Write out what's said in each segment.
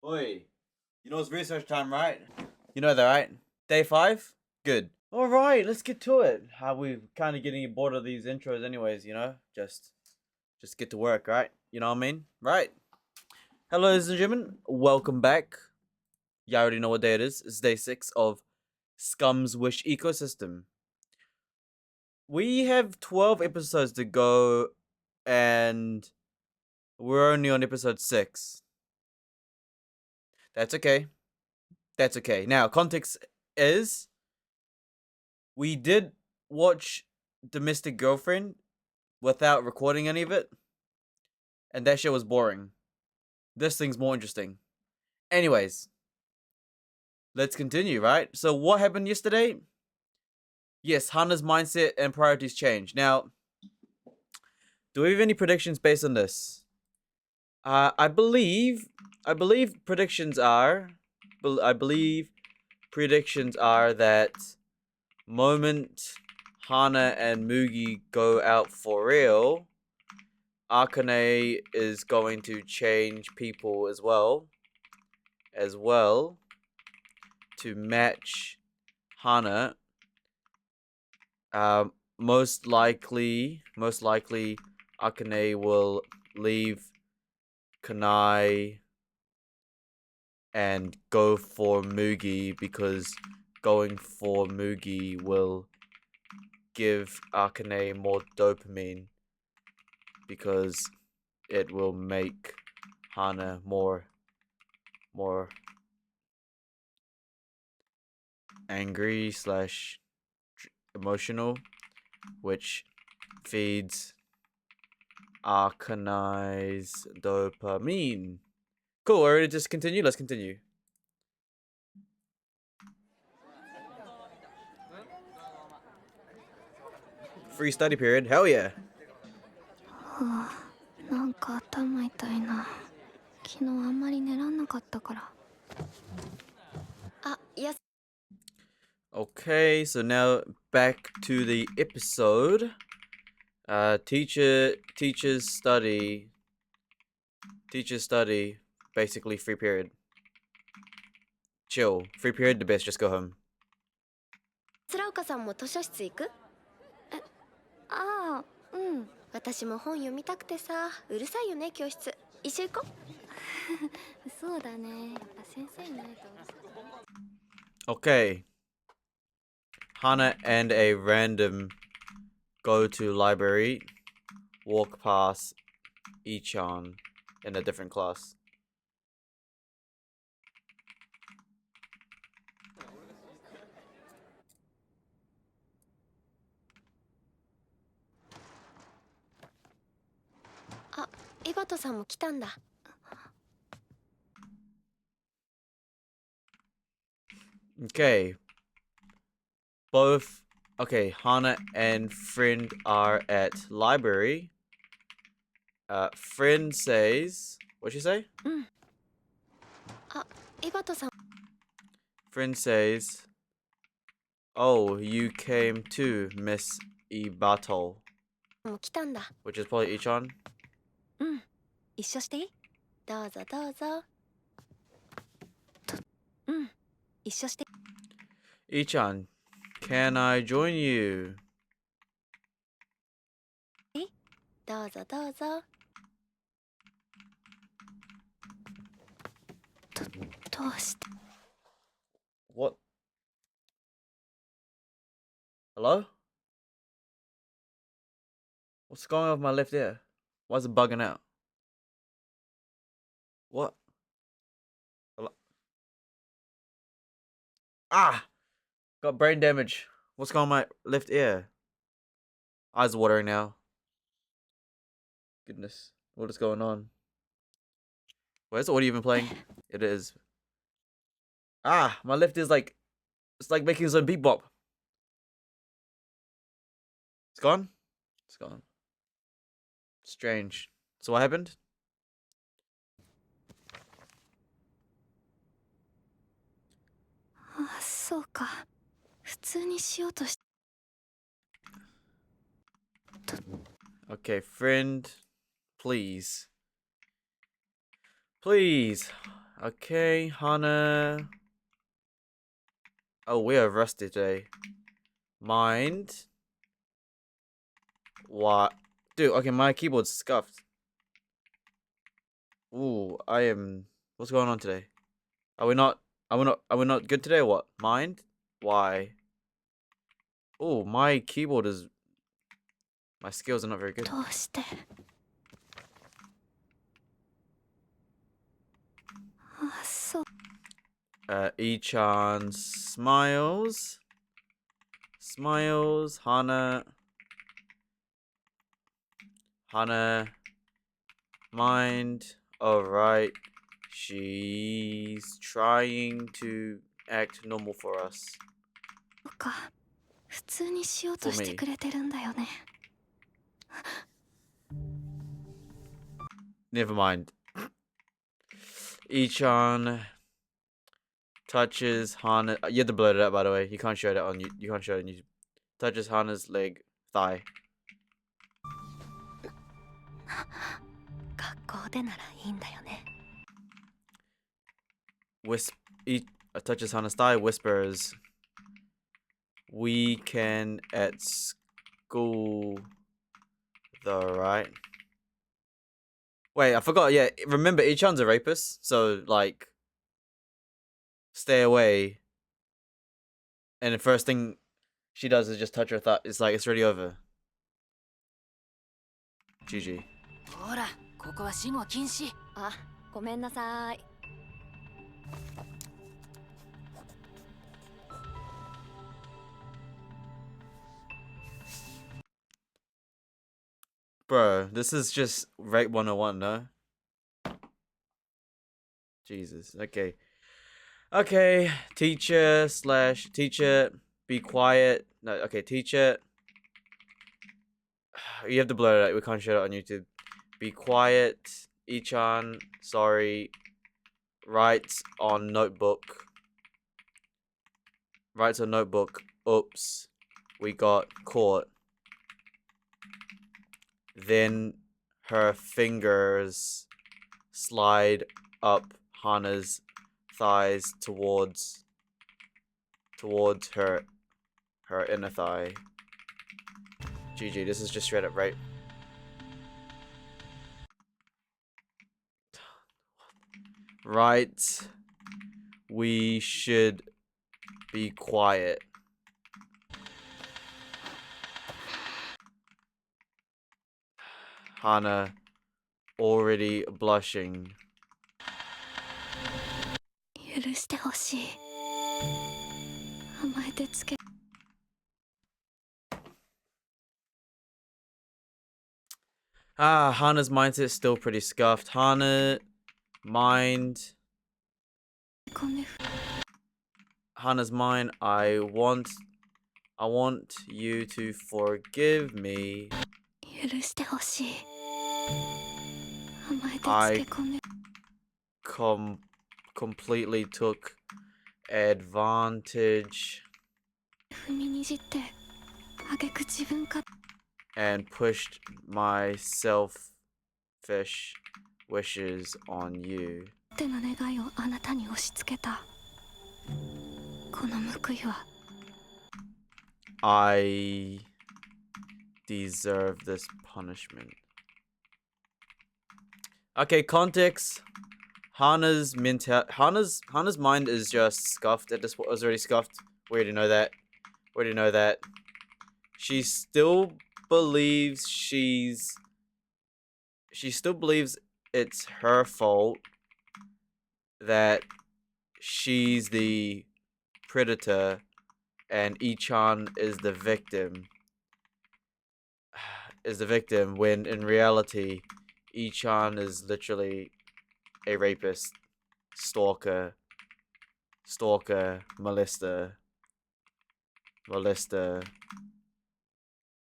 Oi, you know it's research time, right? You know that, right? Day 5? Good. Alright, let's get to it. How we kind of getting bored of these intros anyways, you know? Just get to work, right? You know what I mean? Right. Hello, ladies and gentlemen. Welcome back. You already know what day it is. It's day 6 of Scum's Wish Ecosystem. We have 12 episodes to go, and we're only on episode 6. That's okay. That's okay. Now, context is we did watch Domestic Girlfriend without recording any of it, and that shit was boring. This thing's more interesting. Anyways, let's continue, right? So, what happened yesterday? Yes, Hana's mindset and priorities changed. Now, do we have any predictions based on this? I believe predictions are that moment Hana and Mugi go out for real, Akane is going to change people as well to match Hana. Most likely Akane will leave Kanai and go for Mugi, because going for Mugi will give Akane more dopamine, because it will make Hana more angry / emotional, which feeds Akanai's dopamine. Cool, already just continue? Let's continue. Free study period, hell yeah. なんか頭痛いな。昨日あんまり寝らんなかったから。あ、いや。Okay, so now back to the episode. Teachers study, basically free period. Chill, free period the best, just go home. 鶴岡さんも図書室行く？ああ、うん。私も本読みたくてさ、うるさいよね教室。一緒行こう。そうだね。やっぱ先生いないと。Okay. Hana and a random go to library, walk past Ichan in a different class. Ah, エバトさんも来たんだ。Okay. Hana and friend are at library. Friend says, what'd she say? あ、エバトさん。Friend says, oh, you came too, Miss Ibato. もう来たんだ。Which is probably Ichan. うん。一緒していい？どうぞどうぞ。うん。一緒して。Ichan, can I join you? どうぞどうぞ。どうして？ What? Hello? What's going on with my left ear? Why is it bugging out? What? Hello? Ah! Got brain damage. What's going on my left ear? Eyes watering now. Goodness. What is going on? Where's the audio even playing? It is. Ah! My left ear's like... It's like making some beatbop. It's gone? It's gone. Strange. So what happened? あ、そうか。普通にしようとし。Okay, friend. Please. Please. Okay, Hana. Oh, we are rusty today. Mind. What? Dude, okay, my keyboard's scuffed. Ooh, I am. What's going on today? Are we not? Are we not good today or what? Mind? Why? Oh, my keyboard is. My skills are not very good. どうしてあ、そう Ichan smiles. Smiles. Hana. Hana. Mind. Alright. She's trying to act normal for us. か普通にしようとしてくれてるんだよね Never mind. Ichan touches Hana. You have to blur it out, by the way. You can't show that on you. You can't show it on YouTube. Touches Hana's leg, thigh. 学校でならいいんだよね Touches Hana's thigh. Whispers, "We can at school, though, right?" Wait, I forgot. Yeah, remember, Ichan's a rapist, so like, stay away. And the first thing she does is just touch her thigh. It's like it's already over. GG. ほら、ここは死後禁止。あ、ごめんなさい Bro, this is just Rape 101, no? Jesus. Okay. Okay. Teacher, be quiet. No, okay, teacher. You have to blur it out. We can't show it on YouTube. Be quiet. Ichan, sorry. Writes on notebook. Writes on notebook. Oops. We got caught. Then her fingers slide up Hana's thighs towards her inner thigh. GG, this is just straight up rape. Right. We should be quiet. Hana already blushing. 許してほしい甘えてつけ Ah, Hana's mindset's still pretty scuffed. Hana, mind. こんで Hana's mind. I want you to forgive me. 許してほしい甘えてつ I け込んで completely took advantage 踏みにじってあげく自分勝 and pushed my selfish wishes on you. 手な願いをあなたに押し付けたこの報いは I deserve this punishment. Okay, context. Hana's mind is just scuffed. It just was already scuffed. We already know that. We already know that. She still believes she still believes it's her fault that she's the predator and Ichan is the victim. When in reality Ichan is literally a rapist, stalker, molester.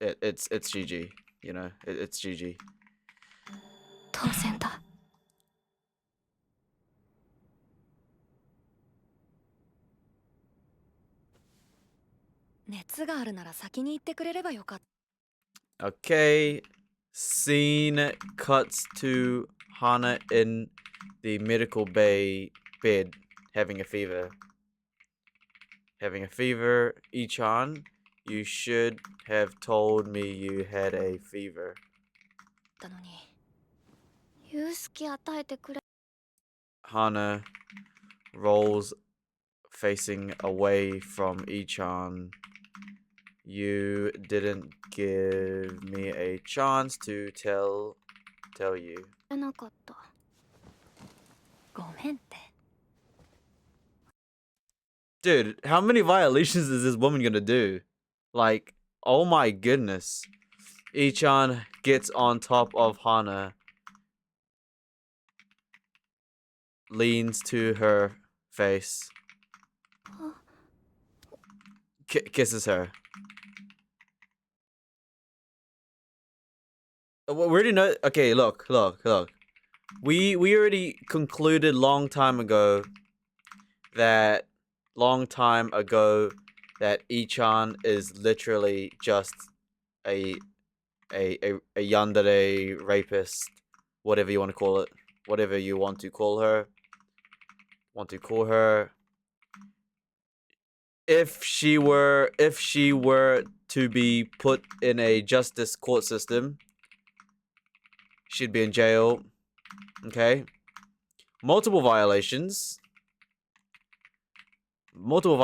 It's GG, you know. It's GG. 当然だ熱があるなら先に言ってくれればよかった。 Okay, scene cuts to Hana in the medical bay bed, having a fever. Having a fever, Ichan. You should have told me you had a fever. たのに。勇気与えてくれ。 Hana rolls facing away from Ichan. You didn't give me a chance to tell you. なかった。ごめんって。Dude, how many violations is this woman gonna do? Like, oh my goodness. Ichan gets on top of Hana, leans to her face, kisses her. We already know. Okay, look. We already concluded long time ago that Ichan is literally just a yandere rapist, whatever you want to call it, whatever you want to call her. If she were to be put in a justice court system, she'd be in jail. Okay, multiple violations. Matter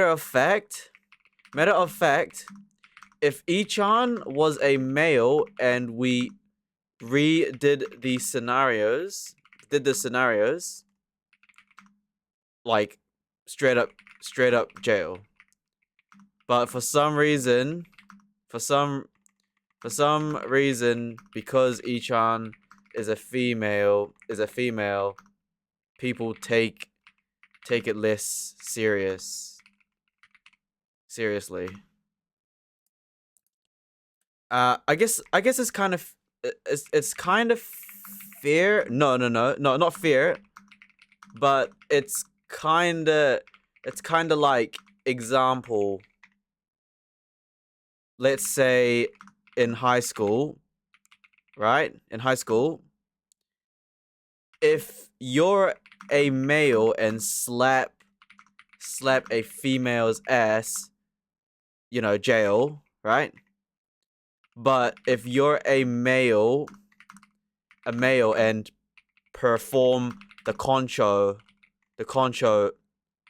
of fact, if Ichan was a male and we did the scenarios, like straight up jail. But for some reason, because Ichan is a female, people take it less seriously. I guess it's kind of fair. No, not fair. But it's kind of like, example, let's say in high school, right? In high school, if you're a male and slap a female's ass, you know, jail, right? But if you're a male and perform the concho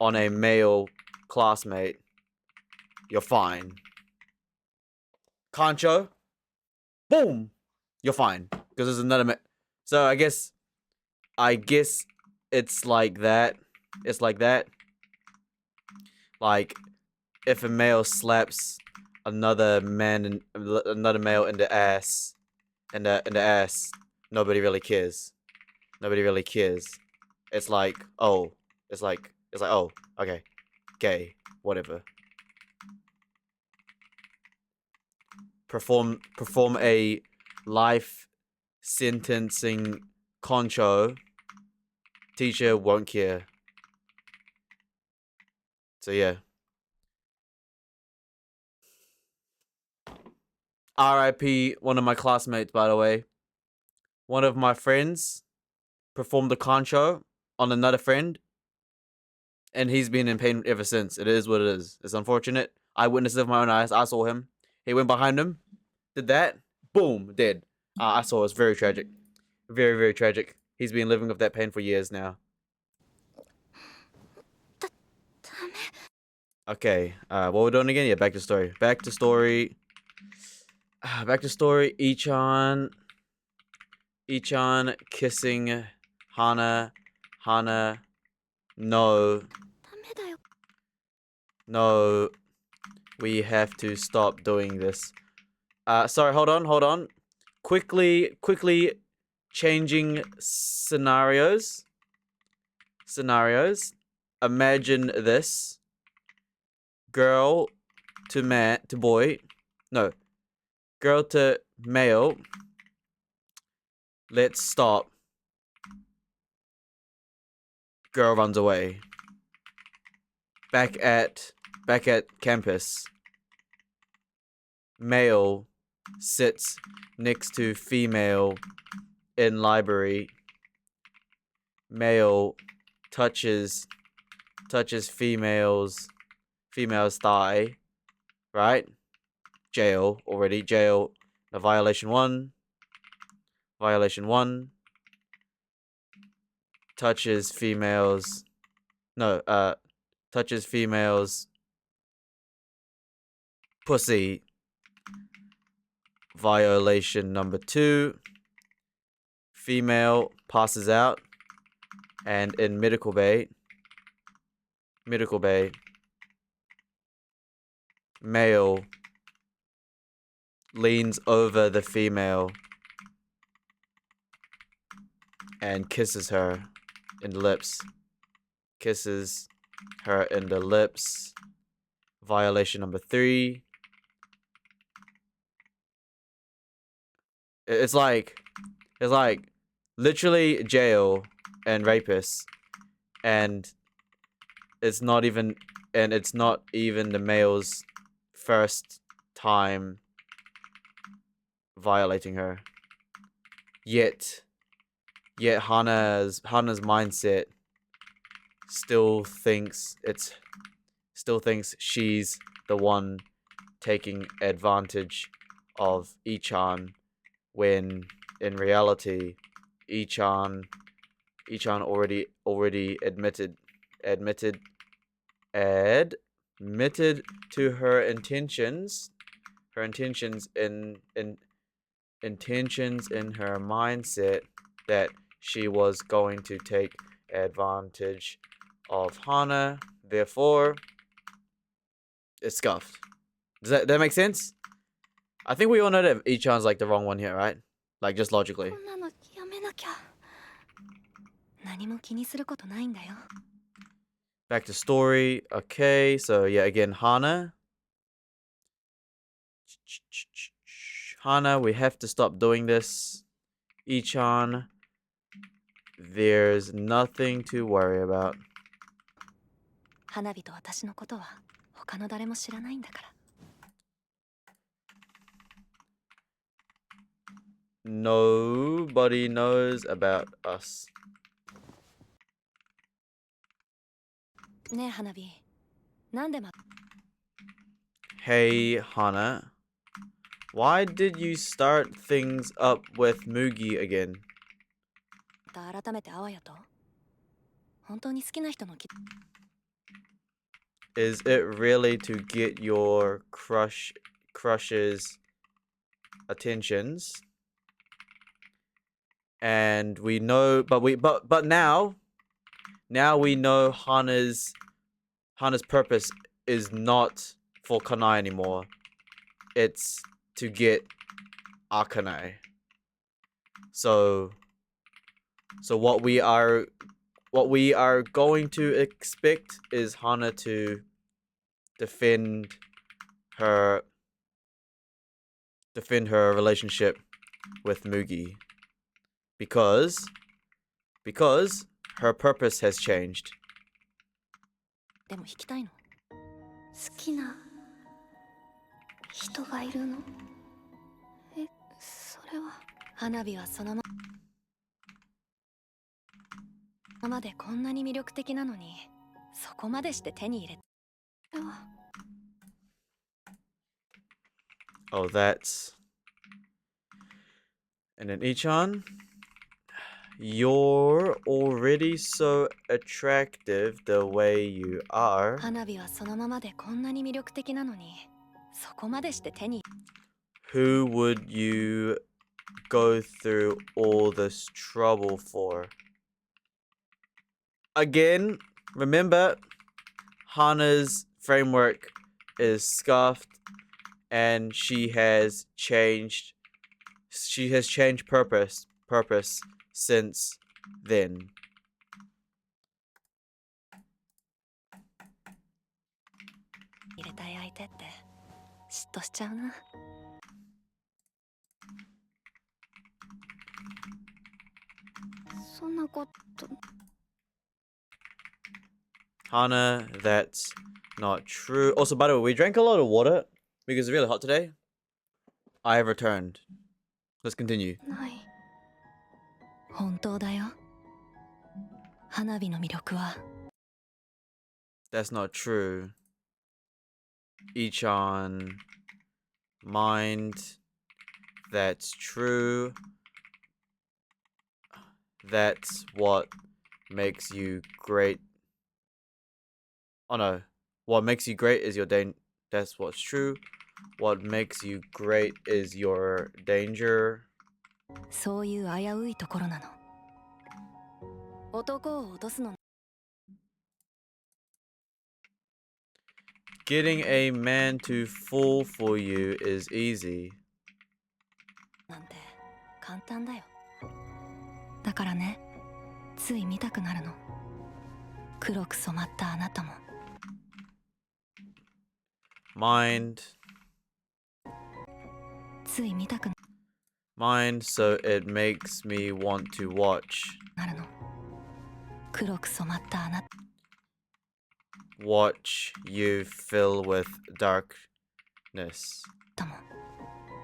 on a male classmate, you're fine. Concho, boom, you're fine, because there's another so I guess it's like that. Like, if a male slaps another male in the ass, nobody really cares. It's like, oh, oh, okay, gay, whatever. Perform a life sentencing concho, teacher won't care. So yeah. RIP one of my classmates, by the way. One of my friends performed the concho on another friend, and he's been in pain ever since. It is what it is. It's unfortunate. I witnessed it with my own eyes. I saw him. He went behind him, did that, boom, dead. I saw it. It's very tragic. Very, very tragic. He's been living with that pain for years now. Okay, what we're doing again? Yeah, back to story. Ichan kissing Hana. No, we have to stop doing this. Sorry, hold on. Quickly changing scenarios. Imagine this. Girl to boy. No. Girl to male. Let's stop. Girl runs away. Back at campus. Male sits next to female in library. male touches female's thigh, right? Jail already. Jail. A violation 1. Violation 1. Touches female's. No, touches female's pussy. Violation number 2. Female passes out. And in medical bay, male leans over the female and kisses her in the lips. Kisses her in the lips. Violation number 3. It's like literally jail and rapists, and it's not even the male's first time violating her. Yet Hana's mindset still thinks she's the one taking advantage of Ichan, when in reality Ichan already admitted to her intentions in her mindset that she was going to take advantage of Hana. Therefore, it's scuffed. Does that make sense? I think we all know that Ichan's like the wrong one here, right? Like, just logically. こんなのやめなきゃ。何も気にすることないんだよ。 Back to story. Okay, so yeah, again, Hana. Hana, we have to stop doing this. Ichan, there's nothing to worry about. 花火と私のことは他の誰も知らないんだから。 Nobody knows about us. ねえ花火、なんでHey, Hana. Why did you start things up with Mugi again? また改めてあわやと？本当に好きな人の気。 Is it really to get your crush's attentions? And we know, but now we know Hana's purpose is not for Kanai anymore. It's to get Akane. So what we are going to expect is Hana to defend her relationship with Mugi, because her purpose has changed. でも引きたいの？好きな人がいるの？え、それは。花火はそのままでこんなに魅力的なのに、そこまでして手に入れ。それは。 Oh, that's... And then Ichan, you're already so attractive the way you are. 花火はそのままでこんなに魅力的なのに、そこまでして手に。 Who would you go through all this trouble for? Again, remember, Hana's framework is scuffed, and she has changed purpose since then. 入れたい相手って嫉妬しちゃうな。そんなこと。 Hana, that's not true. Also, by the way, we drank a lot of water because it's really hot today. I have returned. Let's continue. ない。本当だよ。花火の魅力は That's not true. Ichan, mind. That's true. That's what makes you great. Oh no. What makes you great is your that's what's true. What makes you great is your danger. そういう危ういところなの。男を落とすの Getting a man to fall for you is easy. なんて簡単だよ。だからね、つい見たくなるの。黒く染まったあなたも。Mind. つい見たく Mind, so it makes me want to watch. なるの。黒く染まったあなた Watch you fill with darkness. も。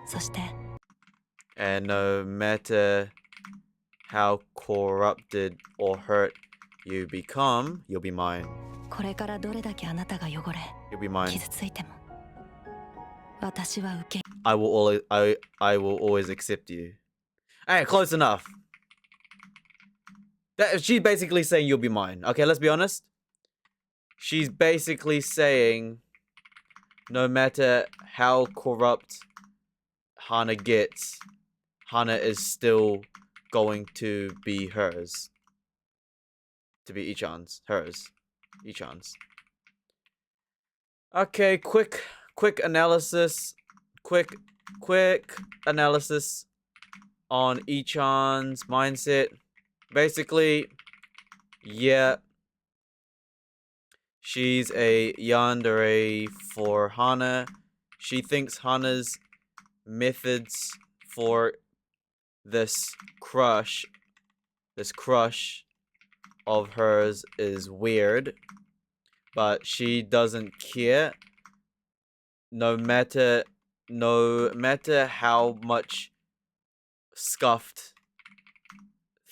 そして、 And no matter how corrupted or hurt you become, you'll be mine. これからどれだけあなたが汚れ、 You'll be mine. 傷ついても。私は受け I will always accept you. Alright, close enough. She's basically saying you'll be mine. Okay, let's be honest. She's basically saying no matter how corrupt Hana gets, Hana is still going to be hers. To be Ichan's. Hers. Ichan's. Okay, quick analysis. Quick analysis on Ichan's mindset. Basically, yeah, she's a yandere for Hana. She thinks Hana's methods for this crush of hers is weird, but she doesn't care. No matter how much scuffed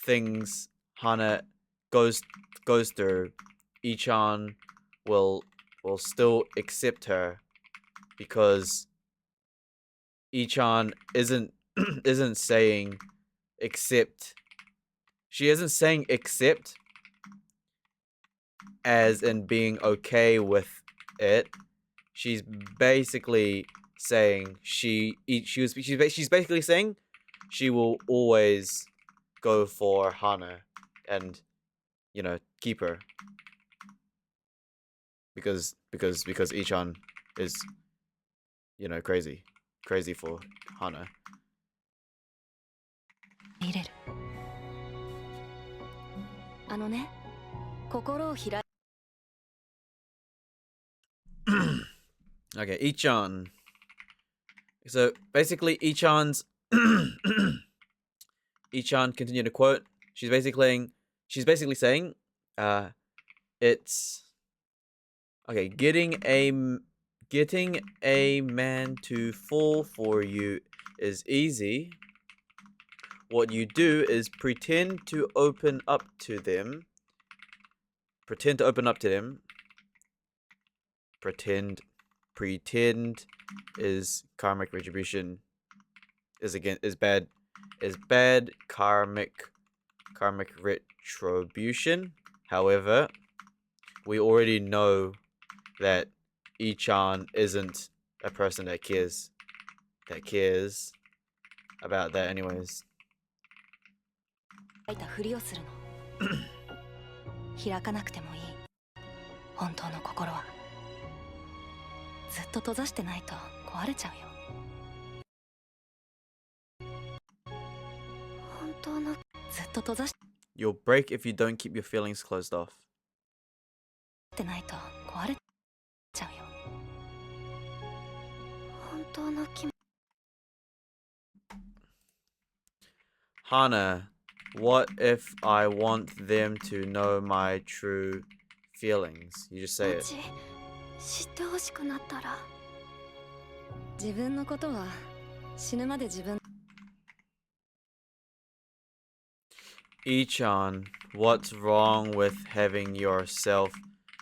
things Hana goes through, Ichan will still accept her because Ichan isn't saying accept. She isn't saying accept as in being okay with it. She's basically saying she's basically saying she will always go for Hana and, you know, keep her because Ichan is, you know, crazy for Hana. 入れる。あのね、心を開い Okay, Ichan. So basically, Ichan's Ichan continued to quote. She's basically saying, it's okay. Getting a man to fall for you is easy. What you do is pretend to open up to them. Pretend is karmic retribution. Is bad karmic retribution. However, we already know that Ichan isn't a person that cares about that anyways. たふりをするの。開かなくてもいい。本当の心は。ずっと閉ざしてないと壊れちゃうよ。本当のずっと閉ざし You'll break if you don't keep your feelings closed off. てないと壊れちゃうよ。本当の気持 Hana, what if I want them to know my true feelings? You just say it. ち知ってほしくなったら自分のことは死ぬまで自分 Ichan, what's wrong with having yourself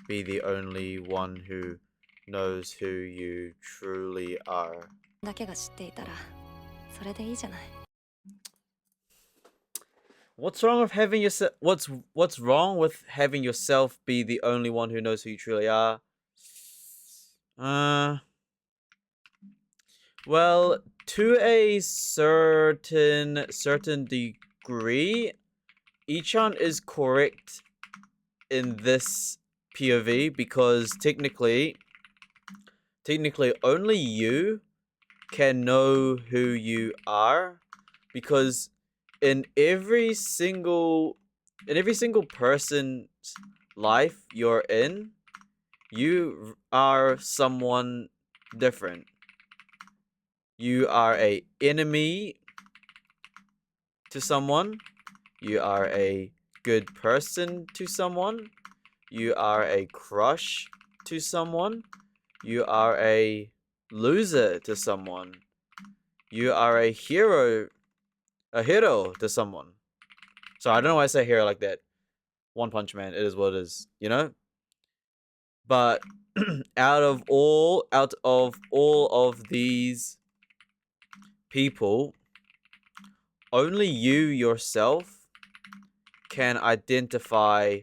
be the only one who knows who you truly are? だけが知っていたらそれでいいじゃない。 What's wrong with having yourself? What's wrong with having yourself be the only one who knows who you truly are? Well, to a certain degree, Ichan is correct in this POV because technically only you can know who you are, because in every single person's life you're in, you are someone different. You are a enemy to someone, you are a good person to someone, you are a crush to someone, you are a loser to someone, you are a hero to someone. So I don't know why I say hero like that. One Punch Man, it is what it is, you know? But out of all of these people, only you yourself can identify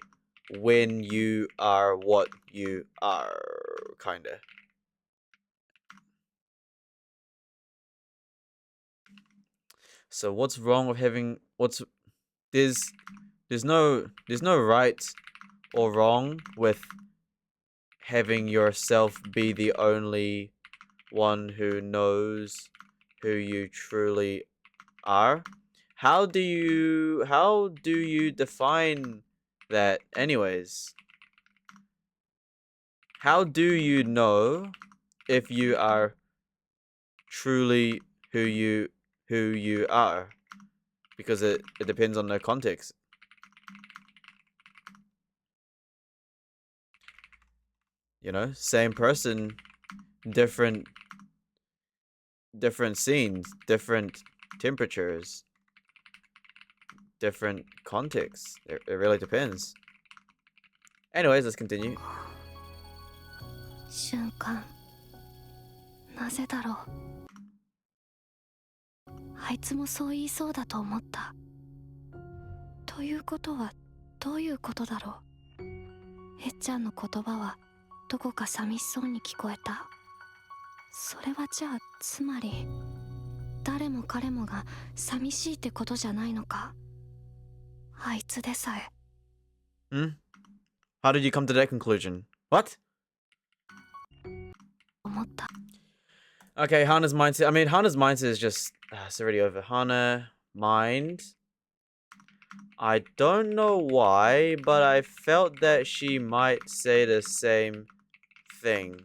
when you are what you are, kinda. So what's wrong with having there's no right or wrong with having yourself be the only one who knows who you truly are. How do you define that anyways? How do you know if you are truly who you are? Because it depends on the context. You know, same person, different scenes, different temperatures, different contexts. It really depends. Anyways, let's continue. 瞬間なぜだろう。あいつもそう言いそうだと思った。ということはどういうことだろう。えっちゃんの言葉はどこか寂しそうに聞こえた。それはじゃあつまり誰も彼もが寂しいってことじゃないのか。あいつでさえ。How did you come to that conclusion? What? 思った。 Okay, Hana's mindset. I mean, Hana's mindset is just it's already over. Hana mind. I don't know why, but I felt that she might say the same thing.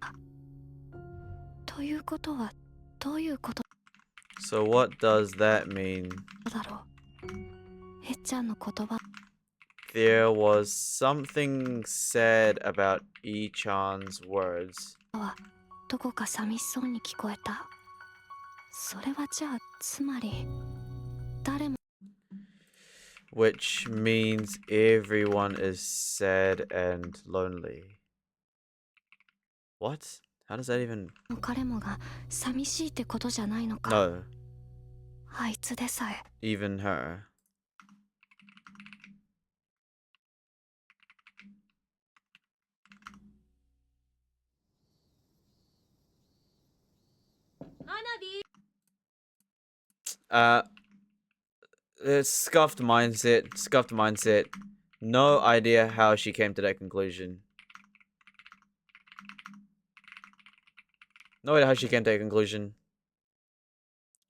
ということはどういうこと So what does that mean? だろう。えっちゃんの言葉 There was something said about E-chan's words. はどこか寂しそうに聞こえた。それはじゃあつまり誰も Which means everyone is sad and lonely. What? How does that even... 彼もが寂しいってことじゃないのか。 No, あいつでさえ。 even her. 花火 Scuffed mindset. No idea how she came to that conclusion. No idea how she came to that conclusion.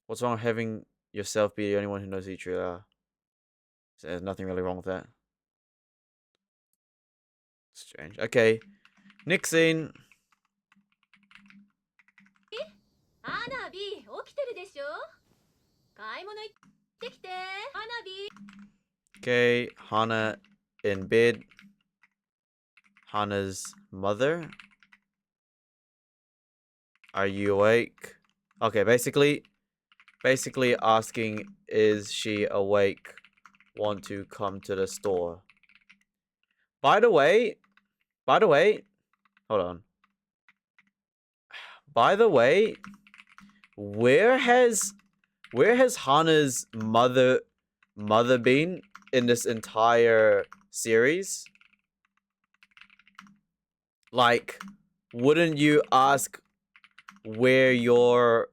What's wrong with having yourself be the only one who knows who you truly are? So there's nothing really wrong with that. Strange. Okay. Next scene. 花火起きてるでしょ。買い物行ってきて。花火 Okay, Hana in bed. Hana's mother. Are you awake? Okay, basically asking, is she awake want to come to the store. By the way, hold on. By the way, where has Hana's mother been in this entire series? Like, wouldn't you ask where your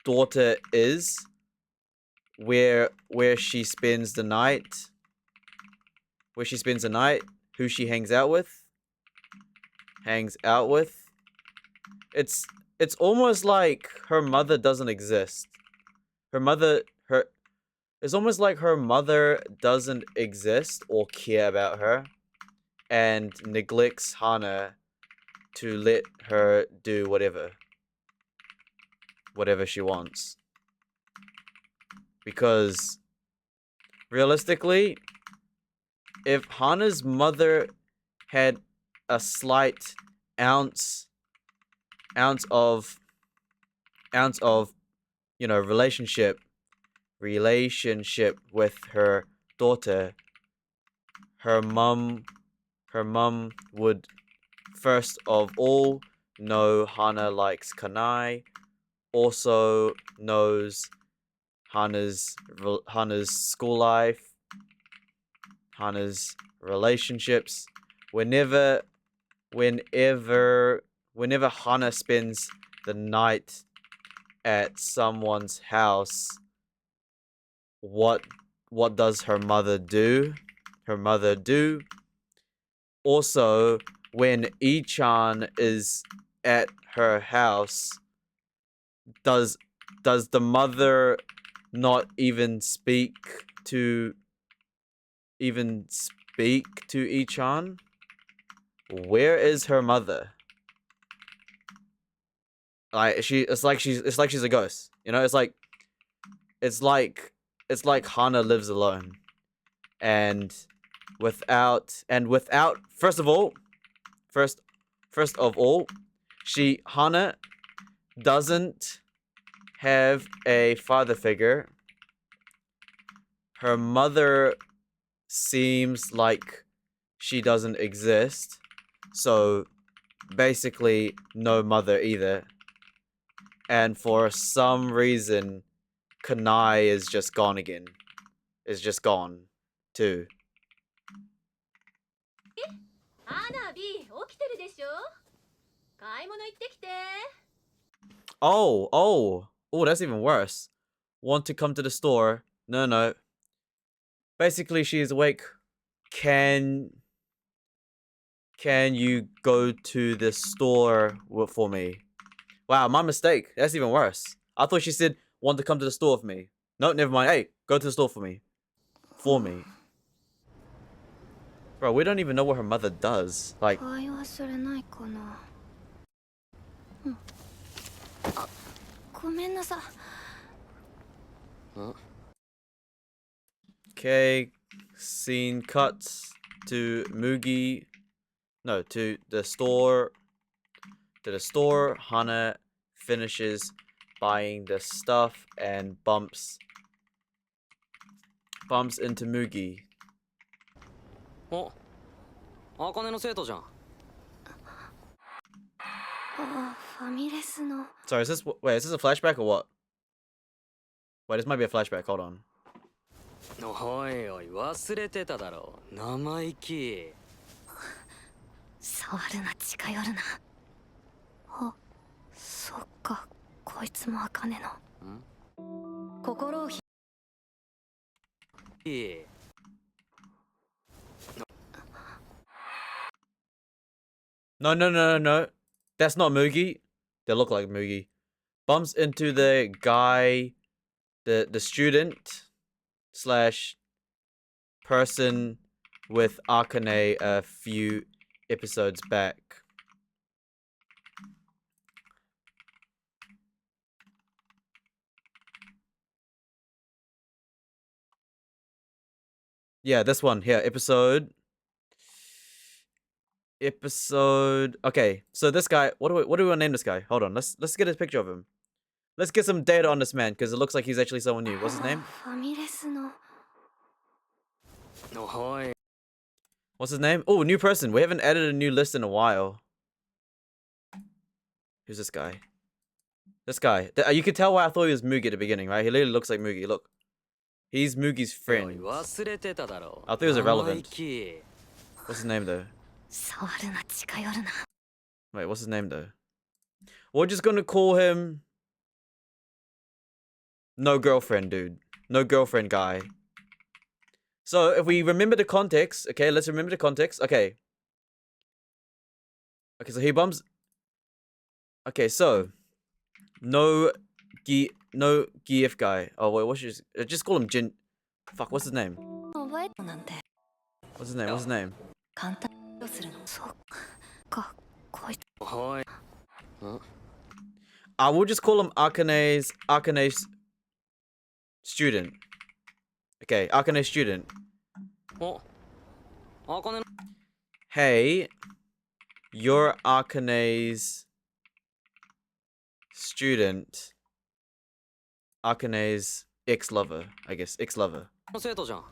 daughter is? Where she spends the night? Where she spends the night? Who she hangs out with? It's almost like her mother doesn't exist. It's almost like her mother doesn't exist or care about her and neglects Hana to let her do whatever she wants. Because realistically, if Hana's mother had a slight ounce of relationship with her daughter, her mum would first of all know Hana likes kanai, also knows Hana's school life, Hana's relationships. Whenever Hana spends the night at someone's house, what does her mother do? Also, when I-chan is at her house, does the mother not even speak to I-chan? Where is her mother? It's like she's a ghost. You know, it's like Hana lives alone. And without first of all, Hana doesn't have a father figure. Her mother seems like she doesn't exist. So basically no mother either. And for some reason, Kanai is just gone again. Is just gone too. Oh, that's even worse. Want to come to the store? No. Basically, she's awake. Can you go to the store for me? Wow, my mistake. That's even worse. I thought she said want to come to the store with me. No, never mind. Hey, go to the store for me. Bro, we don't even know what her mother does. Like, okay, scene cuts to Mugi. No, to the store. Hana finishes buying the stuff and bumps into Mugi. お、茜の生徒じゃん。ファミレスの Sorry, is this a flashback or what? Wait, this might be a flashback. Hold on. おいおい、忘れてただろう。生意気。触るな、近寄るな。あ、そっか、こいつも茜の。心を No. That's not Mugi. They look like Mugi. Bumps into the guy, the student slash person with Akane a few episodes back. Yeah, this one here, episode. Okay, so this guy, what do we want to name this guy? Hold on, let's get a picture of him. Let's get some data on this man because it looks like he's actually someone new. What's his name? ファミレスのはい。 What's his name? Oh, new person. We haven't added a new list in a while. Who's this guy? This guy. You could tell why I thought he was Mugi at the beginning, right? He literally looks like Mugi. Look. He's Mugi's おい friend. 忘れてただろ I thought he was 生 irrelevant. 意気 What's his name though? 触るな近寄るな Wait, what's his name though? We're just gonna call him no girlfriend, dude. No girlfriend guy. So if we remember the context, okay, let's remember the context. Okay. Okay, so he bumps. Okay, so no GF guy. Oh wait, what's just call him Jin. Fuck, what's his name? 覚えなんて What's his name? What's his name? 簡単にするのそうかこいつはい I will just call him Akane's student. Okay, Akane's student. おあかね Hey, you're Akane's student. Akane's ex-lover, I guess. Ex-lover. の生徒じゃん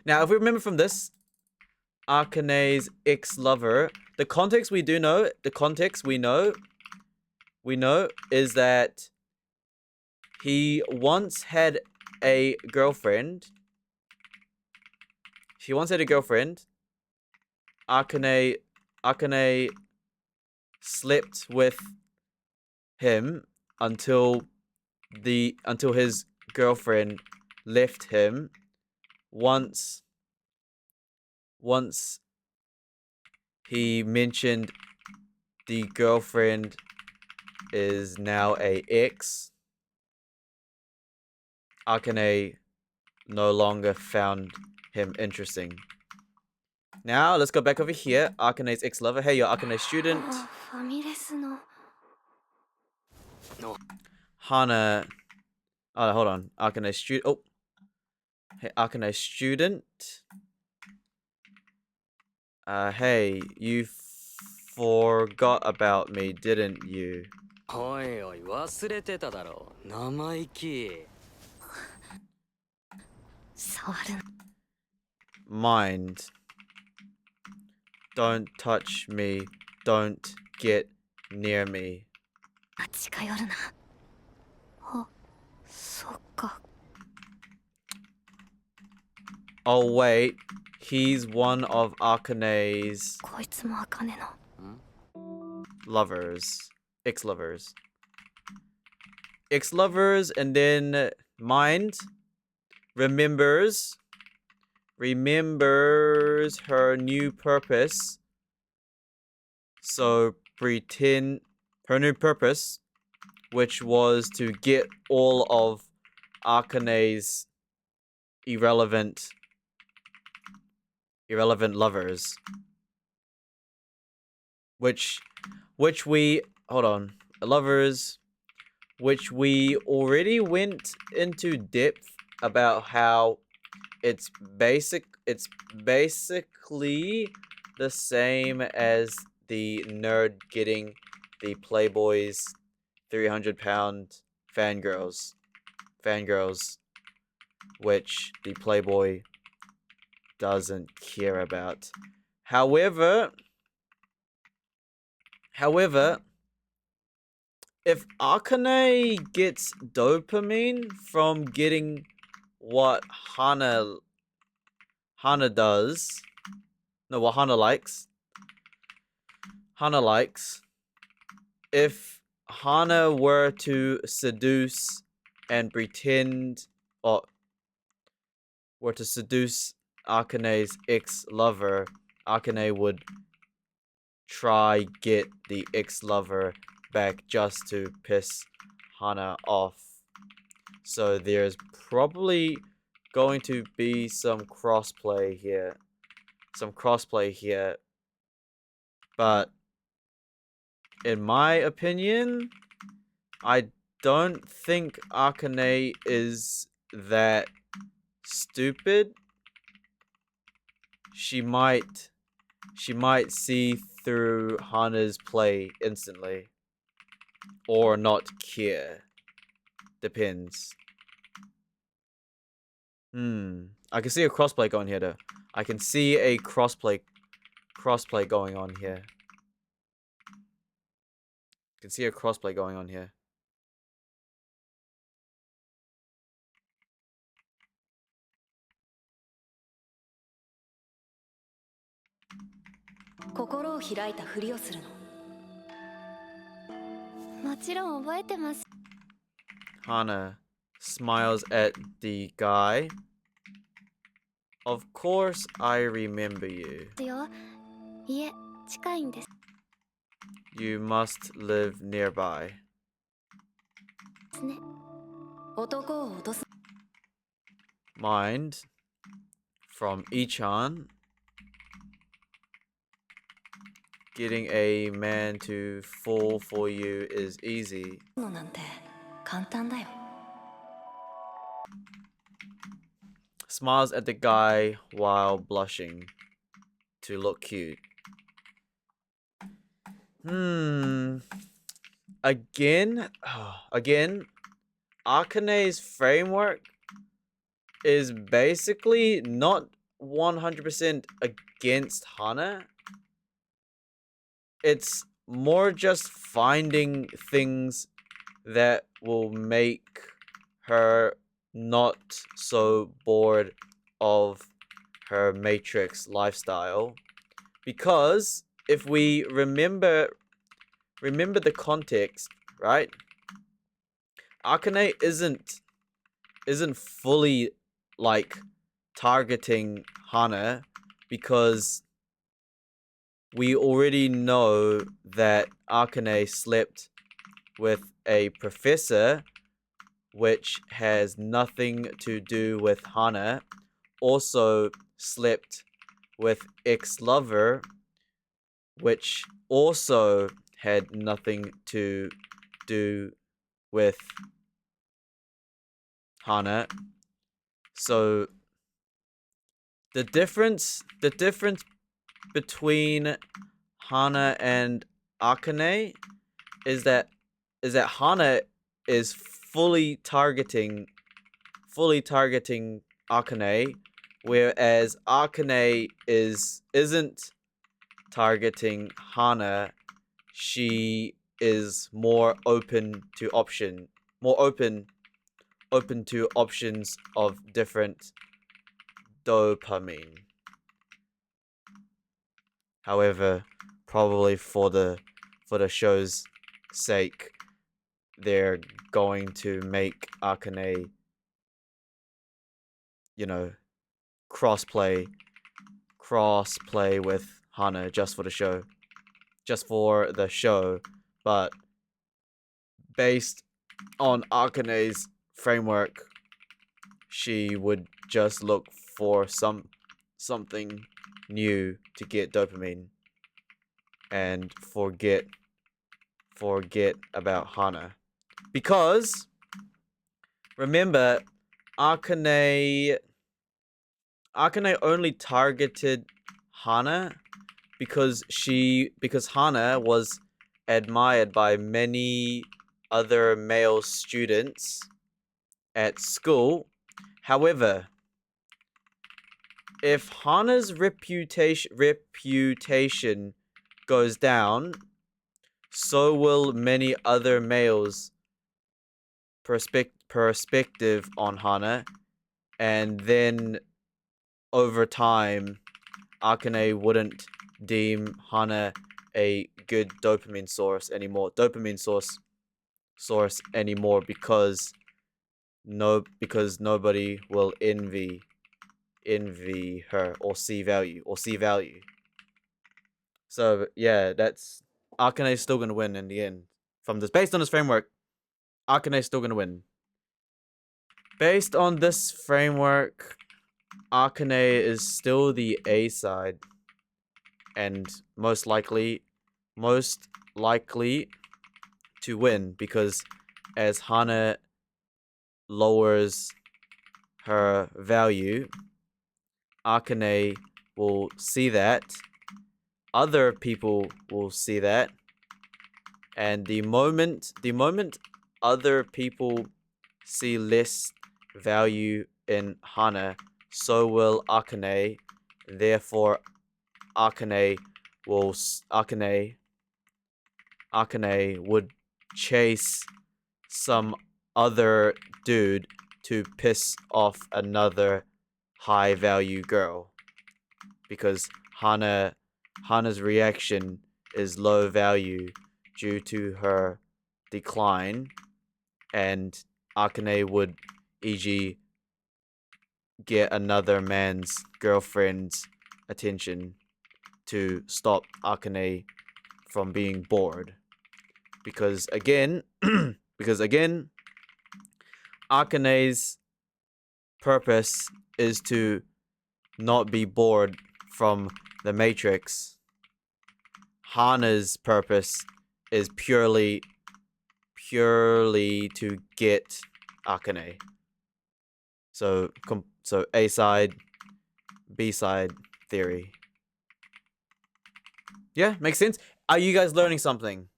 Now, if we remember from this, Akane's ex-lover, the context we know is that he once had a girlfriend. She once had a girlfriend. Akane slept with him until his girlfriend left him. Once he mentioned the girlfriend is now a ex, Akane no longer found him interesting. Now let's go back over here. Akane's ex-lover. Hey, you're Akane's student. ファミレスの Hana. Oh, hold on. Akane's student. Oh. Hey, Akane's student. Hey, you forgot about me, didn't you? おいおい忘れてただろ生意気触るな Mind. Don't touch me. Don't get near me. 近寄るなあそっか Oh, wait. He's one of Akane's こいつも茜の lovers. Ex-lovers. Ex-lovers, and then Mind remembers her new purpose. So pretend her new purpose, which was to get all of Akane's irrelevant lovers. Which we hold on. Lovers, which we already went into depth about how it's basically the same as the nerd getting the Playboy's 300-pound fangirls, which the Playboy doesn't care about. However, if Akane gets dopamine from getting what Hana does, no, what Hana likes, if Hana were to seduce and pretend, or were to seduce Akane's ex-lover, Akane would try get the ex-lover back just to piss Hana off. So there's probably going to be some crossplay here. But in my opinion, I don't think Akane is that stupid. She might see through Hana's play instantly. Or not care. Depends. I can see a crossplay going here though. I can see a crossplay going on here. I can see a crossplay going on here. Hana smiles at the guy. Of course I remember you. よ。いえ、近いんです You must live nearby. ね。 Mind from Ichan. Getting a man to fall for you is easy. のなんて簡単だよ。 Smiles at the guy while blushing to look cute. Again, Akane's framework is basically not 100% against Hana. It's more just finding things that will make her not so bored of her Matrix lifestyle. Because if we remember the context, right? Akane isn't fully like targeting Hana because we already know that Akane slept with a professor, which has nothing to do with Hana. Also slept with ex-lover, which also had nothing to do with Hana. So the difference between Hana and Akane is that Hana is fully targeting Akane, whereas Akane isn't targeting Hana. She is more open to options of different dopamine. However, probably for the show's sake, they're going to make Akane, you know, crossplay with Hana just for the show. But based on Akane's framework, she would just look for something new to get dopamine and forget about Hana. Because remember, Akane only targeted Hana because Hana was admired by many other male students at school. However, if Hana's reputation goes down, so will many other males' perspective on Hana, and then over time, Akane wouldn't deem Hana a good dopamine source anymore. Because nobody will envy her or see value. So yeah, that's Akane's still gonna win in the end. From this, based on this framework, Akane's still gonna win. Based on this framework, Akane is still the A side, and most likely to win because as Hana lowers her value, Akane will see that. Other people will see that. And the moment other people see less value in Hana, so will Akane. Therefore, Akane will Akane would chase some other dude to piss off another high value girl, because Hana's reaction is low value due to her decline, and Akane would, e.g., get another man's girlfriend's attention to stop Akane from being bored. Because again, Akane's purpose is to not be bored from the Matrix. Hana's purpose is purely to get Akane. So A side, B side theory. Yeah, makes sense. Are you guys learning something?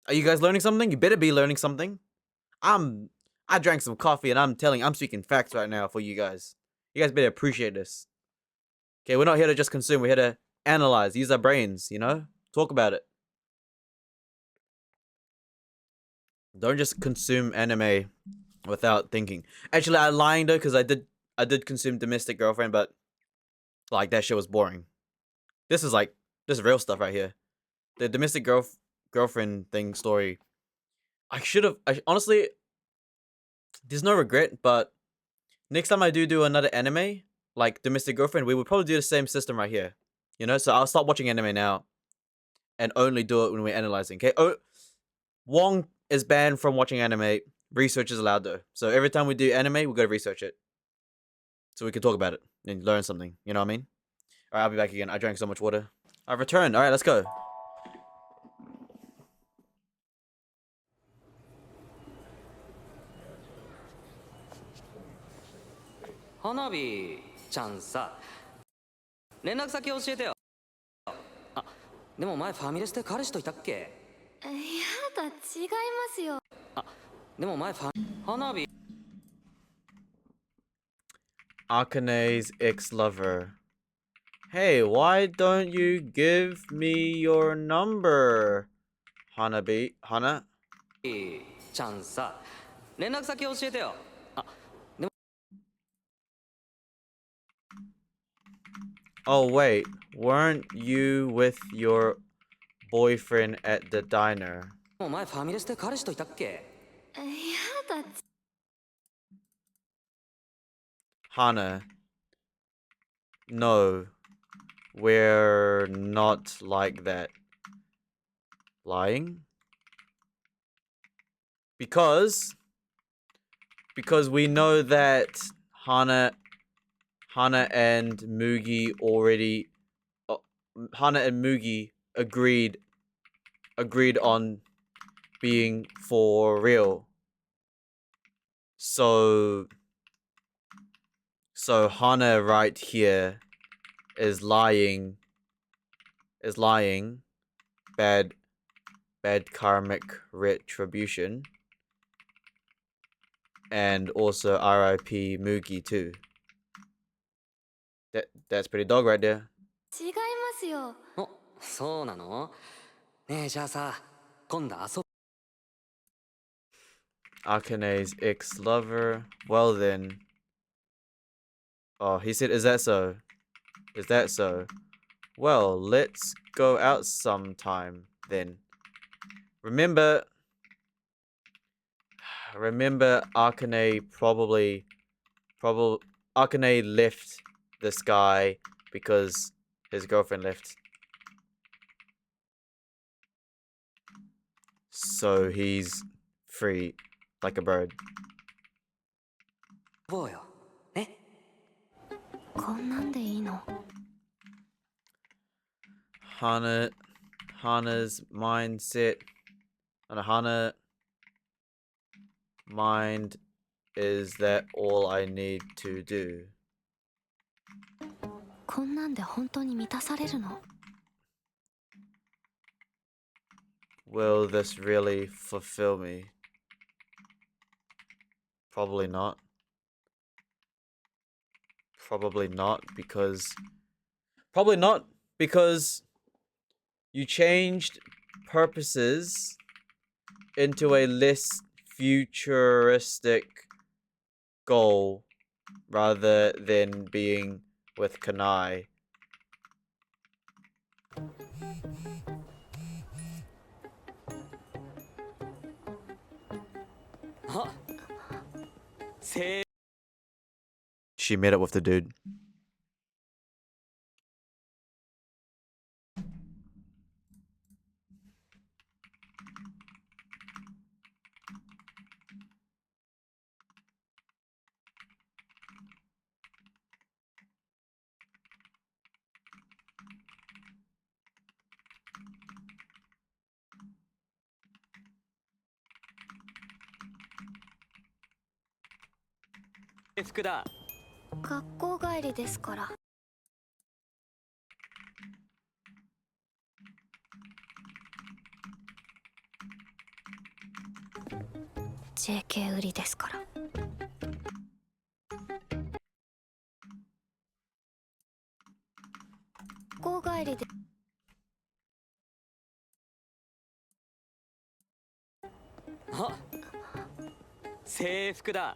Are you guys learning something? You better be learning something. I drank some coffee and I'm speaking facts right now for you guys. You guys better appreciate this. Okay, we're not here to just consume, we're here to analyze, use our brains, you know? Talk about it. Don't just consume anime without thinking. Actually, I'm lying though, because I did consume Domestic Girlfriend, but like that shit was boring. This is real stuff right here. The Domestic Girlfriend thing story. I honestly, there's no regret, but next time I do another anime, like Domestic Girlfriend, we would probably do the same system right here. You know, so I'll stop watching anime now and only do it when we're analyzing. Okay. Oh, Wong is banned from watching anime. Research is allowed though. So every time we do anime, we gotta research it. So we can talk about it and learn something. You know what I mean? Alright, I'll be back again. I drank so much water. I've returned. Alright, let's go.花火ちゃんさ、連絡先教えてよ。あ、でも前ファミレスで彼氏といたっけ？やだ、違いますよ。あ、でも前花火。Akane's ex-lover. Hey, why don't you give me your number? Hana? ちゃんさ、連絡先教えてよ。あ、でも。Oh wait, weren't you with your boyfriend at the diner? お前ファミレスで彼氏といたっけ？やだ。Hana. No, we're not like that. Lying? Because we know that Hana and Mugi already Hana and Mugi agreed on being for real. So Hana right here is lying. Bad karmic retribution. And also RIP Mugi too. That's pretty dog right there. 違いますよ。お、そうなの？ねえ、じゃあさ、今度遊ぶ。Akane's ex-lover. Well then. Oh, he said, is that so? Is that so? Well, let's go out sometime then. Remember Akane probably Akane left this guy because his girlfriend left. So he's free like a bird. 遊ぼうよ。ね。こんなんでいいの？ Hana's mindset, and Hana mind is that all I need to do. こんなんで本当に満たされるの？ Will this really fulfill me? Probably not. Probably not because probably not because you changed purposes into a less futuristic goal rather than being with Kanai. あ、制 She met up with the dude.服だ。学校帰りですから。JK 売りですから。学校帰りで。あ、制服だ。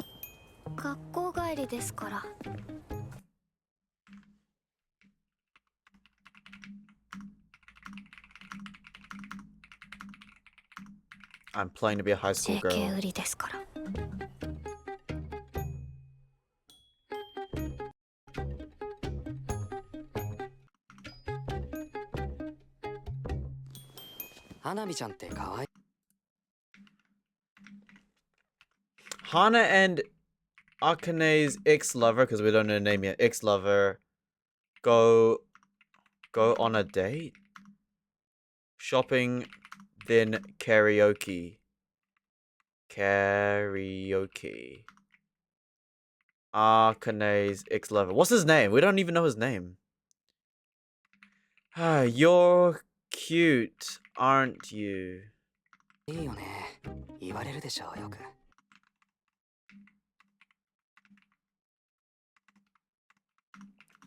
学校帰りですから。I'm playing to be a high school girl. JK 売りですから。花火ちゃんって可愛い。Hana and Akane's ex-lover, because we don't know the name yet, ex-lover, go on a date? Shopping, then karaoke. Karaoke. Akane's ex-lover. What's his name? We don't even know his name. Ah, you're cute, aren't you? いいよね。言われるでしょうよく。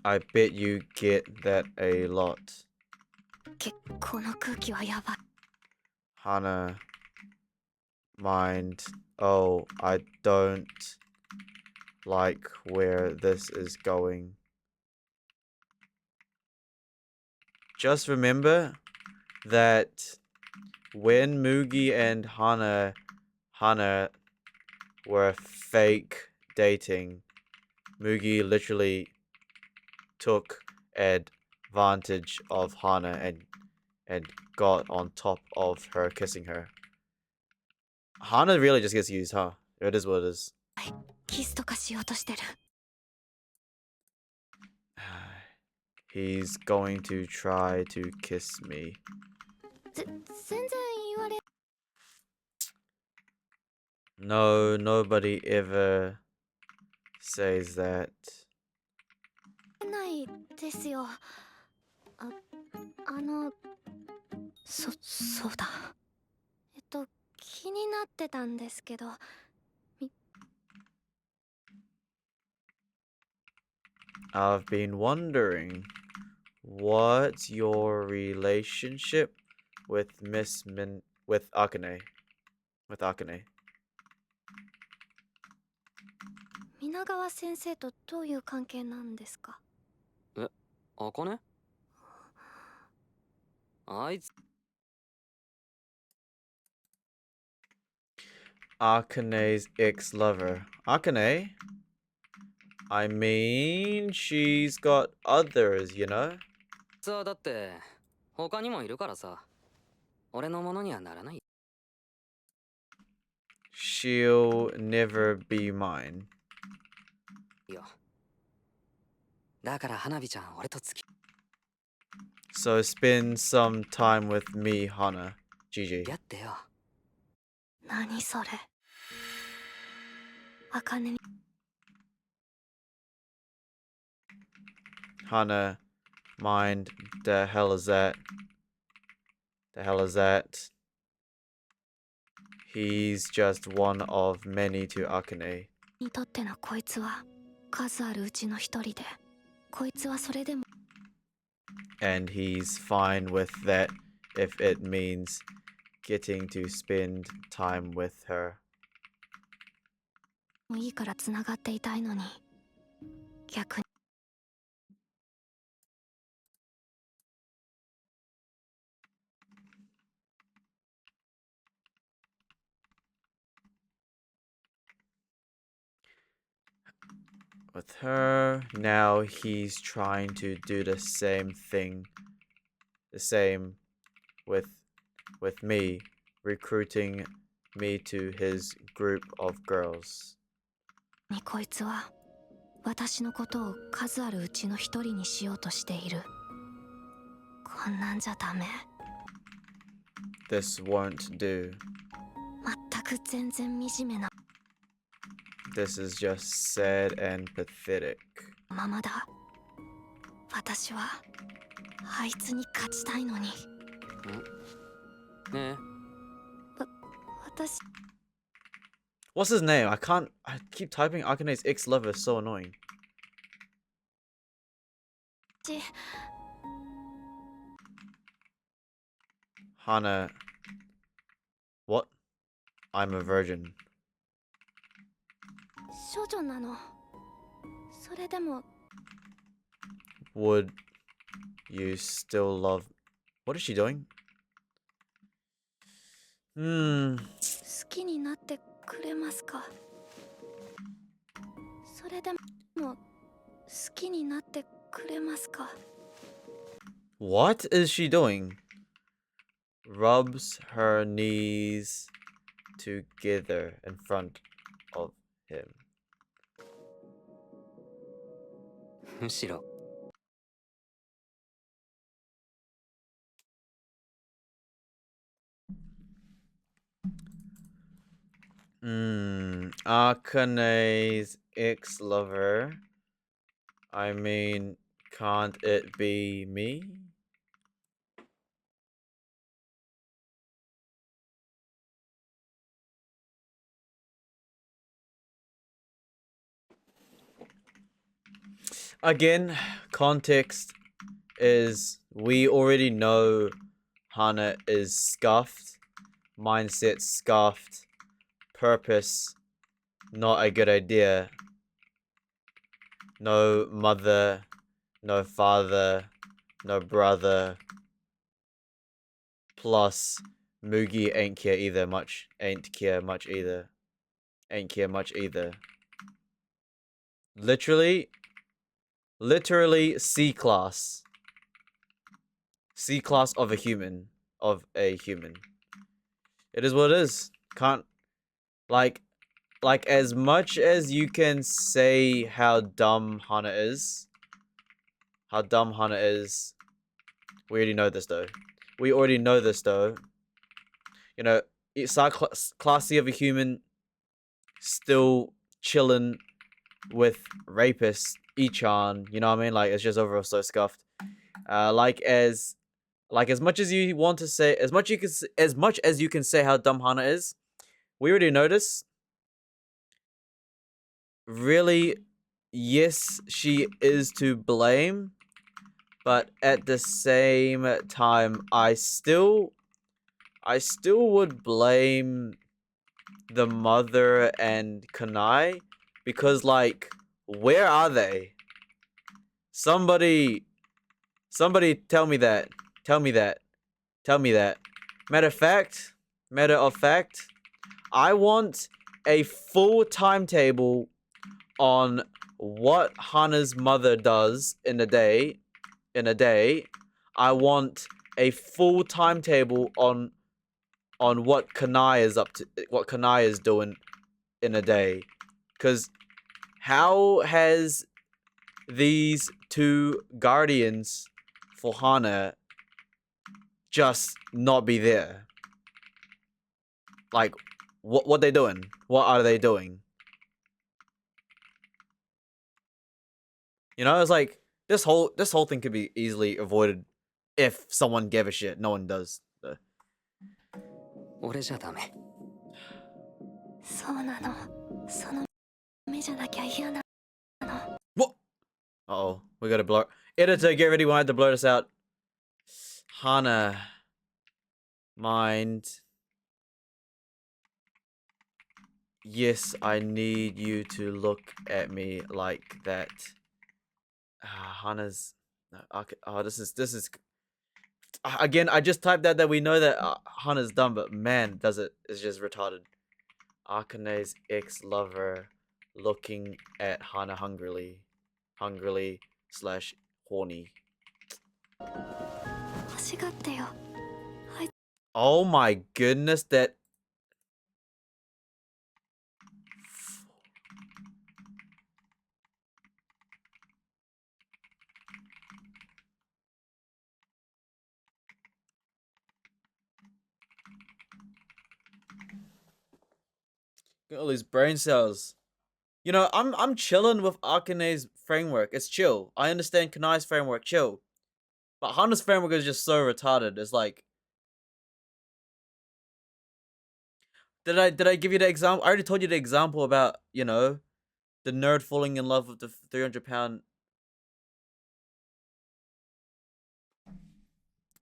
I bet you get that a lot. この空気はやばい。Hana, mind. Oh, I don't like where this is going. Just remember that when Mugi and Hana were fake dating, Mugi literally took advantage of Hana and got on top of her, kissing her. Hana really just gets used, huh? It is what it is. キスとかしようとしてる。He's going to try to kiss me. 全然言われ No, nobody ever says that. ないですよ。そうだ。気になってたんですけど。I've been wondering, what's your relationship with with Akane? With Akane. 皆川先生とどういう関係なんですか？え、あかね？あいつ。Akane's ex-lover. Akane? I mean, she's got others, you know? さあだって他にもいるからさ。俺のものにはならない。She'll never be mine. よ。だから花火ちゃん俺と付き。So spend some time with me, Hana. GG. やってよ。何それ。茜に Hana, mind, the hell is that? The hell is that? He's just one of many to Akane. とってのこいつは数あるうちの一人で、こいつはそれでも And he's fine with that if it means getting to spend time with her. もういいから繋がっていたいのに、逆に With her, now he's trying to do the same thing. The same with me, recruiting me to his group of girls. にこいつは私のことを数あるうちの一人にしようとしている。こんなんじゃダメ。 This won't do. 全く全然惨めな This is just sad and pathetic. ままだ。私はあいつに勝ちたいのに。ねえ、私 What's his name? I keep typing Akane's ex-lover, is so annoying. Hana. What? I'm a virgin. 少女なの。それでも Would you still love... What is she doing? 好きになってくれますか。それでも好きになってくれますか。 What is she doing? Rubs her knees together in front of him. むしろ Akane's ex-lover. I mean, can't it be me? Again, context is we already know Hana is scuffed, mindset scuffed, purpose not a good idea. No mother, no father, no brother. Plus, Mugi ain't care either much. Ain't care much either. Ain't care much either. Literally C class. C class of a human. Of a human. It is what it is. Can't like as much as you can say how dumb Hana is. How dumb Hana is. We already know this though. We already know this though. You know, it's classy of a human still chilling with rapist Ichan, you know what I mean? Like it's just overall so scuffed. Like as much as you want to say, as much as you can say how dumb Hana is, we already know this. Really, yes, she is to blame, but at the same time, I still would blame the mother and Kanai because, like, where are they? Somebody tell me that. Tell me that. Tell me that. Matter of fact, I want a full timetable on what Hana's mother does in a day. I want a full timetable on what Kanai is up to, what Kanai is doing in a day. Cause how has these two guardians for Hana just not be there? Like, what they doing? What are they doing? You know, it's like this whole thing could be easily avoided if someone gave a shit. No one does. 俺じゃダメ。そうなの。その目じゃなきゃ嫌なの。Uh-oh. We gotta blur. Editor, get ready. We have to blur this out. Hana. Mind. Yes, I need you to look at me like that. Hana's. No, okay. Oh, this is. Again, I just typed that we know that Hana's dumb, but man, does it is just retarded. Akane's ex-lover looking at Hana hungrily slash horny. 欲しがってよ。 Oh my goodness, that. Got all these brain cells. You know, I'm chilling with Akane's framework. It's chill. I understand Kanai's framework, chill. But Hana's framework is just so retarded. It's like, did I give you the example? I already told you the example about, you know, the nerd falling in love with the 300-pound.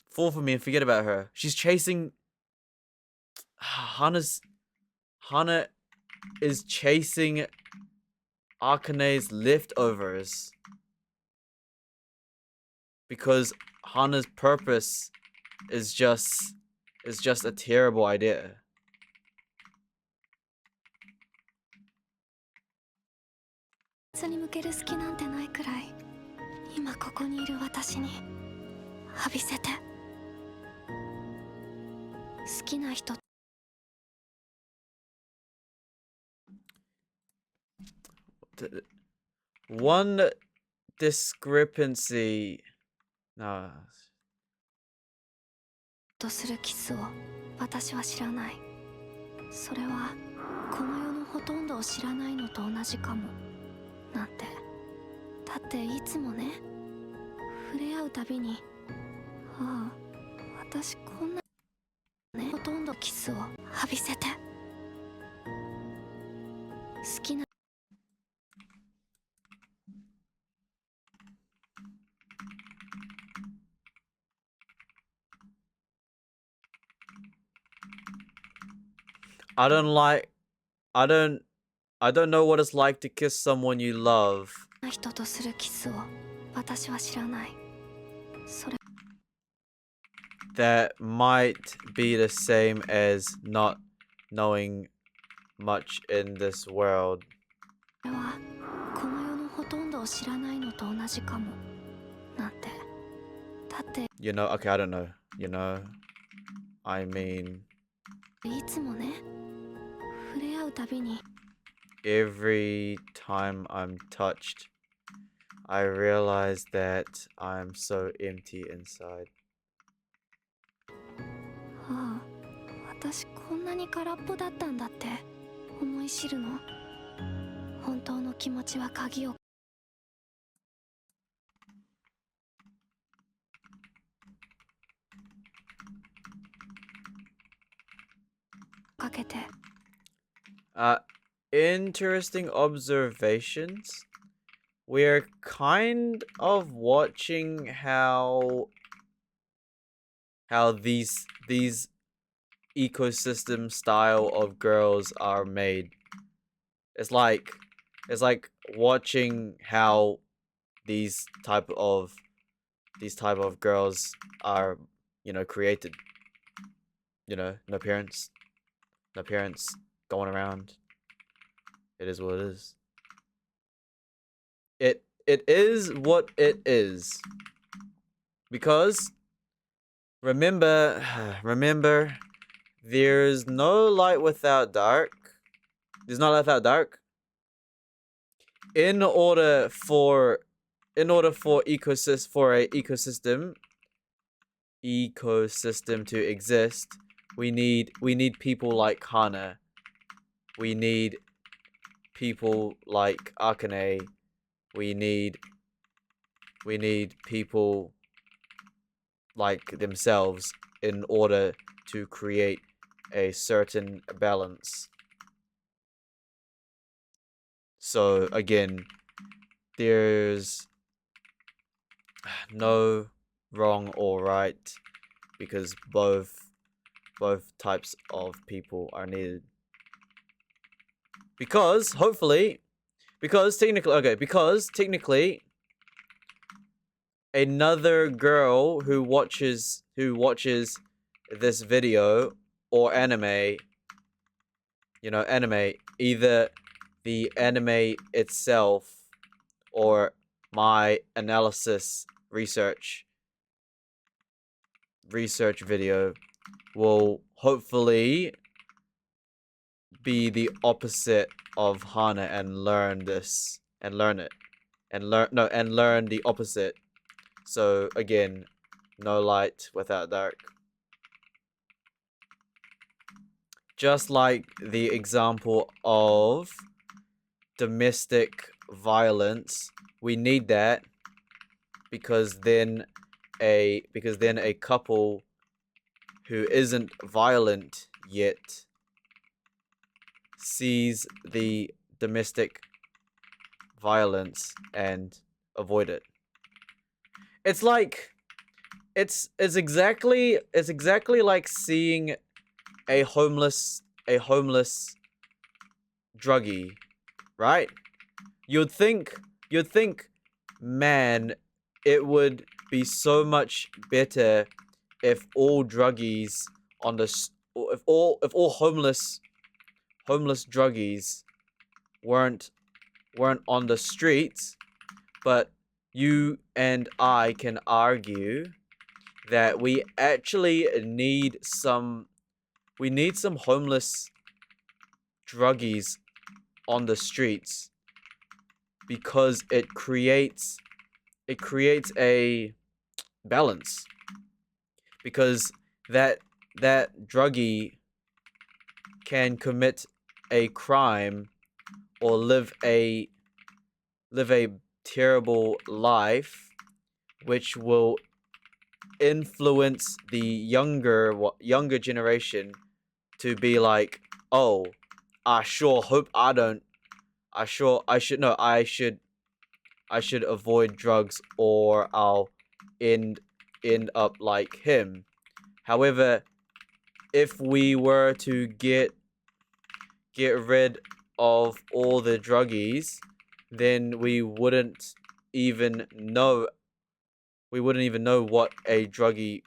Fall for me and forget about her. She's chasing. Hana is chasing Akane's leftovers because Hana's purpose is just a terrible idea. に向ける隙なんてないくらい、今ここにいる私に浴びせて。好きな人。 One discrepancy. No. とするキスを私は知らない。それはこの世のほとんどを知らないのと同じかも。なんて。だっていつもね、触れ合うたびに、ああ、私こんなね、ほとんどキスを浴びせて。好きな。 I don't know what it's like to kiss someone you love. 人とするキスを私は知らない。それ That might be the same as not knowing much in this world. はこの世のほとんどを知らないのと同じかも。なんて。だって You know, okay, I don't know. You know, I mean, いつもね、触れ合うたびに。 every time I'm touched, I realize that I'm so empty inside. ああ、私こんなに空っぽだったんだって思い知るの。本当の気持ちは鍵をかけて。 Interesting observations. We're kind of watching how these ecosystem style of girls are made. It's like watching how these type of girls are, you know, created. You know, no parents going around. It is what it is. It is what it is. Because remember, there's no light without dark. There's no light without dark. In order for a ecosystem to exist, we need people like Hana. We need people like Akane. We need people like themselves in order to create a certain balance. So again, there's no wrong or right, because both types of people are needed. Because hopefully, because technically another girl who watches this video or anime, anime, either the anime itself or my analysis research video will hopefully be the opposite of Hana and learn this and learn it and learn the opposite. So again, no light without dark. Just like the example of domestic violence, we need that because then a couple who isn't violent yet sees the domestic violence and avoid it. It's like it's exactly like seeing a homeless druggie, right? You'd think, man, it would be so much better if all druggies on the if all homeless druggies weren't on the streets, but you and I can argue that we actually need some homeless druggies on the streets because it creates a balance, because that druggie can commit a crime or live a terrible life, which will influence the younger generation to be like, oh, I sure hope I don't. I should avoid drugs or I'll end up like him. However, if we were to get rid of all the druggies, then we wouldn't even know what a druggie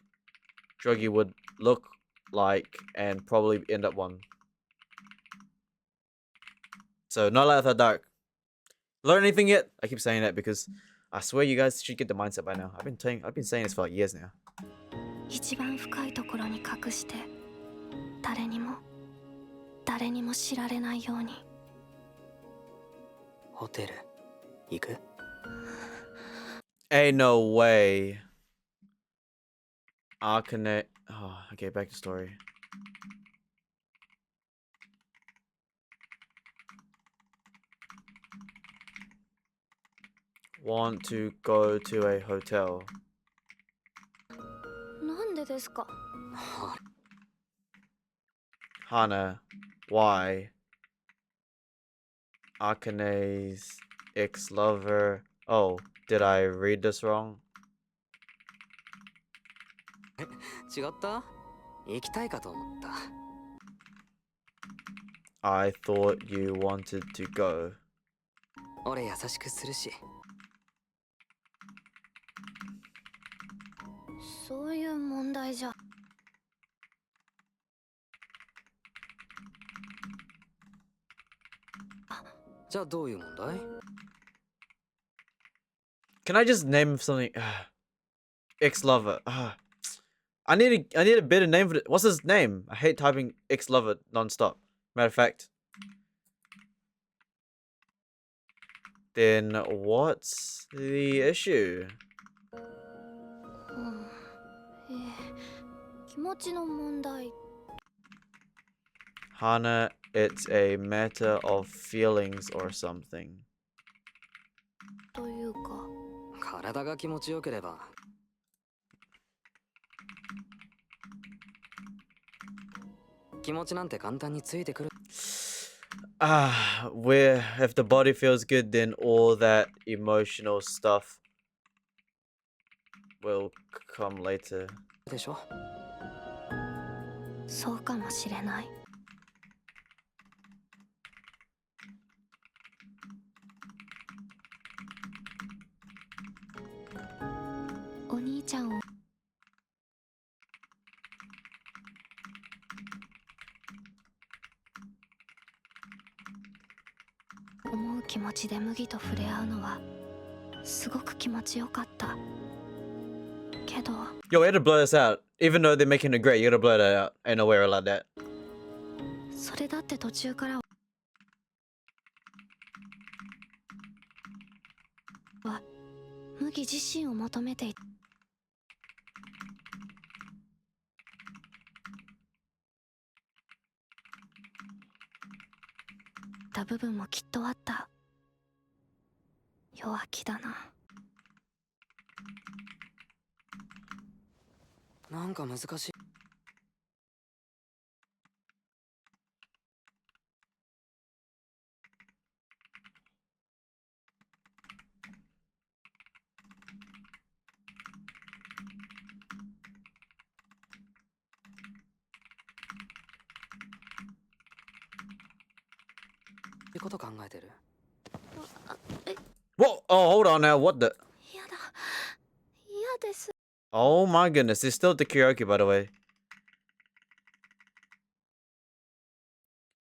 would look like and probably end up one. So not like that dark. Learn anything yet? I keep saying that because I swear you guys should get the mindset by now. I've been saying this for like years now. 一番深いところに隠して誰にも知られないように。ホテル行く？ Ain't no way. Akane. Oh, okay, back to story. Want to go to a hotel. なんでですか？ Hana, why? Akane's ex-lover. Oh, did I read this wrong? 違った？行きたいかと思った。I thought you wanted to go. 俺優しくするし。そういう問題じゃ。じゃあどういう問題？ Can I just name something? Ex-lover. I need a better name for it. What's his name? I hate typing ex-lover non-stop. Matter of fact. Then what's the issue? 気持ちの問題。 Hana, it's a matter of feelings or something. というか。体が気持ちよければ。気持ちなんて簡単についてくる。Where if the body feels good, then all that emotional stuff will come later. でしょ。そうかもしれない。お兄ちゃんを思う気持ちで麦と触れ合うのはすごく気持ちよかった。けど Yo, we had to blur this out. Even though they're making it great, you gotta blur that out. Ain't no way we're allowed that. それだって途中からは麦自身を求めていた部分もきっとあった。弱気だな。なんか難しい。ってこと考えてる。Whoa! Oh, hold on now. What the? 嫌だ。嫌です。 Oh my goodness. There's still the karaoke, by the way.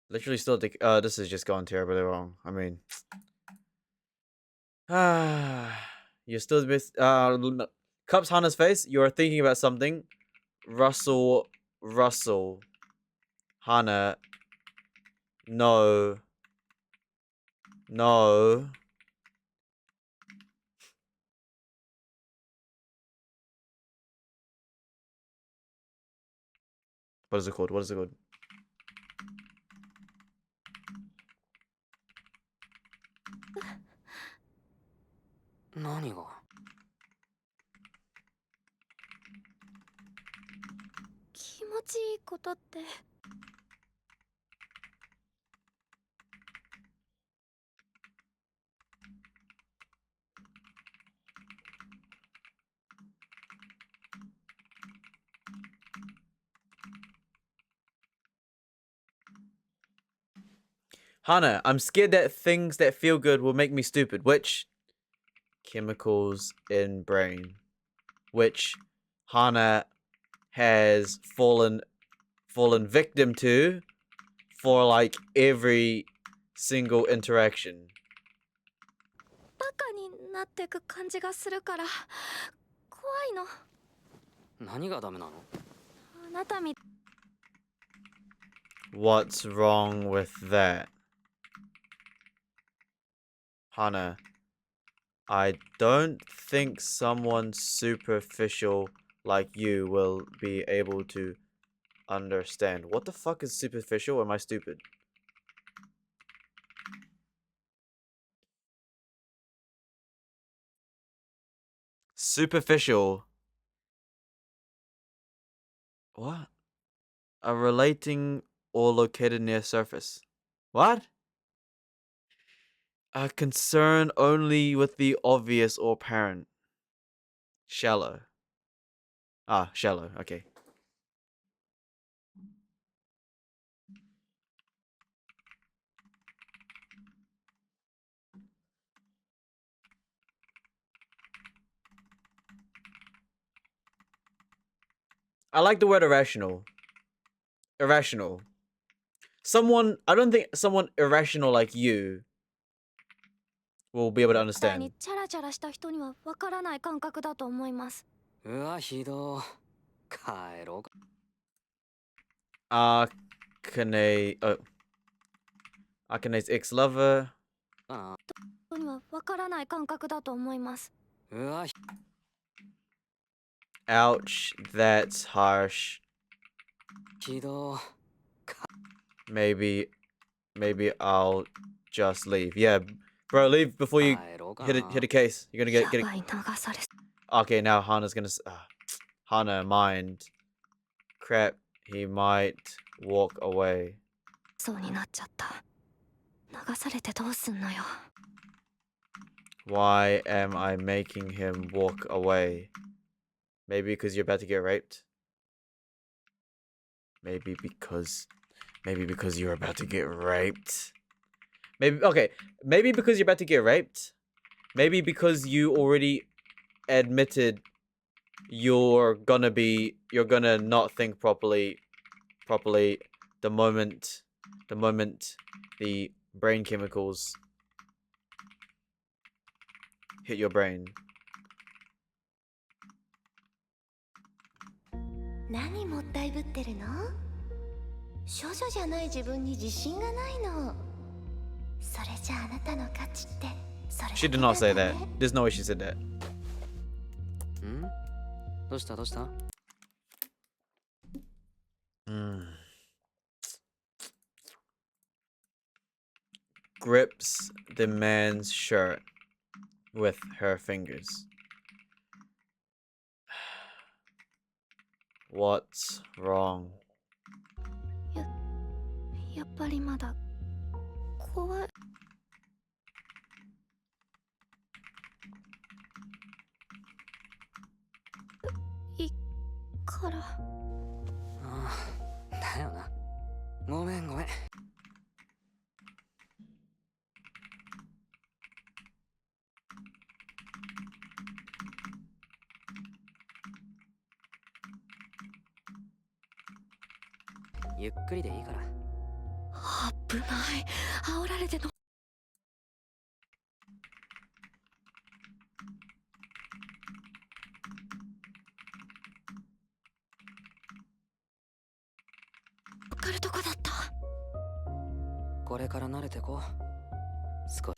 Literally still the. This is just going terribly wrong. I mean. You're still miss. Cups Hana's face. You are thinking about something. Russell. Hana. No. No. What is it called? What is it called? 何が。気持ちいいことって Hana, I'm scared that things that feel good will make me stupid. Which chemicals in brain? Which Hana has fallen victim to for like every single interaction. バカになってく感じがするから怖いの。何がダメなの。あなたみ What's wrong with that? Hana, I don't think someone superficial like you will be able to understand. What the fuck is superficial? Am I stupid? Superficial. What? A relating or located near surface. What? A concern only with the obvious or apparent. Shallow. Ah, shallow. Okay. I like the word irrational. Irrational. I don't think someone irrational like you will be able to 絶対 understand. にチャラチャラした人にはわからない感覚だと思います。うわ、ひど。帰ろうか。Akane's ex-lover. あ人にはわからない感覚だと思います。うわ、Ouch, that's harsh. ひど。Maybe I'll just leave. Yeah, bro, leave before you 帰ろうか hit な。 a case. You're gonna や get ばい流され Okay, now Hana's gonna Hana mind. Crap, he might walk away. そうになっちゃった。流されてどうすんのよ。 Why am I making him walk away? Maybe because you're about to get raped. Maybe because you're about to get raped. Maybe okay. Maybe because you're about to get raped. Maybe because you already admitted you're gonna not think properly the moment the brain chemicals hit your brain. 何もったいぶってるの？少女じゃない自分に自信がないの。それじゃあなたの価値ってそれだ She け did なん not だ say ね。 that. There's no way she said that. んどうしたどうした Grips the man's shirt with her fingers. What's wrong? やっぱりまだ怖いからああだよなごめんごめんゆっくりでいいから危ない煽られてのわかるとこだった。これから慣れてこ少し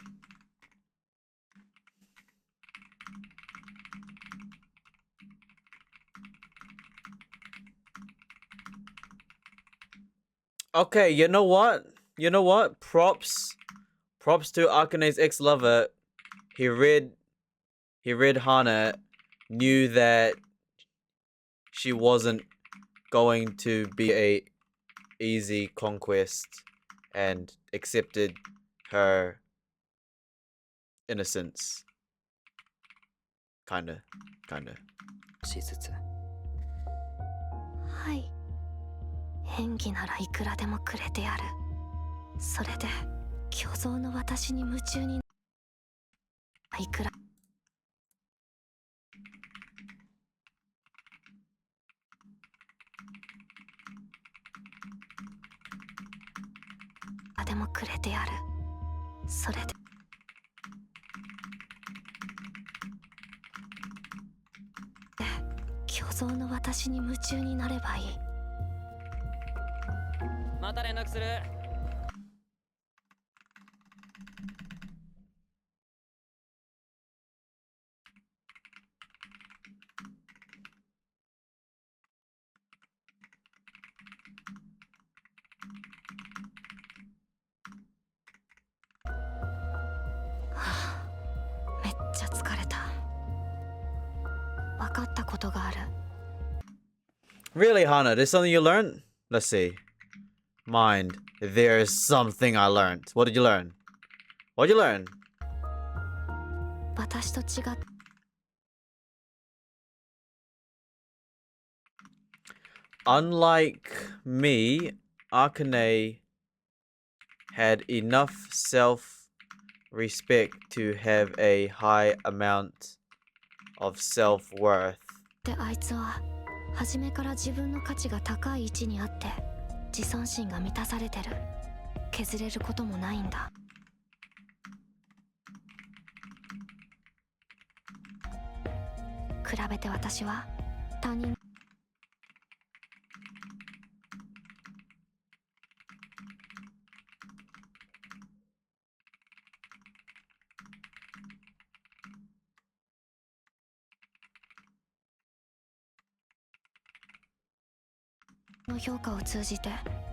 Okay, you know what? You know what? Props to Akane's ex-lover. He read Hana, knew that she wasn't going to be a easy conquest, and accepted her innocence. Kinda. しつつはい。演技ならいくらでもくれてやる。それで虚像の私に夢中にいくらでもくれてやる。それで虚像の私に夢中になればいい。また連絡する めっちゃ疲れた。分かったことがある。 Really, Hana? There's something you learned? Let's see. Mind. There's something I learned. What did you learn? What'd you learn? 私と違って Unlike me, Akane had enough self-respect to have a high amount of self-worth. であいつは初めから自分の価値が高い位置にあって自尊心が満たされてる。削れることもないんだ。比べて私は他人の評価を通じて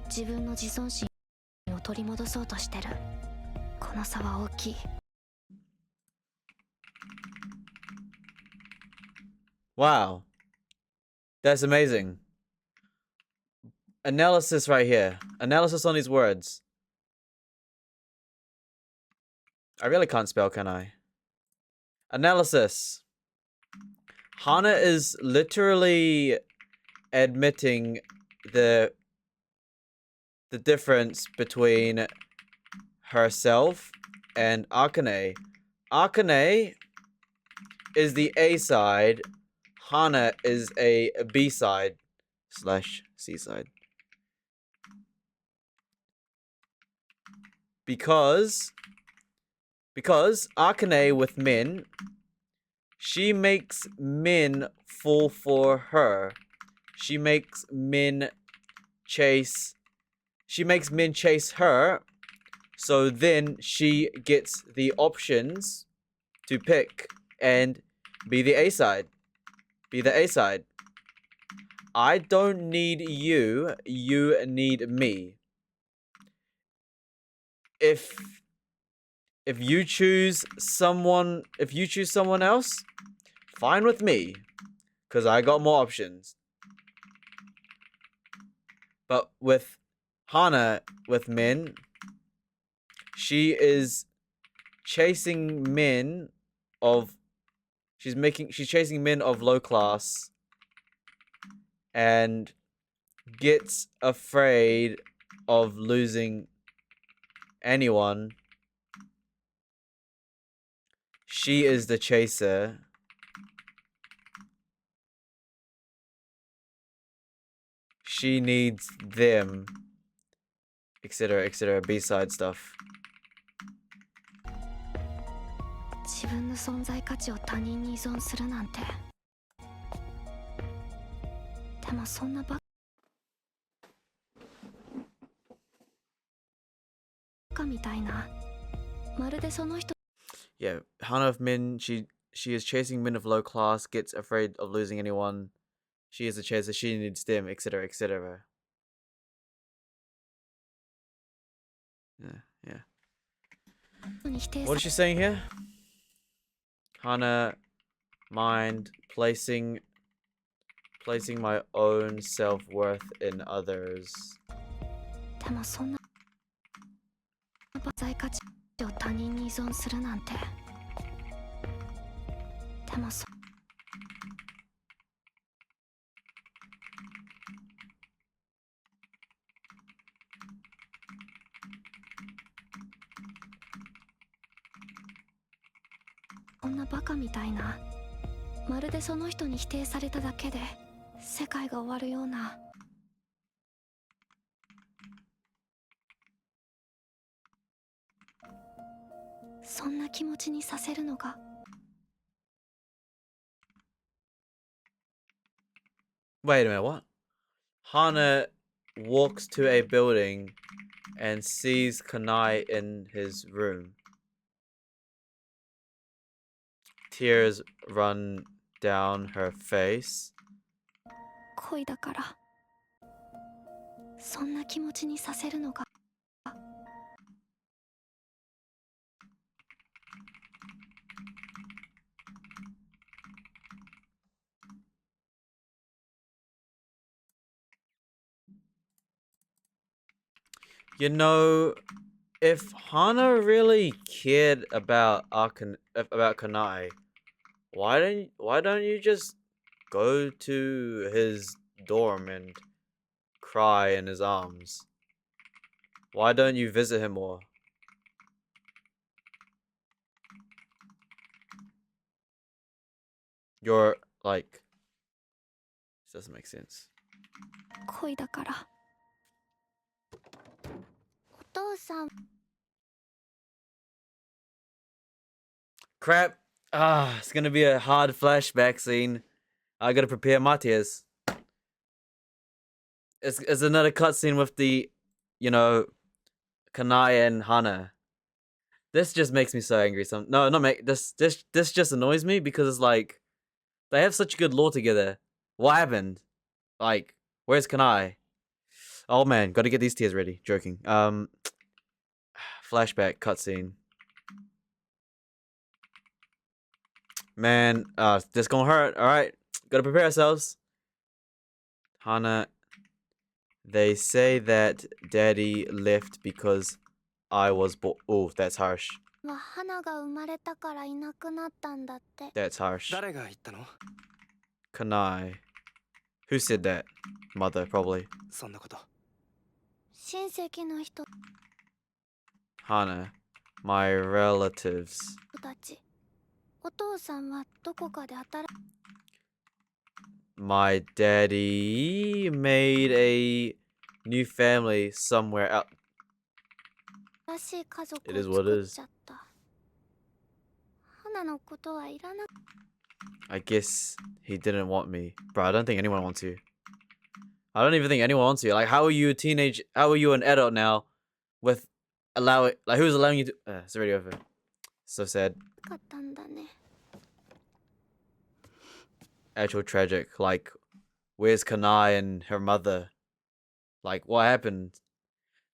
自分の自尊心を取り戻そうとしてる。この差は大きい。 Wow. That's amazing. Analysis right here. Analysis on these words. I really can't spell, can I? Analysis. Hana is literally admitting the difference between herself and Akane. Akane is the A side. Hana is a B side / C side. Because Akane with Min, she makes Min fall for her. She makes Min chase her, so then she gets the options to pick and be the A side. Be the A side. I don't need you, you need me. If you choose someone else, fine with me, cuz I got more options. But with Hana with Min, she is chasing men of she's chasing men of low class and gets afraid of losing anyone. She is the chaser. She needs them, etc., etc. B-side stuff. 自分の存在価値を他人に依存するなんて。でもそんなバカみたいな。まるでその人。Yeah, Hana of Min, she is chasing men of low class, gets afraid of losing anyone. She is a chaser, she needs them, etc., etc. Yeah. What is she saying here? Hana, mind, placing my own self-worth in others. でもそんな存在価値を他人に依存するなんて。でもそんなバカみたいな。まるでその人に否定されただけで世界が終わるような。そんな気持ちにさせるのが。Wait a minute, what? Hana walks to a building and sees Kanai in his room. Tears run down her face. 恋だから。そんな気持ちにさせるのが。You know, if Hana really cared about Kanai, why don't you just go to his dorm and cry in his arms? Why don't you visit him more? You're like, this doesn't make sense. 恋だから。お父さん。Crap. It's gonna be a hard flashback scene. I gotta prepare my tears. It's another cutscene with the, you know, Kanai and Hana. This just makes me so angry. This just annoys me because it's like they have such good lore together. What happened? Like, where's Kanai? Oh man, gotta get these tears ready. Joking. Flashback cutscene. Man, this gonna hurt. Alright. Gotta prepare ourselves. Hana. They say that Daddy left because I was born. Oh, that's harsh. は花が生まれたからいなくなったんだって。 That's harsh. 誰が言ったの？ Kanai. Who said that? Mother, probably. そんなこと。親戚の人 Hana. My relatives. たち。お父さんはどこかで働 My daddy made a new family somewhere out. 新しい家族 It is を what it 作っ is. ちゃった。花のことはいらな I guess he didn't want me. Bro, I don't think anyone wants you. I don't even think anyone wants you. Like, how are you a teenage? How are you an adult now with allowing, like, who's allowing you to, it's already over. So sad. かったんだね。 Actual tragic. Like, where's Kanai and her mother? Like, what happened?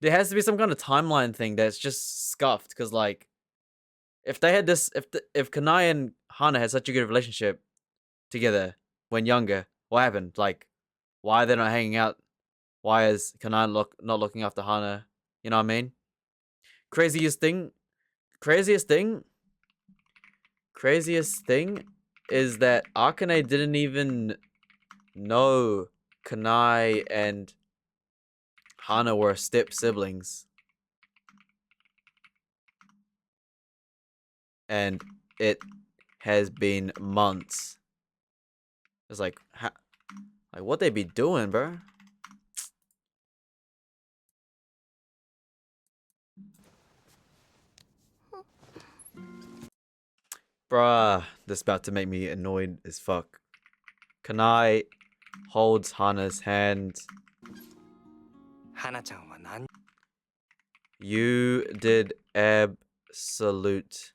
There has to be some kind of timeline thing that's just scuffed. Because, like, if they had this, if Kanai and Hana had such a good relationship together when younger, what happened? Like, why are they not hanging out? Why is Kanai not looking after Hana? You know what I mean? Craziest thing is that Akane didn't even know Kanai and Hana were step siblings. And it has been months. It's like what they be doing, bro? Bruh, this about to make me annoyed as fuck. Kanai holds Hana's hand. 花ちゃんは何 You did absolutely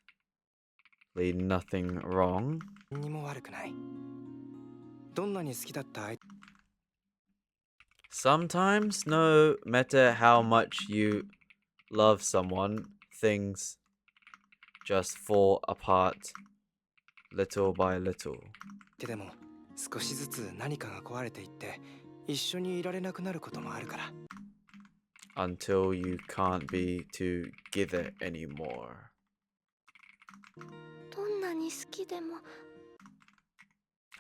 nothing wrong. にも悪くない。どんなに好きだった相手 Sometimes, no matter how much you love someone, things just fall apart little by little. でも少しずつ何かが壊れていって一緒にいられなくなることもあるから。 Until you can't be together anymore. どんなに好きでも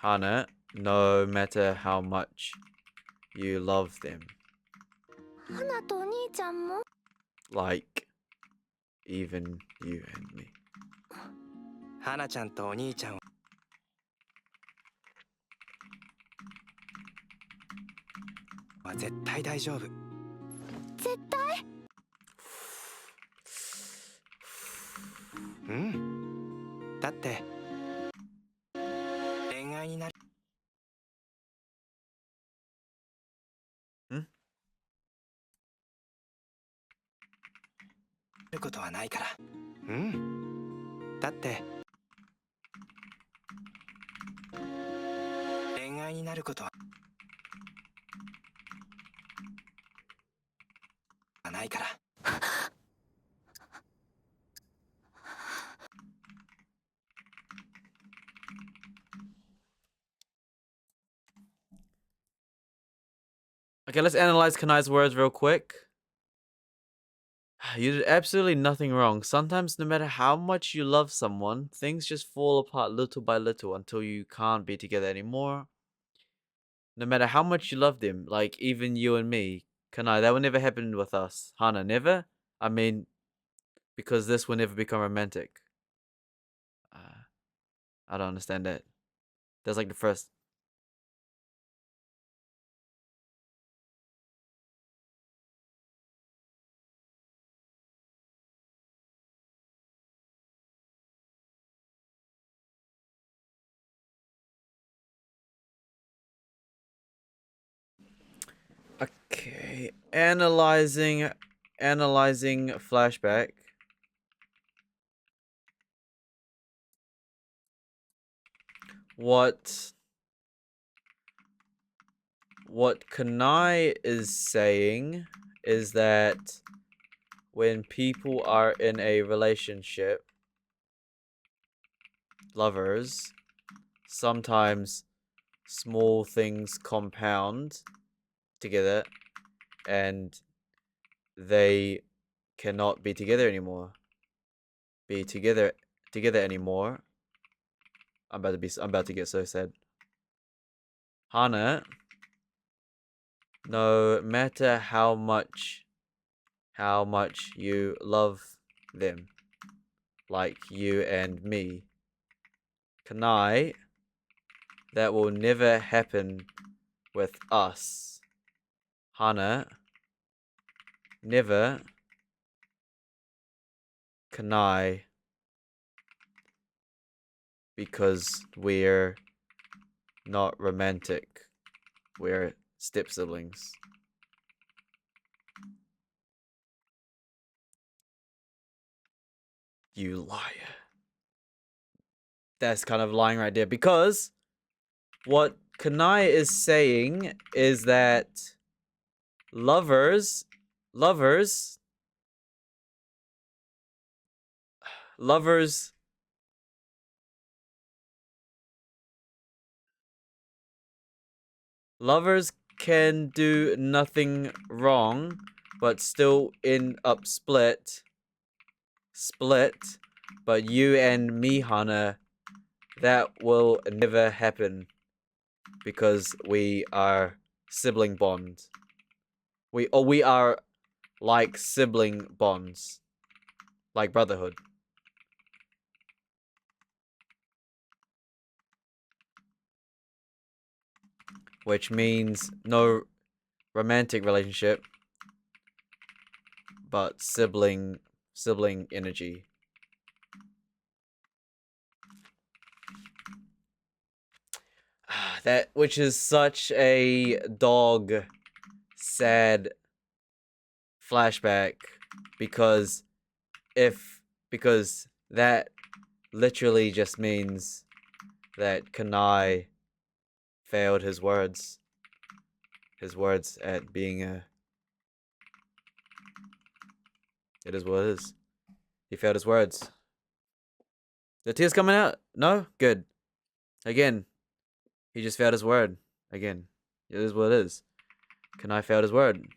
Hana, no matter how much you love them, 花とお兄ちゃんも like even you and me. 花ちゃんとお兄ちゃんは絶対大丈夫。絶対 うん。だって恋愛になる。ことはないから。うん。だって恋愛になることはないから。 Okay, let's analyze Kanai's words real quick. You did absolutely nothing wrong. Sometimes, no matter how much you love someone, things just fall apart little by little until you can't be together anymore. No matter how much you love them, like even you and me, Kanai, that will never happen with us. Hana, never? I mean, because this will never become romantic. I don't understand that. That's like the first. Okay, analyzing flashback. What Kanai is saying is that when people are in a relationship, lovers, sometimes small things compound together and they cannot be together anymore. I'm about to get so sad. Hana, no matter how much you love them, like you and me, Kanai, that will never happen with us. Hana, never, Kanai, because we're not romantic. We're step siblings. You liar. That's kind of lying right there, because what Kanai is saying is that lovers lovers can do nothing wrong but still end up split, but you and me, Hana, that will never happen because we are sibling bonds. We are like sibling bonds, like brotherhood. Which means no romantic relationship, but sibling energy. That, which is such a dog sad flashback, because that literally just means that Kanai failed his words at being a. It is what it is. He failed his words. The tears coming out? No? Good. Again, he just failed his word. Again, it is what it is. Kanai failed his word.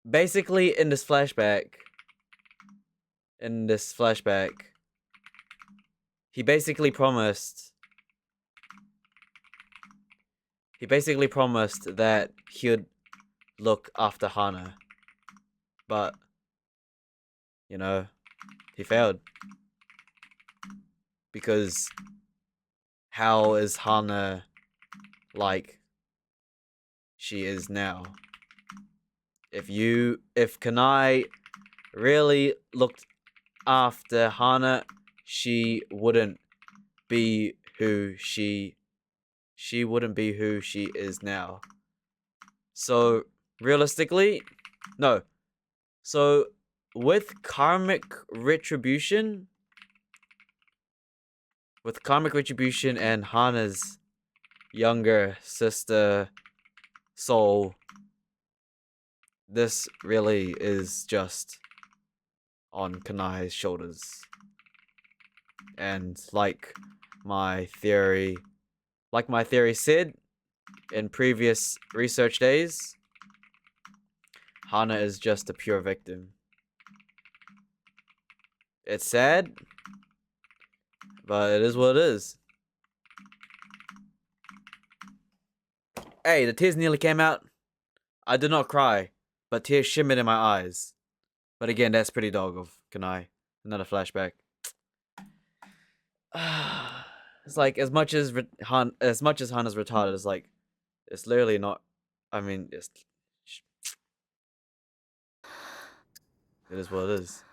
Basically, in this flashback, he basically promised that he'd look after Hana. But, you know, he failed. Because how is Hana like she is now? If Kanai really looked after Hana, she wouldn't be who she is now. So realistically, no. So with karmic retribution and Hana's younger sister soul, this really is just on Kanai's shoulders. And like my theory said in previous research days, Hana is just a pure victim. It's sad, but it is what it is. Hey, the tears nearly came out. I did not cry, but tears shimmered in my eyes. But again, that's pretty dog of Kanai. Another flashback. It's like as much as Hana's retarded, it's like it's literally not. I mean, it is what it is.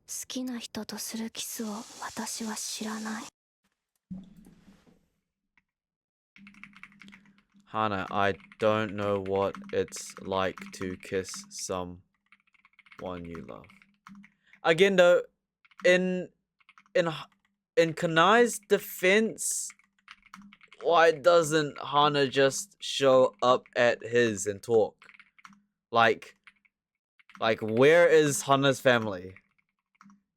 好きな人とするキスを私は知らない。 Hana, I don't know what it's like to kiss someone you love. Again, though, in Kanai's defense, why doesn't Hana just show up at his and talk? Like where is Hana's family?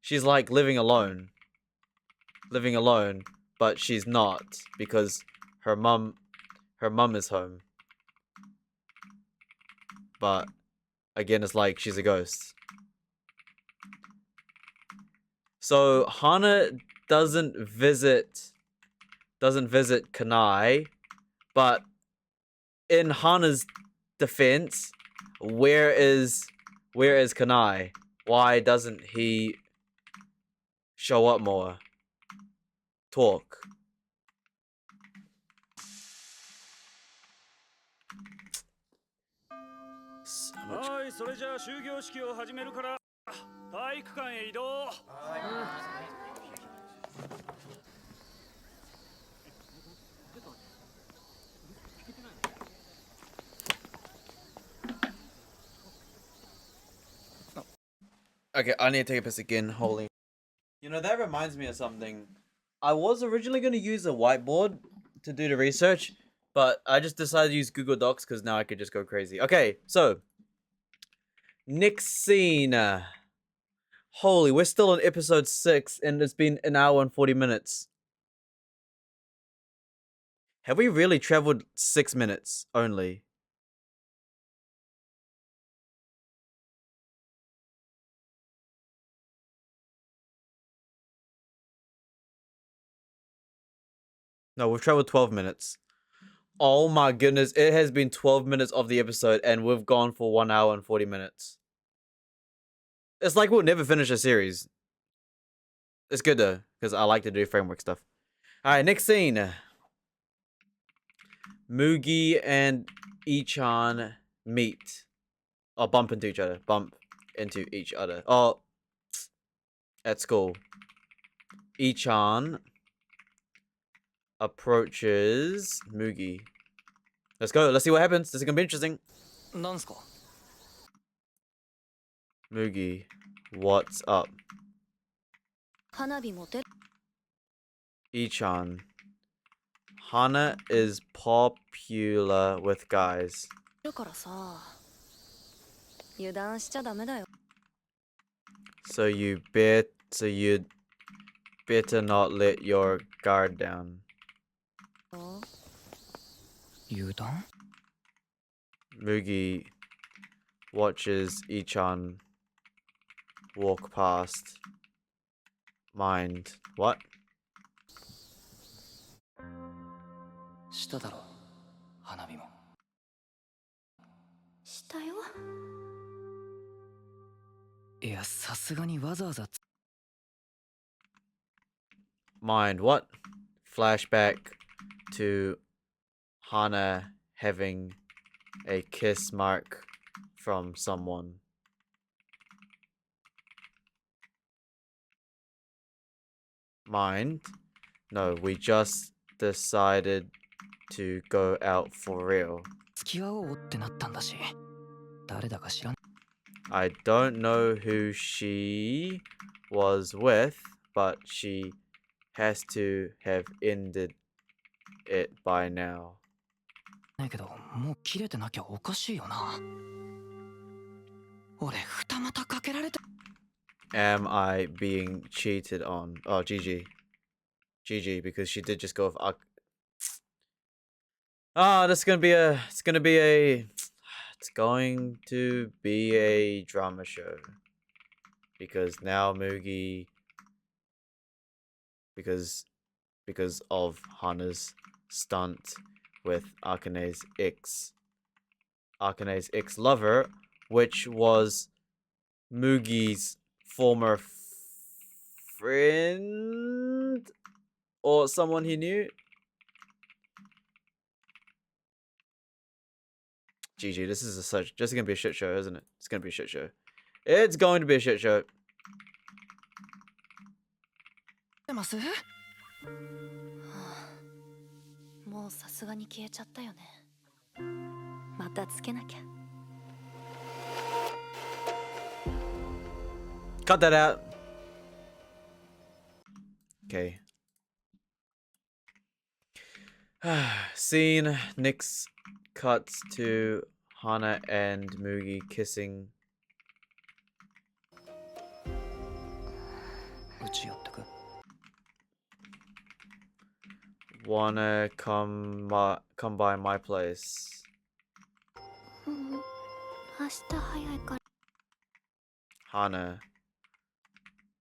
She's like living alone, but she's not because her mum is home. But again, it's like she's a ghost. So Hana doesn't visit Kanai, but in Hana's defense, where is Kanai? Why doesn't he show up more? Talk. So much. はい、それじゃあ終業式を始めるから体育館へ移動。Okay, I need to take a piss again. Holy. You know, that reminds me of something. I was originally going to use a whiteboard to do the research, but I just decided to use Google Docs because now I could just go crazy. Okay, so. Next scene. Holy, we're still on episode 6 and it's been an hour and 40 minutes. Have we really traveled 6 minutes only? No, we've traveled 12 minutes. Oh my goodness, it has been 12 minutes of the episode and we've gone for 1 hour and 40 minutes. It's like we'll never finish a series. It's good though, because I like to do framework stuff. Alright, next scene. Mugi and Ichan meet. Or bump into each other. Bump into each other. Oh, at school. Ichan approaches Mugi. Let's go. Let's see what happens. This is gonna be interesting. なんすか Mugi, what's up? 花火持てる Ichan. Hana is popular with guys. からさ油断しちゃダメだよ So you'd better not let your guard down. 油断 Mugi watches Ichan walk past. Mind. What? しただろ花火もしたよいやさすがにわざわざ Mind. What? Flashback to Hana having a kiss mark from someone. Mind. No, we just decided to go out for real. 付き合おうってなったんだし誰だか知らん I don't know who she was with, but she has to have ended it by now. ないけどもう切れてなきゃおかしいよな俺二股かけられて Am I being cheated on? Oh, GG. GG, because she did just go with Ah, this is gonna be a. It's going to be a drama show. Because now Mugi. Because of Hana's stunt with Akane's ex-lover, which was Mugi's former friend or someone he knew. GG, this is just gonna be a shit show, isn't it? It's gonna be a shit show. It's going to be a shit show. ますもうさすがに消えちゃったよねまたつけなきゃ Cut that out. Okay. Scene. Nyx cuts to Hana and Mugi kissing. うち寄ってく Wanna come by my place? 明日早いから Hana.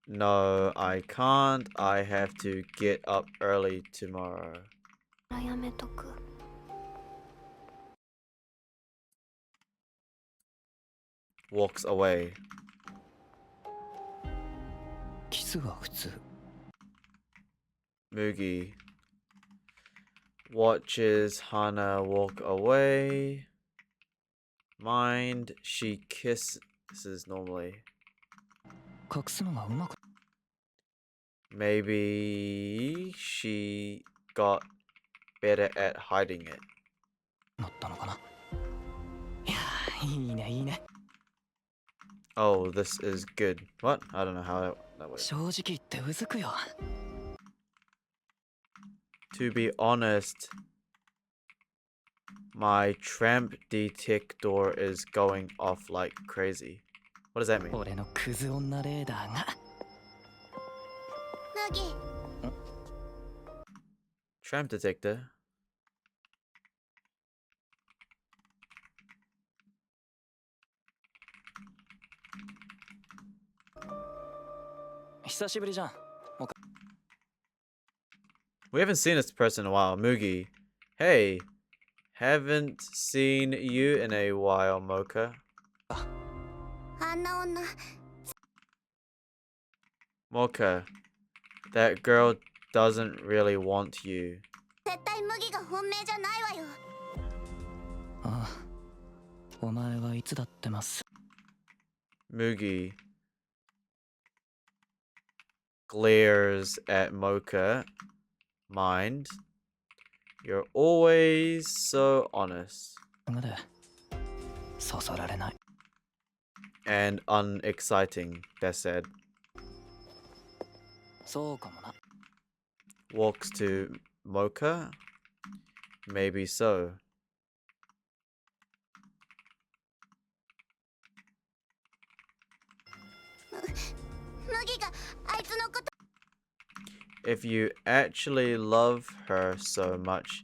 No, I can't. I have to get up early tomorrow. やめとく。 Walks away. キスは普通。 Mugi watches Hana walk away. Mind, she kisses normally. 隠すのがうまく Maybe she got better at hiding it. なったのかな。いやー、いいねいいね。 Oh, this is good. What? I don't know how that works. 正直言ってうずくよ。 To be honest, my tramp detector is going off like crazy. What does that mean? 俺のクズ女レーダーが。麦 Tramp detector? 久しぶりじゃん。 We haven't seen this person in a while. Mugi. Hey. Haven't seen you in a while, Mocha. あんな女 Mocha. That girl doesn't really want you. 絶対麦が本命じゃないわよ。ああ、お前はいつだってます。 Mugi glares at Mocha. Mind. You're always so honest でそそられない。 and unexciting, that said. そうかもな。 Walks to Mocha? Maybe so. 麦があいつのこと If you actually love her so much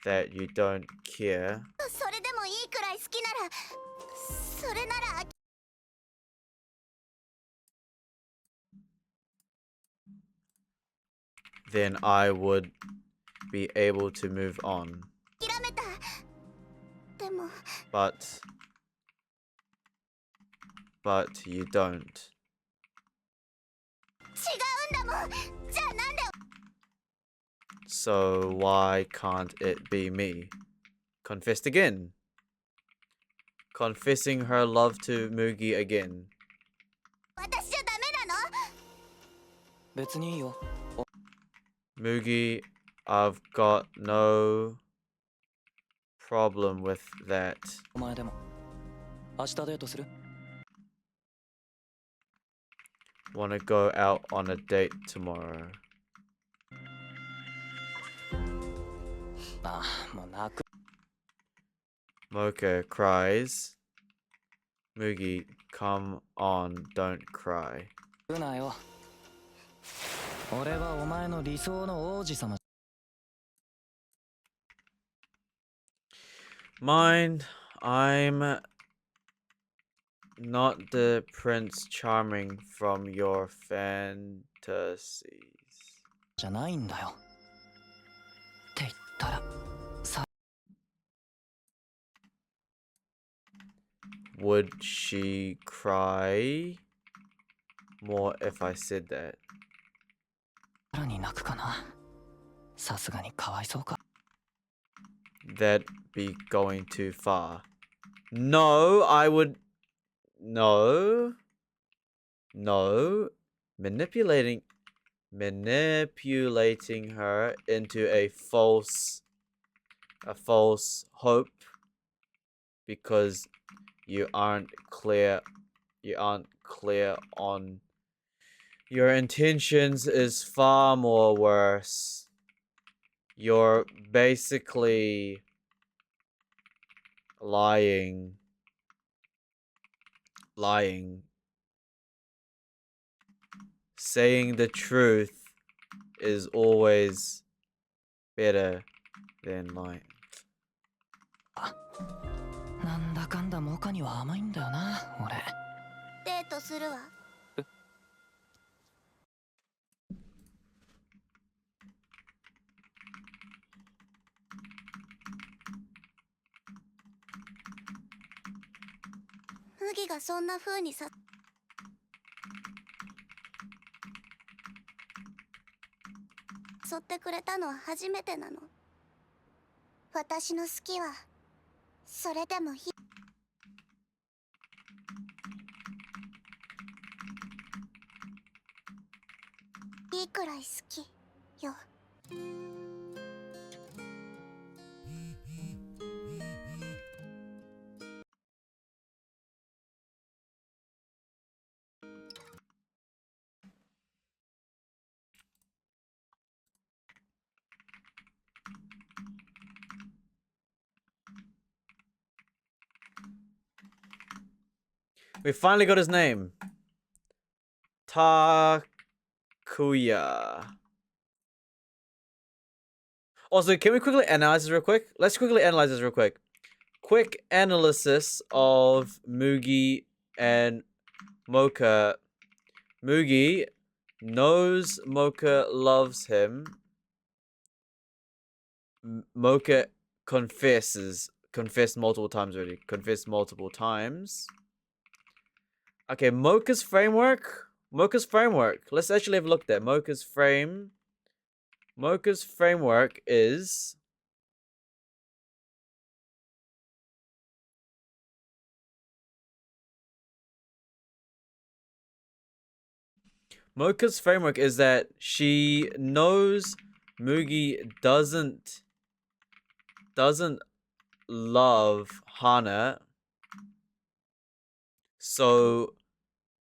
that you don't care, それでもいいくらい好きならそれなら then I would be able to move on. 諦めた。でも But you don't. 違うんだもん。じゃあなんで So why can't it be me? Confessed again. Confessing her love to Mugi again. 私じゃダメなの？別にいいよ。 Mugi, I've got no problem with that. お前でも明日デートする？ Wanna go out on a date tomorrow. ああ、もう泣く。 Mocha cries. Mugi, come on, don't cry. なよ。俺はお前の理想の王子様。 Mine, I'm not the Prince Charming from your fantasies. じゃないんだよ。って言ったらさ。 Would she cry more if I said that? さらに泣くかな。さすがにかわいそうか。 That'd be going too far. No, I would. No. No. Manipulating her into a false hope because you aren't clear on your intentions is far more worse. You're basically lying. Saying the truth is always better than lying. なんだかんだモカには甘いんだよな、俺。デートするわ。麦がそんな風に誘ってくれたのは初めてなの。私の好きはそれでもいいくらい好きよ。We finally got his name. Takuya. Also, can we quickly analyze this real quick? Let's quickly analyze this real quick. Quick analysis of Mugi and Mocha. Mugi knows Mocha loves him. Mocha confessed multiple times already. Confessed multiple times. Okay, Mocha's framework. Let's actually have a look at that. Mocha's framework is that she knows Mugi doesn't love Hana, so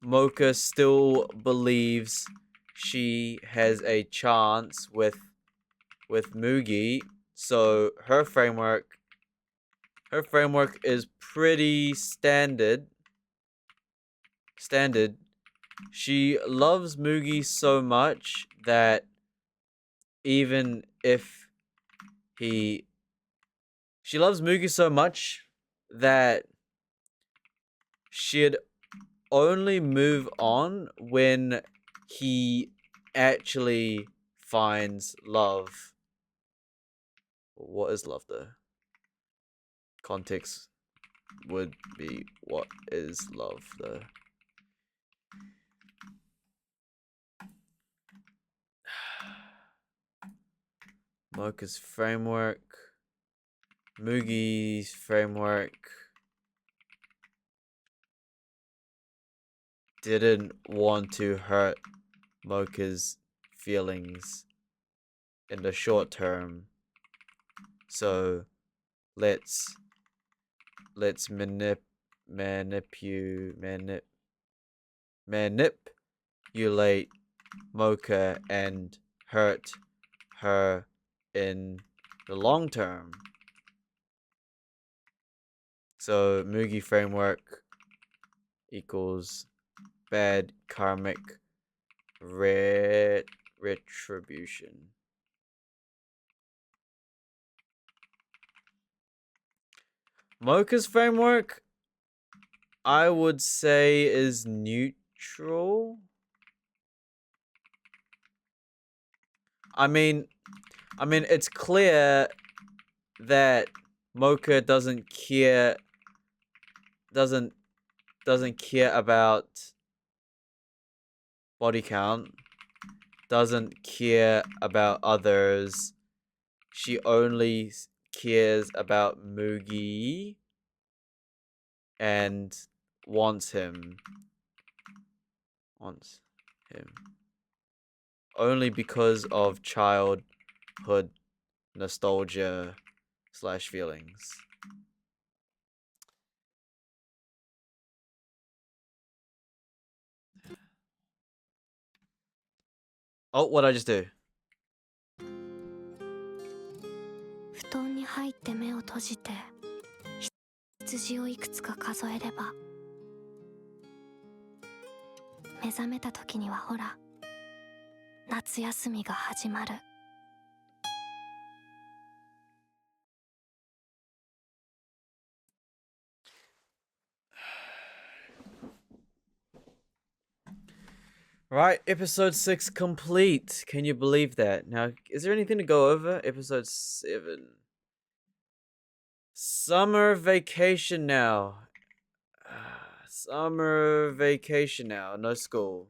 Mocha still believes she has a chance with Mugi. So her framework is pretty standard. She loves Mugi so much that even if she loves Mugi so much that she'd only move on when he actually finds love. What is love though? Context would be what is love though. Mocha's framework. Mugi's framework didn't want to hurt Mocha's feelings in the short term. So let's manipulate Mocha and hurt her in the long term. So Mugi framework equals bad karmic retribution. Mocha's framework, I would say, is neutral. I mean, it's clear that Mocha doesn't care about body count, doesn't care about others. She only cares about Mugi and wants him. Only because of childhood nostalgia / feelings. Oh, what'd I just do? 布団に入って目を閉じて羊をいくつか数えれば目覚めた時にはほら夏休みが始まる。Right, episode 6 complete. Can you believe that? Now, is there anything to go over? Episode 7. Summer vacation now. Summer vacation now, no school.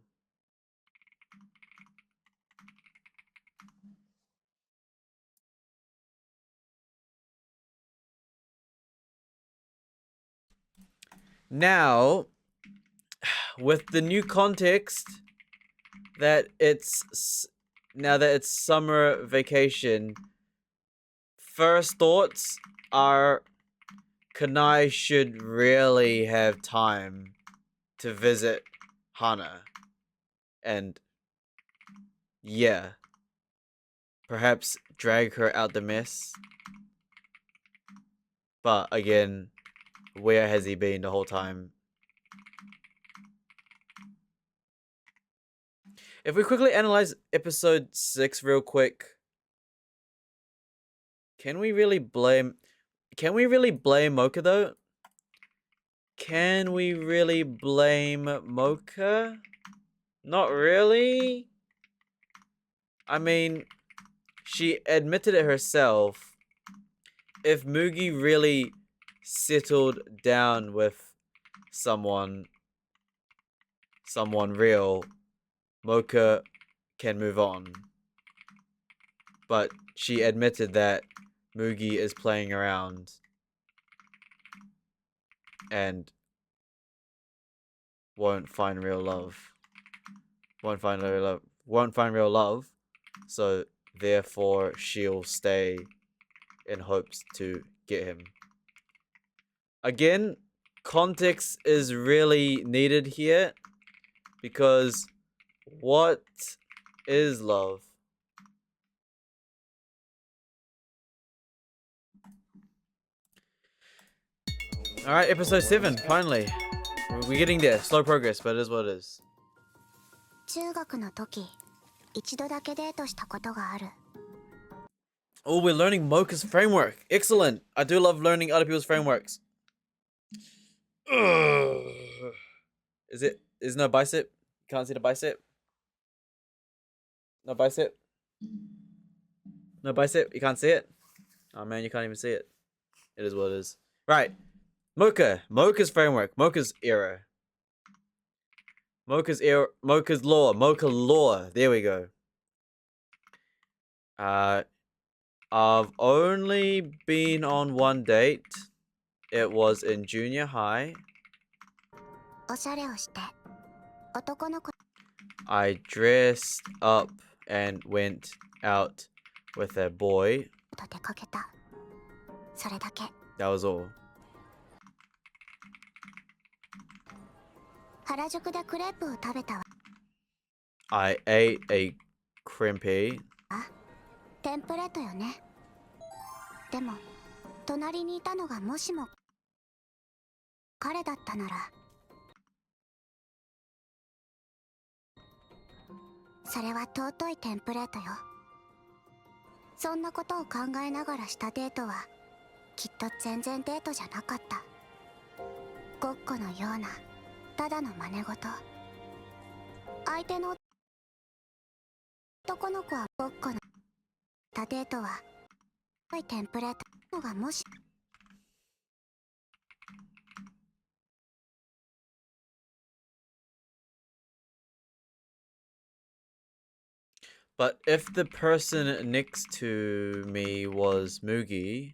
Now, with the new context that it's now that it's summer vacation, first thoughts are Kanai should really have time to visit Hana. And yeah, perhaps drag her out the mess. But again, where has he been the whole time? If we quickly analyze episode 6 real quick, can we really blame Mocha though? Can we really blame Mocha? Not really. I mean, she admitted it herself. If Mugi really settled down with someone real, Mocha can move on. But she admitted that Mugi is playing around and won't find real love. Won't find real love. So therefore she'll stay in hopes to get him. Again, context is really needed here because what is love? Alright, episode 7, finally. We're getting there. Slow progress, but it is what it is. 中学の時、一度だけデートしたことがある。 Oh, we're learning Mocha's framework. Excellent. I do love learning other people's frameworks. Is no bicep? Can't see the bicep? No bicep? No bicep? You can't see it? Oh man, you can't even see it. It is what it is. Right. Mocha's framework. Mocha's era. Mocha's law. Mocha law. There we go. I've only been on one date. It was in junior high. おしゃれをして、男の子 I dressed up and went out with a boy. と出かけた。それだけ。 That was all. 原宿でクレープを食べたわ。 I ate a crimpy. テンプレートよね。でも、隣にいたのがもしも彼だったなら、それは尊いテンプレートよ。そんなことを考えながらしたデートは、きっと全然デートじゃなかった。ごっこのような、ただの真似事。相手の男の子はごっこのデートは、尊いテンプレートのがもし、 But if the person next to me was Mugi,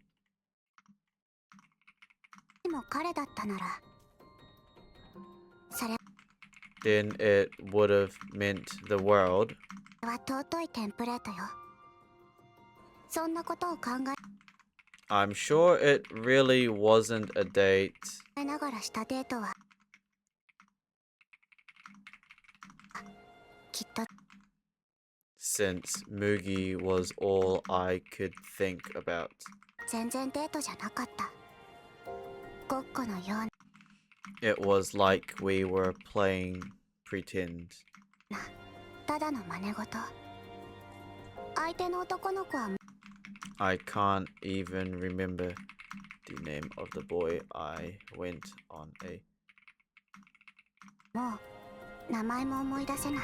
でも彼だったなら、それ then it would have meant the world. は尊いテンプレートよ。そんなことを考 I'm sure it really wasn't a date. えながらしたデートは、きっと Since Mugi was all I could think about. 全然デートじゃなかった。ごっこのよう It was like we were playing pretend. な、ただの真似事。相手の男の子は I can't even remember the name of the boy I went on a... もう名前も思い出せない。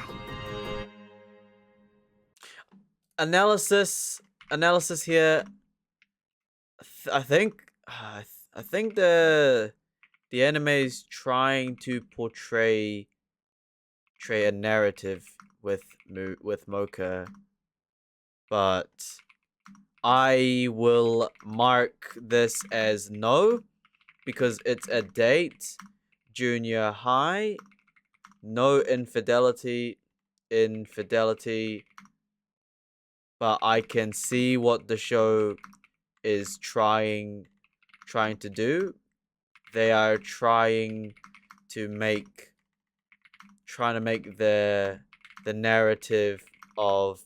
Analysis here. I think the the anime is trying to portray a narrative with Mocha, but I will mark this as no because it's a date, junior high, no infidelity, but I can see what the show is trying to do. They are trying to make the narrative of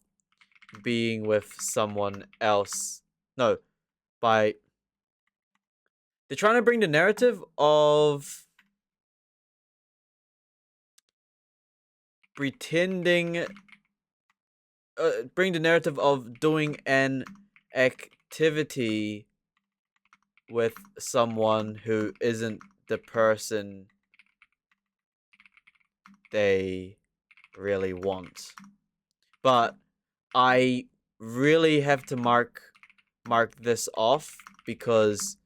being with someone else. No, by they're trying to bring the narrative of pretending bring the narrative of doing an activity with someone who isn't the person they really want. But I really have to mark this off because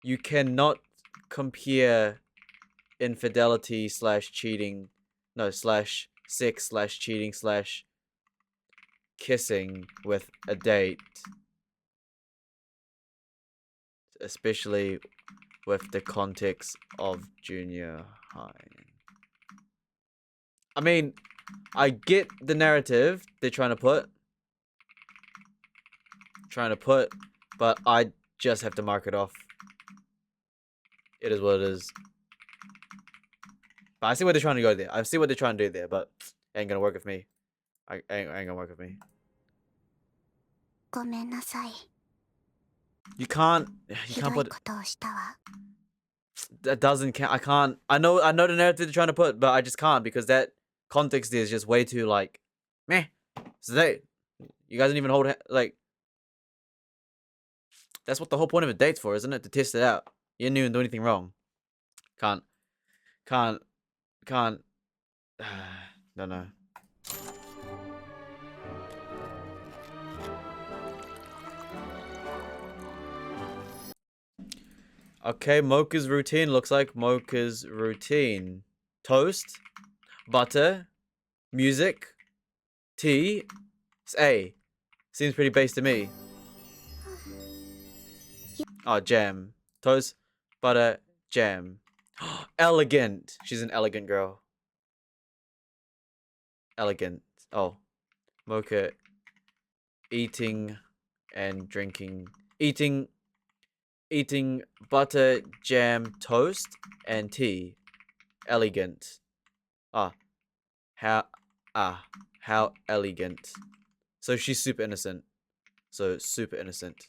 you cannot compare infidelity slash cheating, no, slash sex slash cheating slash kissing with a date, especially with the context of junior high. I mean, I get the narrative they're trying to put, but I just have to mark it off. It is what it is. But I see what they're trying to go there. I see what they're trying to do there, but it ain't gonna work with me. Ain't gonna work with me. ごめんなさい。 You can't ひどい put ことをしたわ。 that doesn't count. I can't. I know the narrative they're trying to put, but I just can't because that context is just way too like, meh. So you guys didn't even hold like. That's what the whole point of a date's for, isn't it? To test it out. You didn't even do anything wrong. Can't. No. Okay, Mocha's routine looks like Mocha's routine. Toast, butter, music, tea. It's A. Seems pretty base to me. Oh, jam. Toast, butter, jam. Elegant. She's an elegant girl. Elegant. Oh. Mocha eating and drinking. Eating butter, jam, toast, and tea. Elegant. How elegant. So she's super innocent. Super innocent.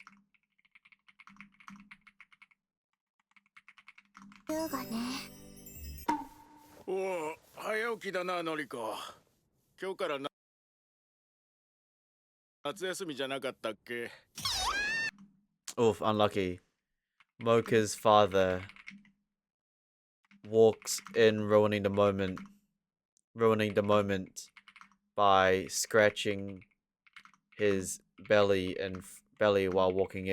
優がね。おお、早起きだな、のりこ。今日から夏休みじゃなかったっけ？ Oof, unlucky. Mocha's father walks in, ruining the moment by scratching his belly while walking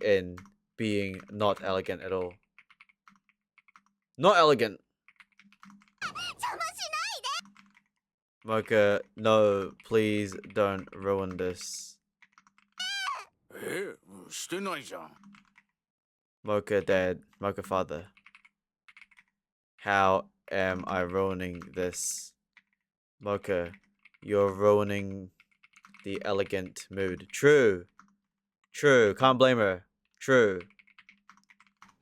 in, being not elegant at all. Not elegant. Mocha, no, please don't ruin this. してないじゃん。 Mocha dad, Mocha father. How am I ruining this? Mocha, you're ruining the elegant mood. True. Can't blame her. True.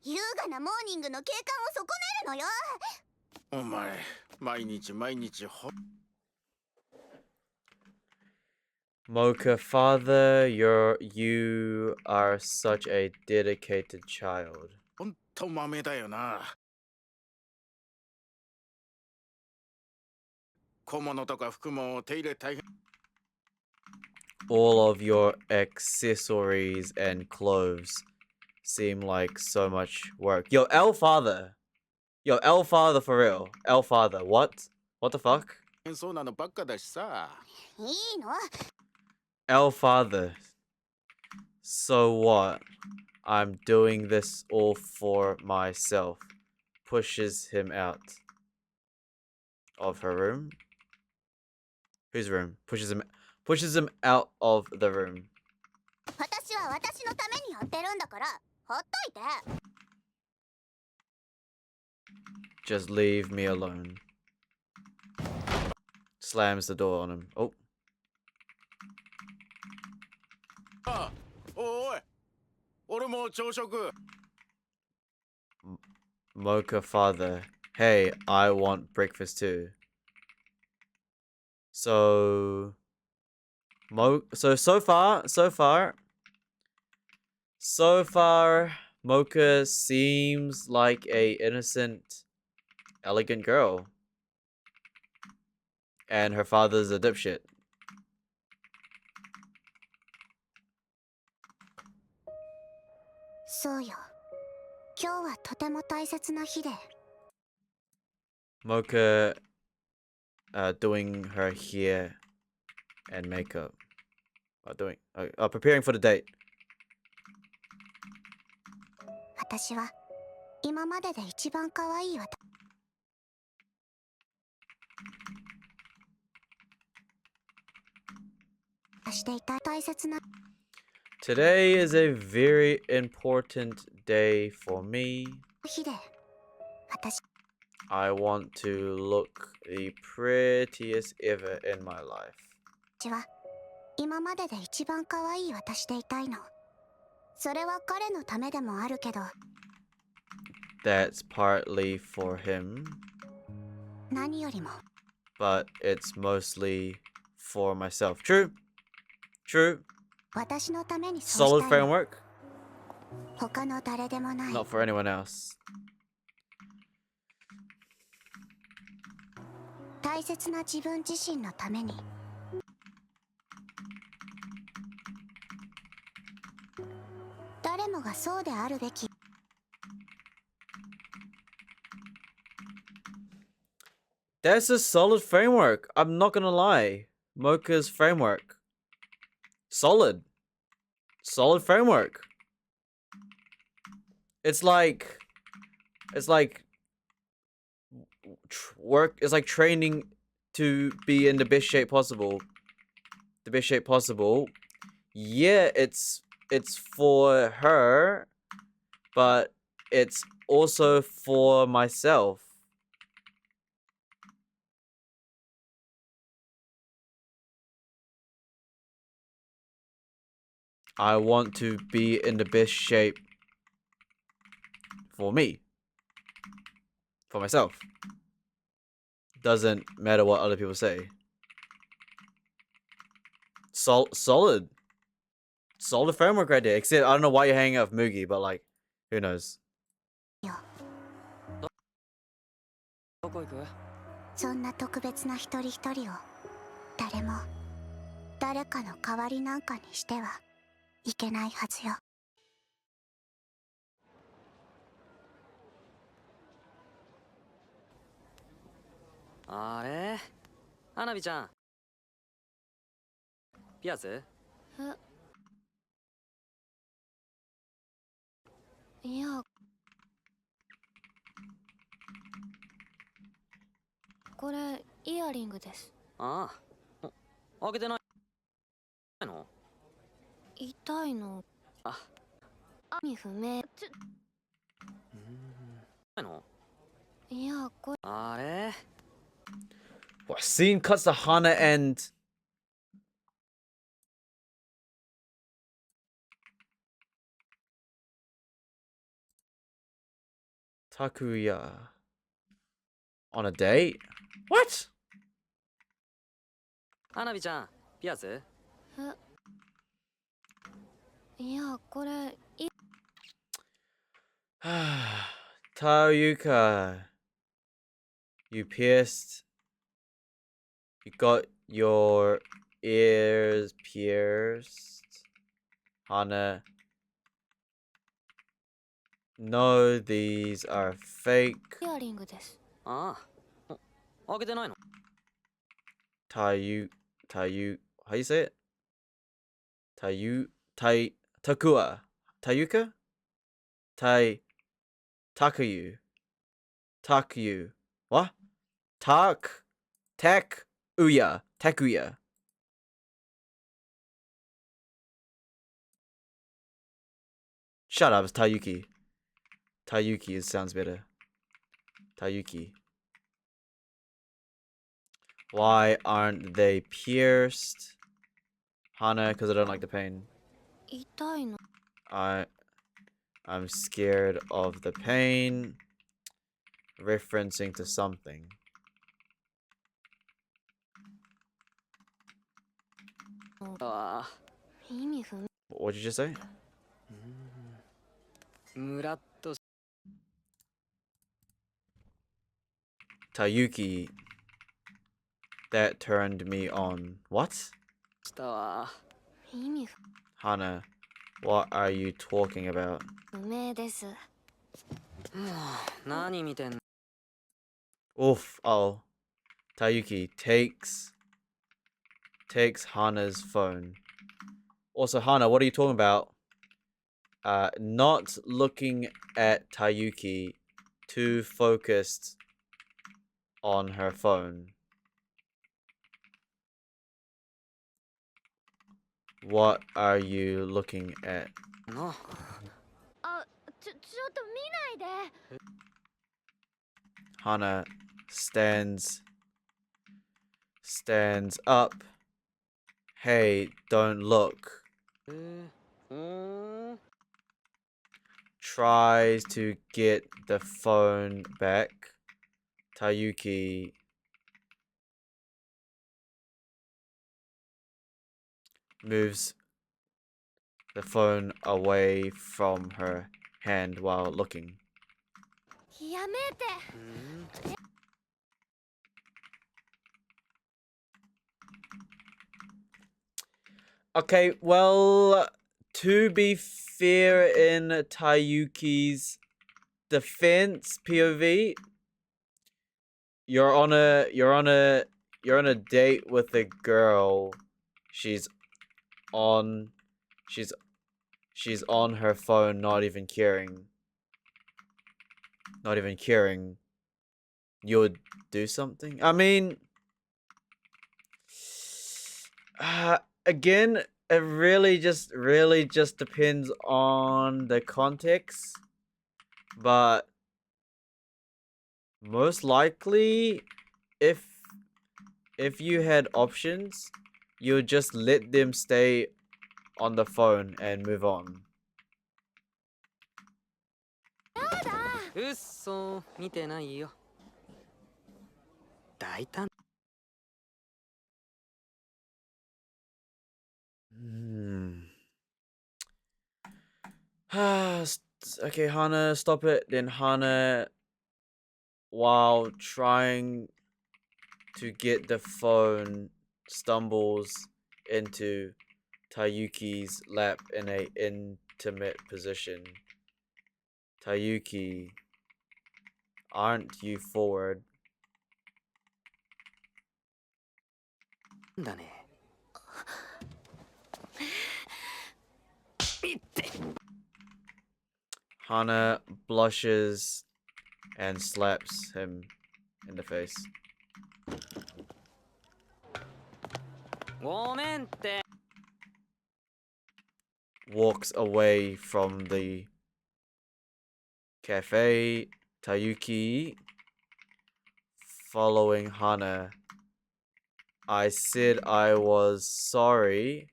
優雅なモーニングの景観を損ねるのよ。お前、毎日Mocha father, you are such a dedicated child. ほんと豆だよな。小物とか服も手入れ大変。 All of your accessories and clothes seem like so much work. Yo, L father for real. L father, what? What the fuck? そうなのばっかだしさ。いいの。 L father. So what? I'm doing this all for myself. Pushes him out of her room. Whose room? Pushes him out of the room. 私は私のためにやってるんだからほっといて。 Just leave me alone. Slams the door on him. Oh. あ、おい、俺も朝食。Mocha father. Hey, I want breakfast too. So so far Mocha seems like a innocent, elegant girl. And her father's a dipshit. そうよ。今日はとても大切な日で。 Mocha doing her hair and makeup. Preparing for the date. 私は今までで一番可愛い私でいた大切な Today is a very important day for me. 日で。私 I want to look the prettiest ever in my life. は今までで一番可愛い私でいたいの。それは彼のためでもあるけど。 That's partly for him, 何よりも but it's mostly for myself. True. True. 私のためにそう Solid したいの。 framework. 他の誰でもない。 Not for anyone else. 大切な自分自身のために。誰もがそうであるべき。 That's a solid framework. I'm not gonna lie. Mocha's framework. Solid. Solid framework. It's like work. It's like training to be in the best shape possible. The best shape possible. Yeah, it's for her, but it's also for myself. I want to be in the best shape for me. For myself. Doesn't matter what other people say. Solid. Solid framework right there. Except I don't know why you're hanging out with Mugi, but like, who knows? どこ行く？そんな特別な一人一人を誰も誰かの代わりなんかにしてはいけないはずよ。あれ？花火ちゃん。ピアス？いや、これイヤリングです。ああ。開けてないの？痛いの。あ。意味不明。ないの？いや、これ。あれ？ What scene cuts to Hana and Takuya on a date? What? 花火ちゃん、ピアス？いや、これ。Tayuka, you pierced. You got your ears pierced. Hana. No, these are fake. イヤリングです。ああ。開けてないの？ Tayu, how you say it? Takua. Tayuka? Takuyu. Takuyu. What? Takuya. Takuya. Shut up, it's Tayuki. Tayuki sounds better. Tayuki. Why aren't they pierced? Hana, because I don't like the pain. 痛いの I'm scared of the pain. Referencing to something. あ意味不明 What did you just say? ムラっとし Tayuki. That turned me on. What? たわ。意味 Hana, what are you talking about? 不明です 何見てんの Oof. Oh. Tayuki takes Hana's phone. Also, Hana, what are you talking about? Not looking at Tayuki, too focused on her phone. What are you looking at? の あ、ちょっと見ないで。 Hana stands up. Hey, don't look. ん Tries to get the phone back. Tayuki moves the phone away from her hand while looking. やめて。 Okay, well, to be fair in Tayuki's defense POV, you're on a date with a girl. She's on her phone, not even caring. You would do something? I mean, again, it really just depends on the context. But most likely, if you had options, you would just let them stay on the phone and move on. うっそ見てないよ。大胆 Okay, Hana, stop it. Then Hana, while trying to get the phone, stumbles into Tayuki's lap in a intimate position. Tayuki, aren't you forward? だね。 Hana blushes and slaps him in the face. ごめんって。 Walks away from the cafe. Tayuki, following Hana. I said I was sorry.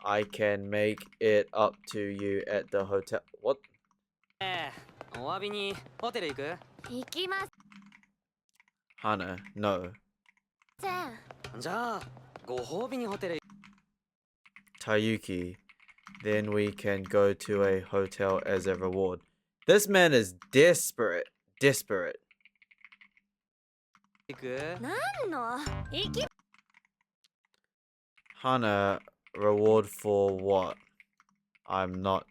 I can make it up to you at the hotel. What? お詫びにホテル行く行きま Hana, no. せん。じゃあご褒美にホテル Tayuki, then we can go to a hotel as a reward. This man is desperate. 行くなんの？行き。 Hana, reward for what? I'm not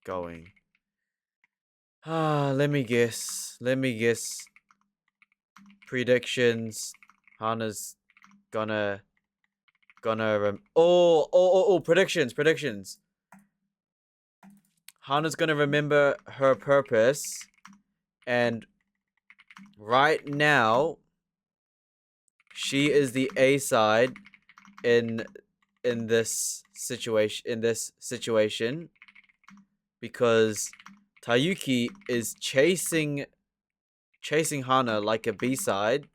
going. Let me guess. Predictions. Hana's gonna predictions. Hana's gonna remember her purpose, and right now she is the A side in this situation because Tayuki is chasing Hana like a B side,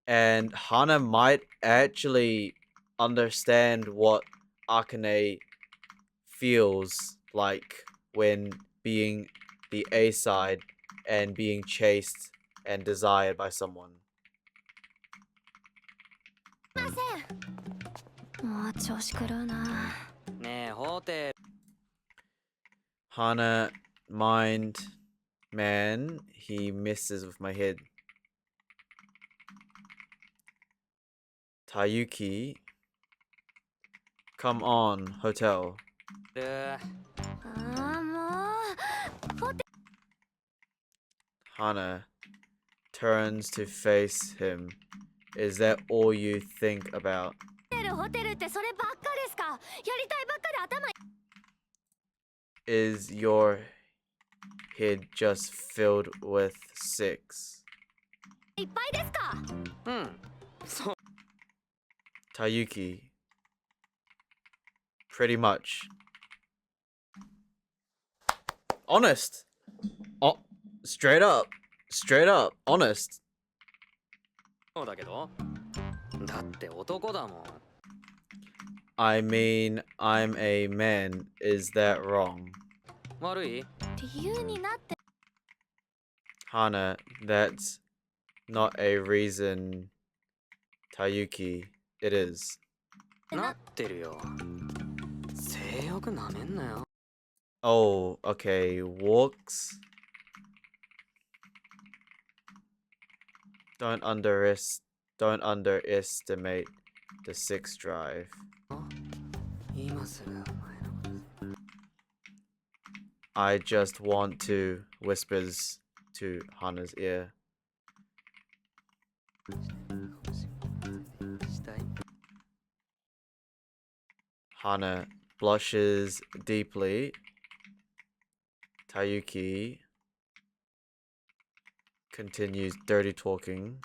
and Hana might actually understand what Akane feels like when being the A side and being chased and desired by someone. もう調子狂うな。ねえホテ Hana, mind, man, he messes with my head. Tayuki, come on, hotel. ル。ああもう。 Hana turns to face him. Is that all you think about? ホテルってそればっかですか。やりたいばっかで頭 Is your head just filled with sex? いっぱいですか。うん。そう。 Tayuki, pretty much. Honest. Oh, straight up, honest. そうだけど。だって男だもん。 I mean, I'm a man. Is that wrong? 悪い？理由になって。 Hana, that's not a reason. Tayuki, it is. なってるよ。性欲なめんなよ。 Oh, okay. Walks. Don't underestimate the sex drive. 今すぐお前のこと。 I just want to whispers to Hana's ear. したい。 Hana blushes deeply. Tayuki continues dirty talking.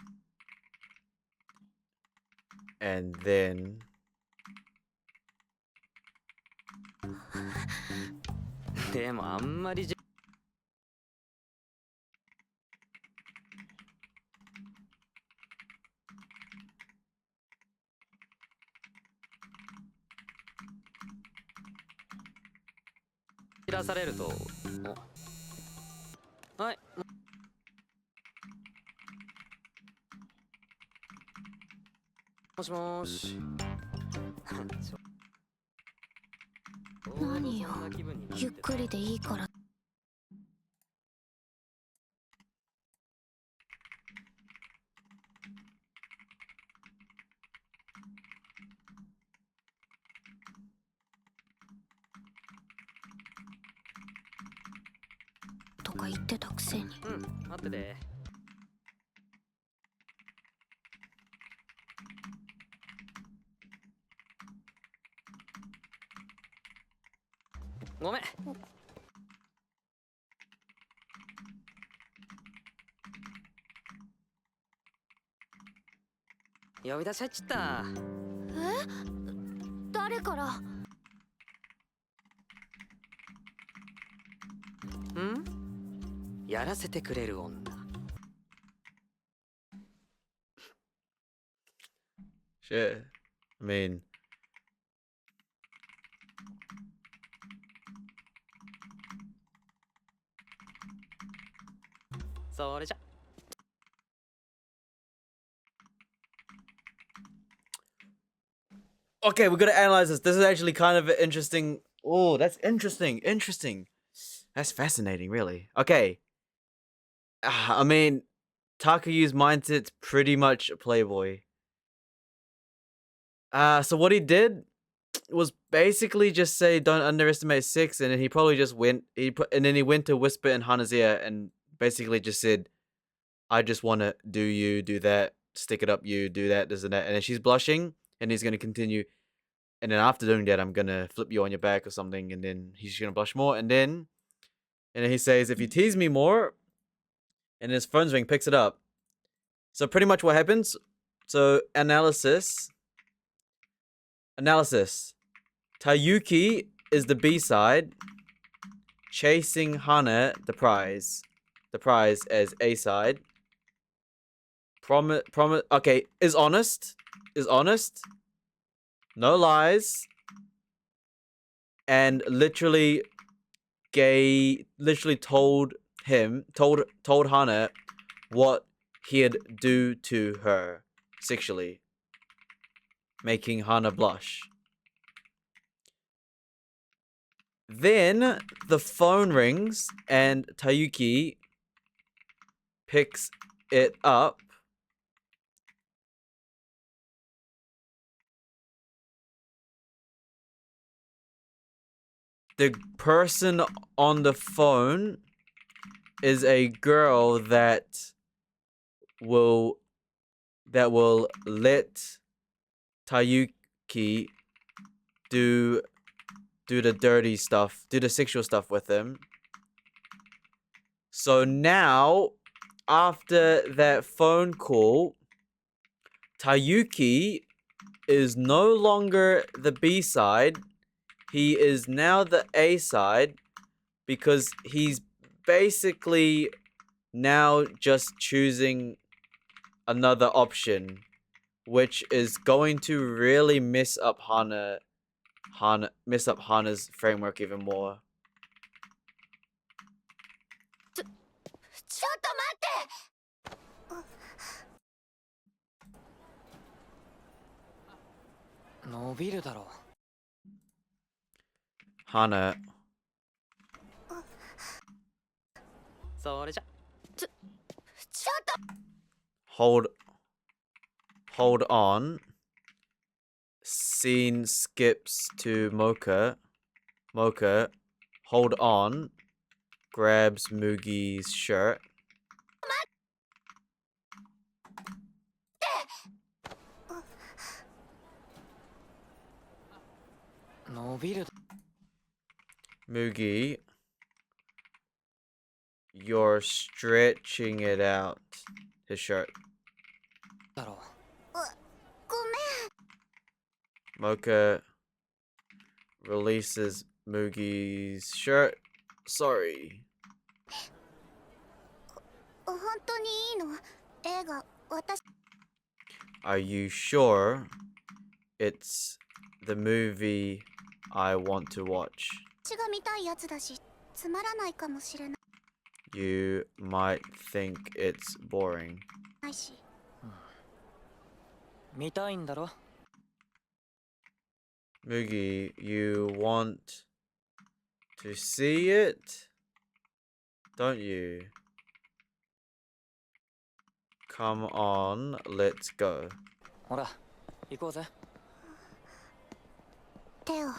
And then でもあんまりじ。 知らされると。おはい。もしもーし。何よ。ゆっくりでいいから。 とか言ってたくせに。うん、待ってて。ごめん。呼び出し入っちった。え？誰から？ん？やらせてくれる女。 shit. I mean, それじゃ。 okay, we're gonna analyze this. This is actually kind of an interesting. Oh, that's interesting. Interesting. That's fascinating, really. Okay. I mean, Takayu's mindset's pretty much a playboy. So what he did was basically just say, "Don't underestimate sex," and then he probably just went. And then he went to whisper in Hana's ear and basically just said, "I just want to do you, do that, stick it up you, do that, this and that." And then she's blushing, and he's gonna continue. and then after doing that, I'm gonna flip you on your back or something, and then he's gonna blush more, and then he says, if you tease me more, and his phone's ring, picks it up. So pretty much what happens. So analysis. Tayuki is the B side. Chasing Hana, the prize. The prize as A side. Promise. Okay, is honest. No lies. And literally told Hana what he'd do to her sexually, making Hana blush. Then the phone rings and Tayuki picks it up. The person on the phone is a girl that will let Tayuki do the dirty stuff, do the sexual stuff with him. So now, after that phone call, Tayuki is no longer the B side. He is now the A side because he's basically now just choosing another option, which is going to really mess up Hana's framework even more. ちょっと待って。伸びるだろ Hana. それじゃちょっと Hold on. Scene skips to Mocha. Hold on. Grabs Mugi's shirt. 伸びる Mugi, you're stretching it out. His shirt. だろ ごめん Mocha releases Mugi's shirt. Sorry. 本当にいいの映画私 Are you sure it's the movie I want to watch? が見たいやつだしつまらないかもしれな You might think it's boring. いし見たいんだろ Mugi, you want to see it? Don't you? Come on, let's go. ほら行こうぜ手を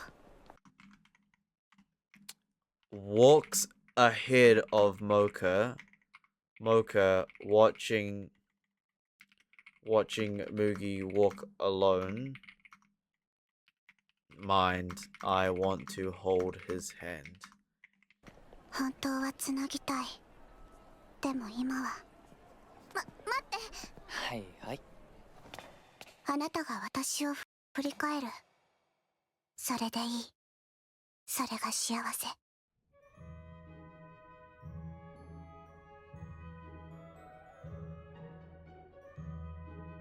Walks ahead of Mocha. Mocha watching Mugi walk alone. Mind, I want to hold his hand. 本当はつなぎたいでも今は待ってはいはいあなたが私を振り返るそれでいいそれが幸せ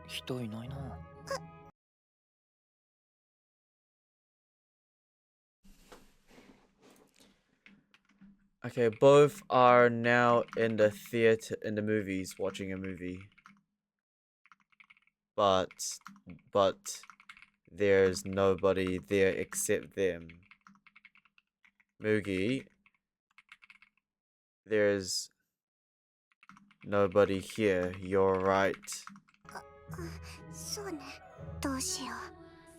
人いないな Okay, both are now in the theater, in the movies, watching a movie. But there's nobody there except them. Mugi, there's nobody here, you're right. そうねどうしよ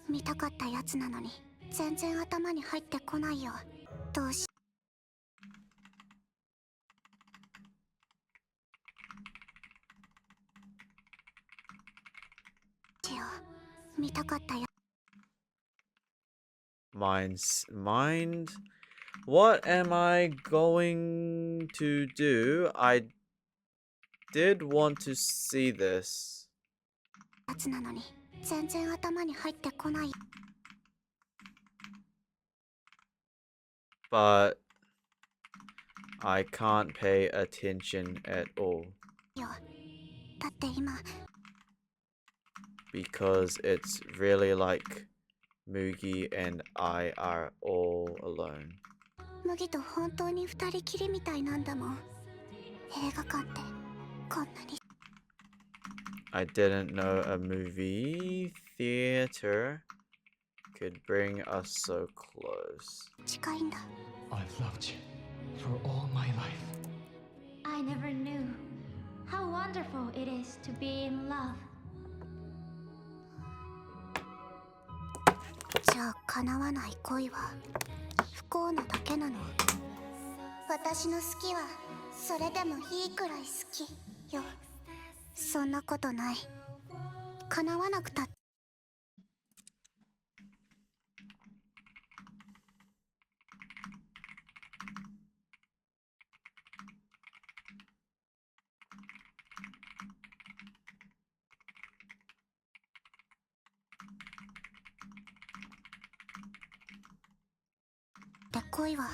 う見たかったやつなのに全然頭に入ってこないよどうしよう見たかったや Mind. What am I going to do? I did want to see this. やつなのに全然頭に入ってこない But I can't pay attention at all よ。だって今 because it's really like Mugi and I are all alone. 麦と本当に二人きりみたいなんだもん。映画館ってこんなに I didn't know a movie theater could bring us so close. 近いんだ。I've loved you for all my life. I never knew how wonderful it is to be in love. じゃあ叶わない恋は不幸なだけなの。私の好きはそれでもいいくらい好きよ。そんなことない。叶わなくたって で恋は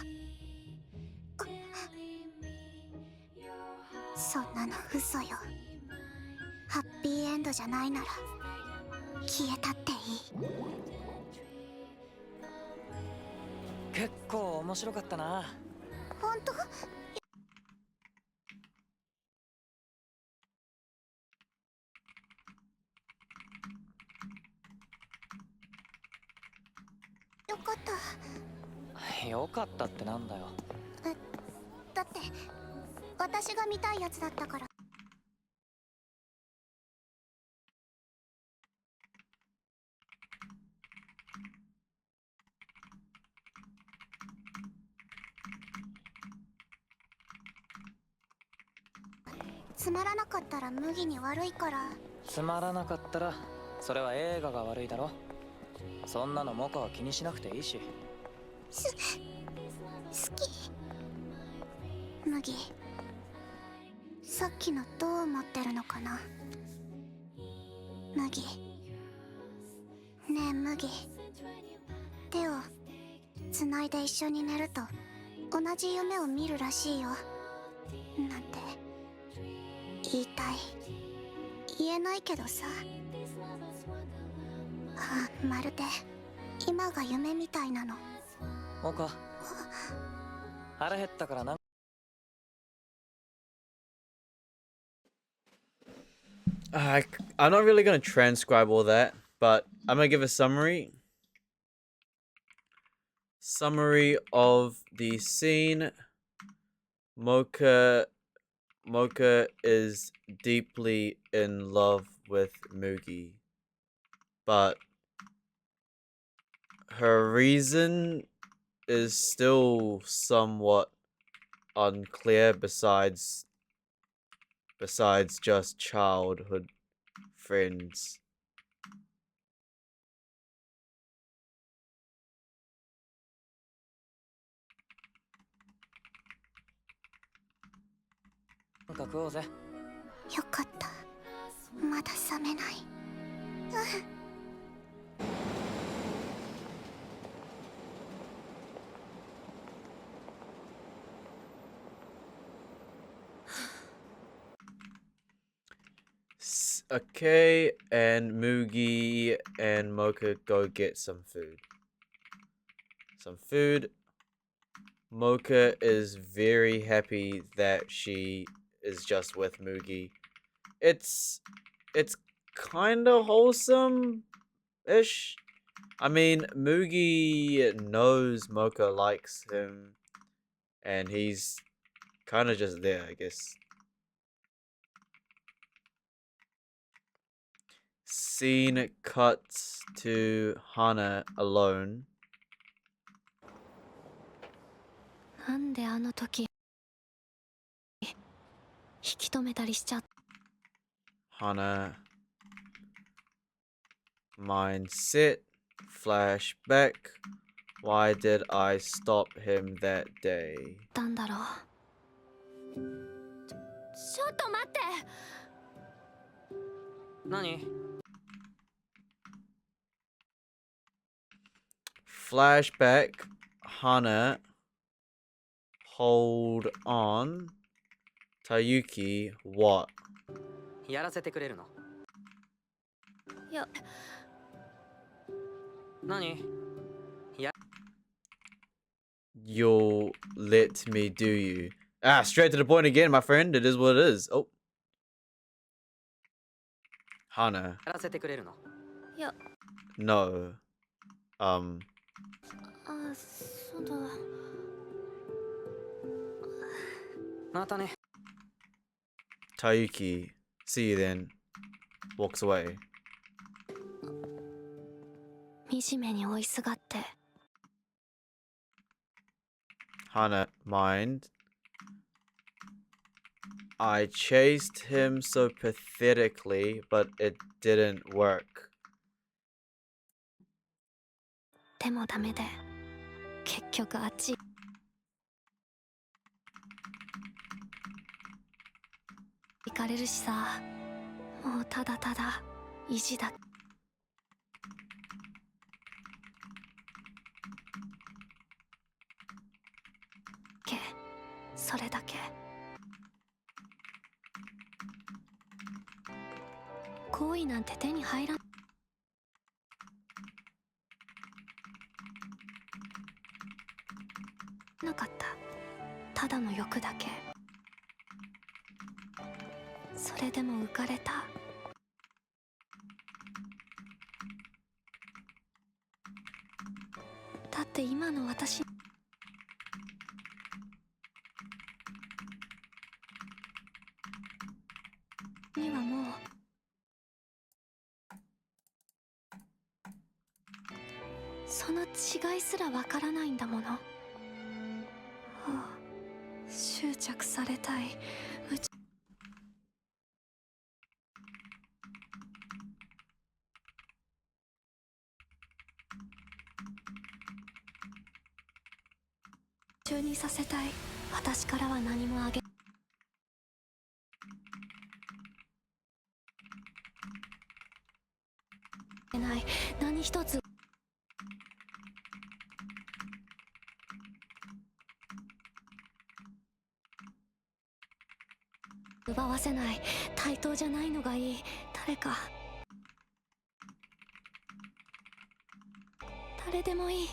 そんなの嘘よ。ハッピーエンドじゃないなら消えたっていい。結構面白かったな。本当？よかった。よかったってなんだよ。だって私が見たいやつだったから。つまらなかったら麦に悪いから。つまらなかったらそれは映画が悪いだろ。そんなのモカは気にしなくていいし。好き麦。さっきのどう思ってるのかな。麦ねえ麦、手をつないで一緒に寝ると同じ夢を見るらしいよ。なんて言いたい。言えないけどさ。まるで今が夢みたいなの。モカ腹減ったからな。I'm not really going to transcribe all that, but I'm going to give a summary. Summary of the scene. Mocha is deeply in love with Mugi, but her reason is still somewhat unclear besides just childhood friends.よかった。まだ覚めない。Okay, and Mugi and Mocha go get some food. Mocha is very happy that she is just with Mugi. It's kind of wholesome-ish. I mean, Mugi knows Mocha likes him, and he's kind of just there, I guess. Scene cuts to Hana alone. なんであの時引き止めたりしちゃっ Hana mindset flashback. Why did I stop him that day? たんだろう。ちょっと待って。何？ Flashback. Hana. Hold on. Tayuki. What? やらせてくれるの？いや、何？ You'll let me do you. Ah, straight to the point again, my friend. It is what it is. Oh. Hana. やらせてくれるの？いや、 No. あ、そうだ。またね。 Tayuki. See you then. Walks away. 惨めに追いすがって。 Hana, mind. I chased him so pathetically, but it didn't work. でもダメで、結局あっち行かれるしさ。もうただただ意地だけ。それだけ。好意なんて手に入らなかった。ただの欲だけ。それでも浮かれた。だって今の私にはもうその違いすらわからないんだもの。はあ、執着されたい。中にさせたい。私からは何もあげない。何一つ奪わせない。対等じゃないのがいい。誰か誰でもいい。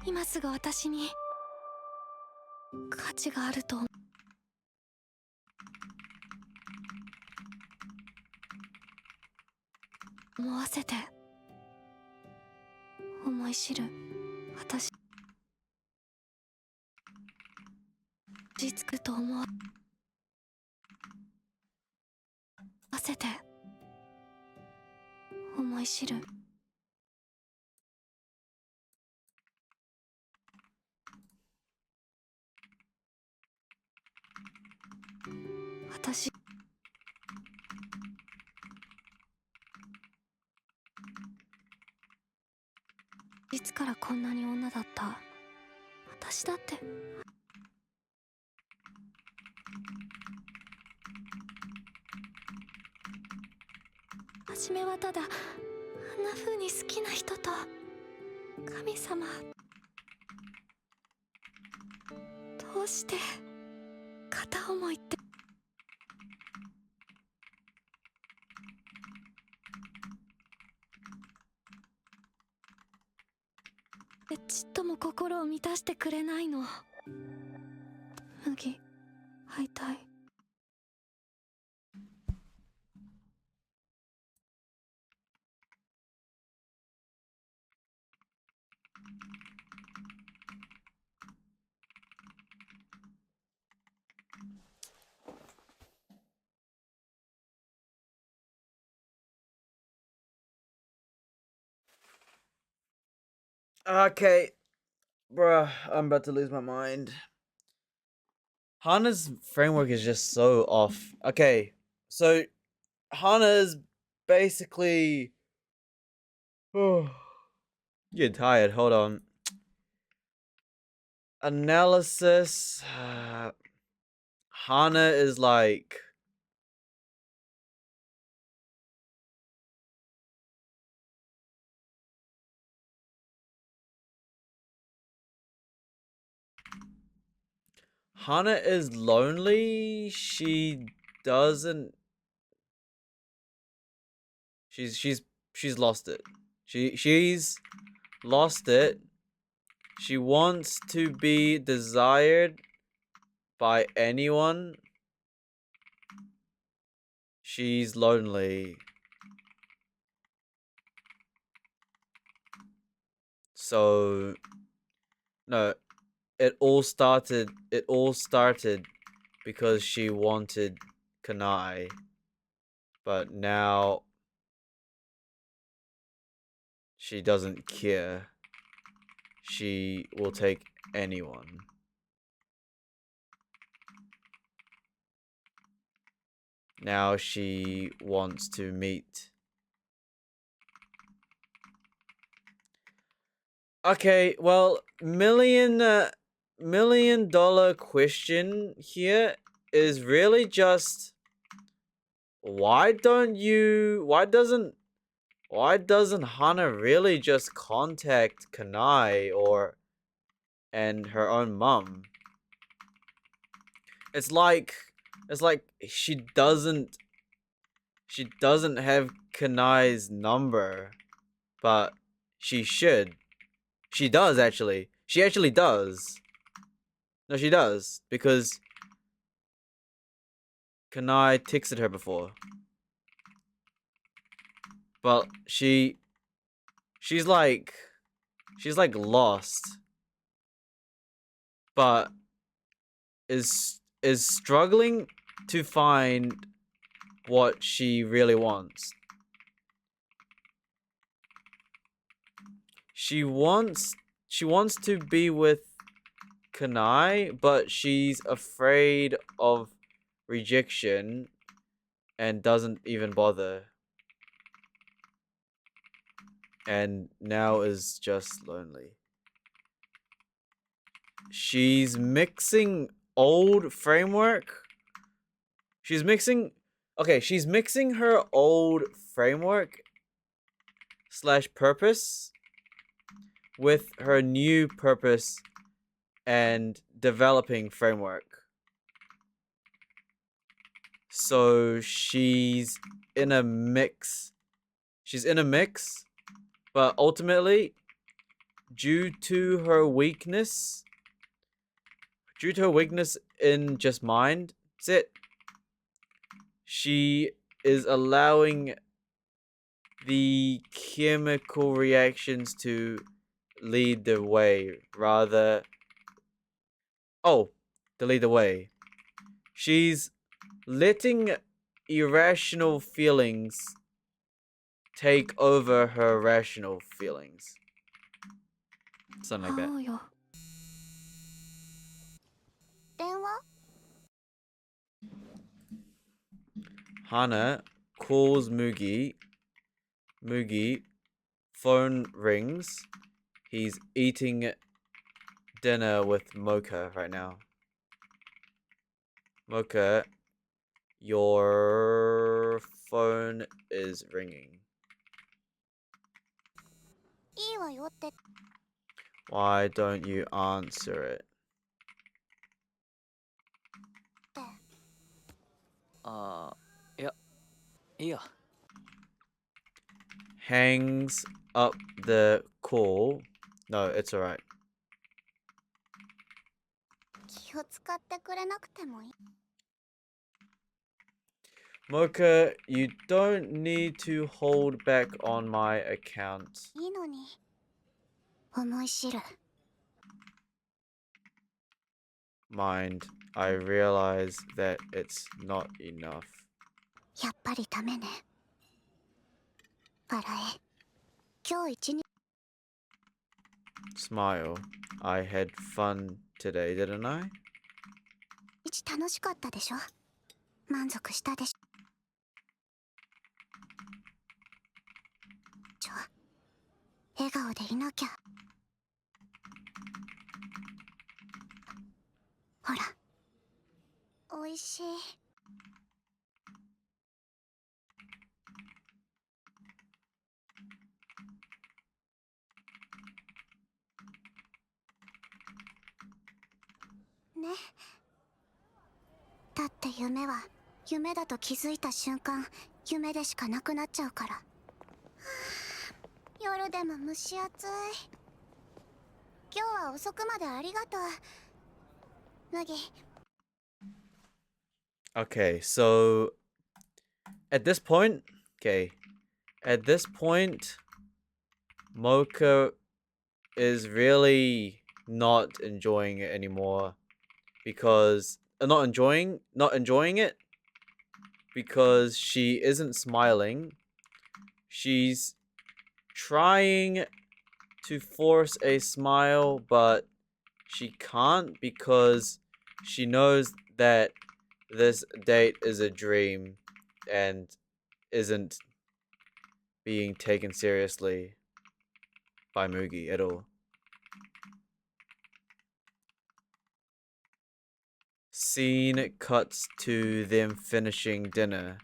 今すぐ私に価値があると思わせて。思い知る私落ち着くと思わせて。思い知る私いつからこんなに女だった。私だって初めはただあんな風に好きな人と神様どうして片思いってちっとも心を満たしてくれないの。麦会いたい。Okay, bruh, I'm about to lose my mind. Hana's framework is just so off. Okay, so Hana's basically. You're tired. Hold on. Analysis. Hana is like. Hana is lonely. She doesn't. She's lost it. She's lost it. She wants to be desired by anyone. She's lonely. So no, it all started because she wanted Kanai. But now she doesn't care. She will take anyone. Now she wants to meet. Okay, well, million dollar question here is really just why doesn't Hana really just contact Kanai and her own mum? It's like she doesn't have Kanai's number, but she should. She does actually. She actually does. No, she does because Kanai texted her before. But she's like lost, but is struggling to find what she really wants. She wants to be with Kanai, but she's afraid of rejection and doesn't even bother. And now is just lonely. She's mixing old framework. She's mixing her old framework / purpose with her new purpose and developing framework. So she's in a mix. But ultimately, due to her weakness in just mind, that's it. She is allowing the chemical reactions to lead the way to lead the way. She's letting irrational feelings take over her rational feelings. Something like that. 会おうよ。電話？ Hana calls Mugi. Phone rings. He's eating dinner with Mocha right now. Mocha, your phone is ringing. いいわよって。 Why don't you answer it? あー、いや、いいや。 Hangs up the call. No, it's alright. 気を使ってくれなくてもいい。 Mocha, you don't need to hold back on my account. いいのに。思い知る。 Mind, I realize that it's not enough. やっぱりダメね。笑え。今日一日。 Smile. I had fun today, didn't I? 楽しかったでしょ。満足したでしょ。ちょ。笑顔でいなきゃ。ほら、おいしい。ね。だって夢は夢だと気づいた瞬間夢でしかなくなっちゃうから。はあ、夜でも蒸し暑い。今日は遅くまでありがとう麦。 Okay, so at this point, okay, at this point, Mocha is really not enjoying it anymore because not enjoying it because she isn't smiling. She's trying to force a smile, but she can't because she knows that this date is a dream and isn't being taken seriously by Mugi at all. Scene cuts to them finishing dinner.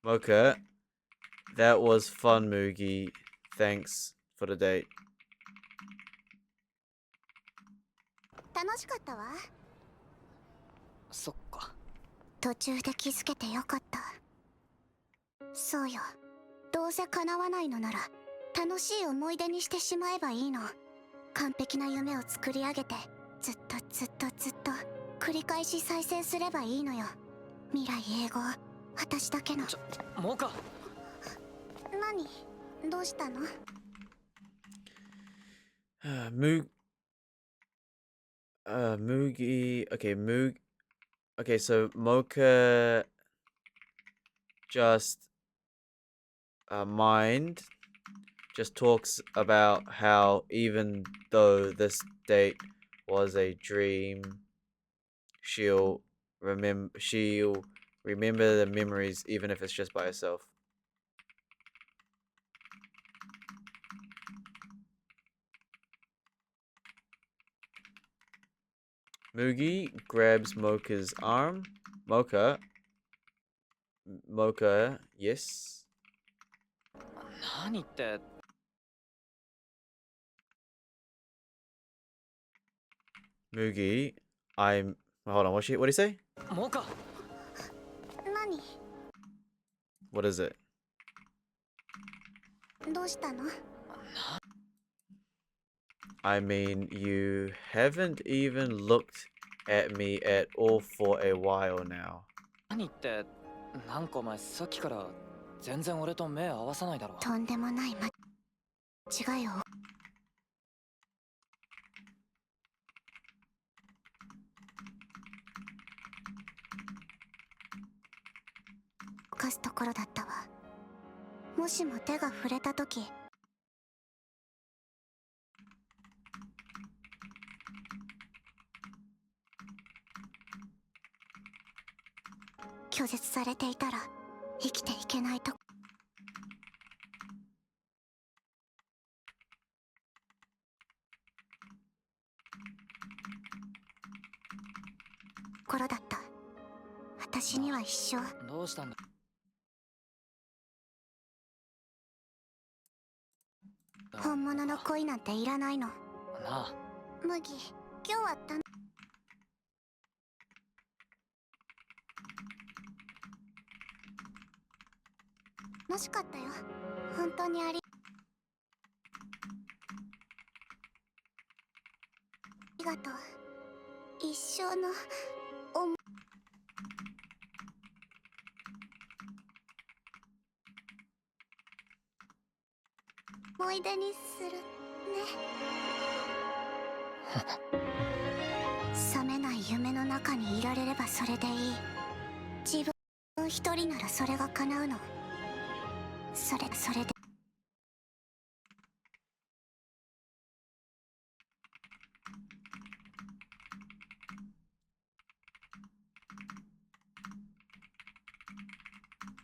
Mocha, that was fun, Mugi. Thanks for the date. 楽しかったわ。そっか。途中で気づけてよかった。そうよ、どうせ叶わないのなら楽しい思い出にしてしまえばいいの。完璧な夢を作り上げてずっとずっとずっと繰り返し再生すればいいのよ。未来永劫、私だけの。モカ。何？どうしたの？Mugi. Okay, so Mocha just mind just talks about how even though this date was a dream, she'll remember the memories even if it's just by herself. Mugi grabs Mocha's arm. Mocha, yes. 何って。Mugi, I'm. Hold on. What do you say? モカ。何？ What is it? どうしたの？ I mean, you haven't even looked at me at all for a while now. 何って、なんかお前さっきから全然俺と目合わさないだろ。とんでもない間違いを犯すところだったわ。もしも手が触れた時、拒絶されていたら生きていけないところだった。私には一生。どうしたんだ。本物の恋なんていらないの。なあ。麦、今日は楽しかったよ。本当にありがとう。一生の思い出にするね。覚めない夢の中にいられればそれでいい。自分一人ならそれが叶うの。それで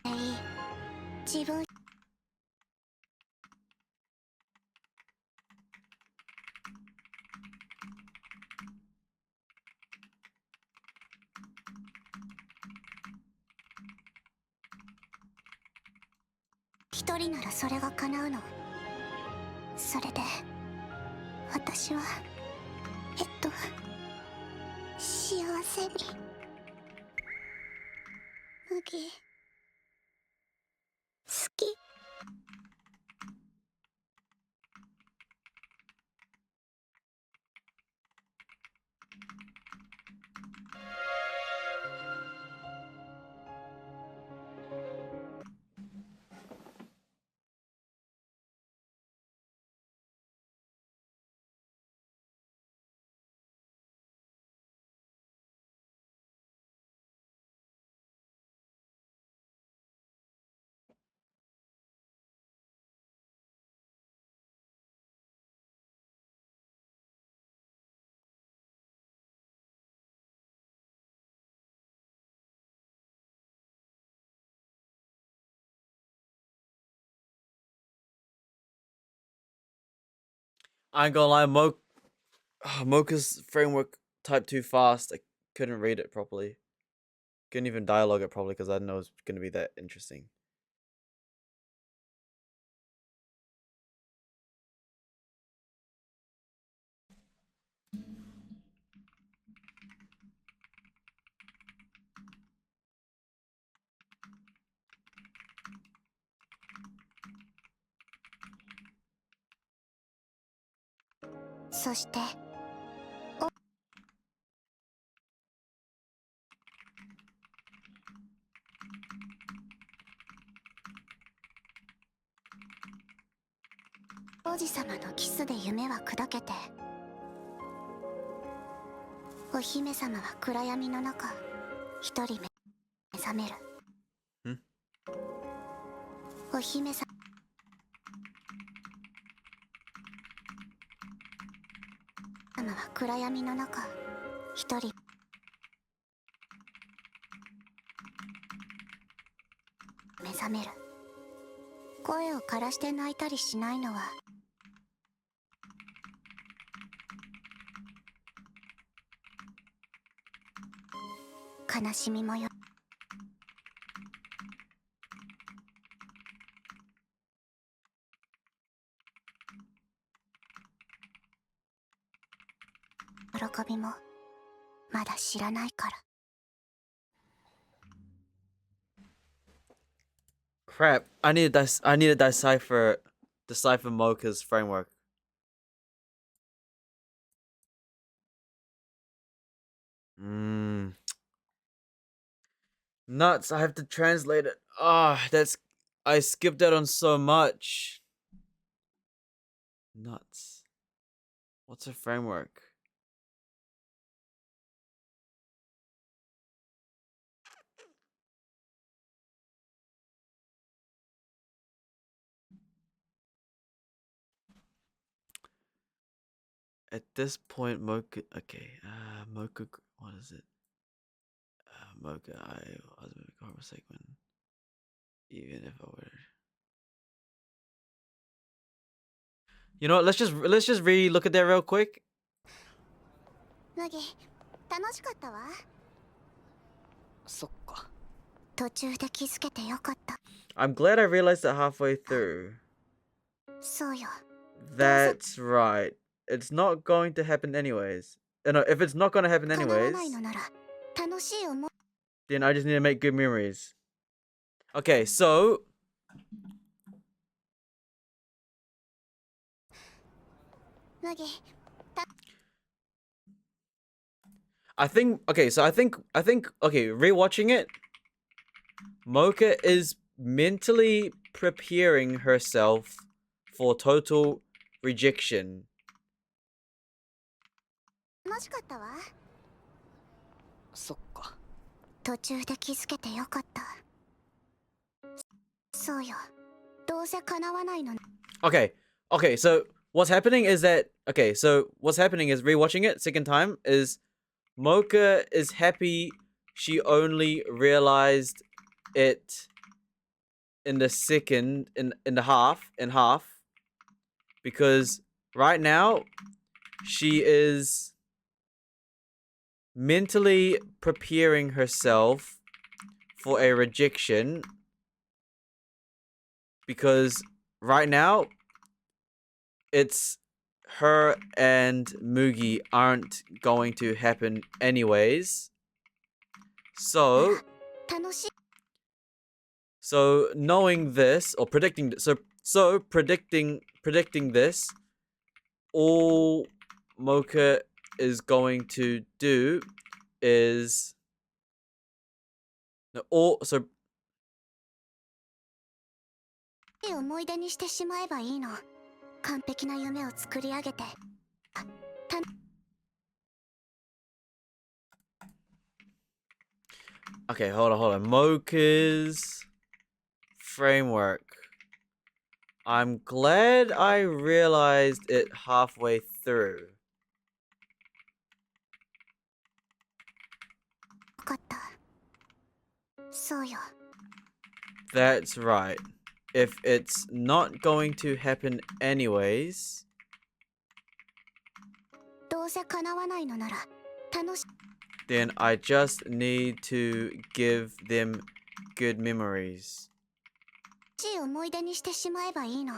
いい。自分一人ならそれが叶うの。それで私は幸せに。麦好き。I ain't gonna lie, Mocha's framework typed too fast. I couldn't read it properly. Couldn't even dialogue it properly because I didn't know it was gonna be that interesting.「そして王子様のキスで夢は砕けて、お姫様は暗闇の中一人目覚める。お姫様は暗闇の中一人目覚める。声を枯らして泣いたりしないのは悲しみもよ喜びもまだ知らないから。 Crap! I need to decipher Mocha's framework. Nuts! I have to translate it. I skipped out on so much. Nuts. What's a framework? At this point, Mocha. Okay, Mocha. What is it? Mocha. I was in a horrible segment. Even if I were. You know what? Let's just re-look at that real quick. 麦楽しかったわ。そっか。途中で気づけてよかった。 I'm glad I realized that halfway through. そうよ。 That's right. It's not going to happen anyways. No, if it's not going to happen 叶わ anyways, ないのなら楽しい思い。 then I just need to make good memories. Okay, so 麦 I think okay, rewatching it, Mocha is mentally preparing herself for total rejection. 楽しかったわ。そっか。途中で気づけてよかった。そうよ。どうせ叶わないの。 Okay, so what's happening is rewatching it second time is Mocha is happy she only realized it in the second in the half because right now she is mentally preparing herself for a rejection because right now it's her and Mugi aren't going to happen anyways. So knowing this or predicting predicting this, all Mocha is going to do is all so 思い出にしてしまえばいいの。完璧な夢を作り上げて。Okay, hold on. Mocha's framework. I'm glad I realized it halfway through. よかった。そうよ。 That's right. If it's not going to happen anyways, どうせ叶わないのなら楽し then I just need to give them good memories. い思い出にしてしまえばいいの。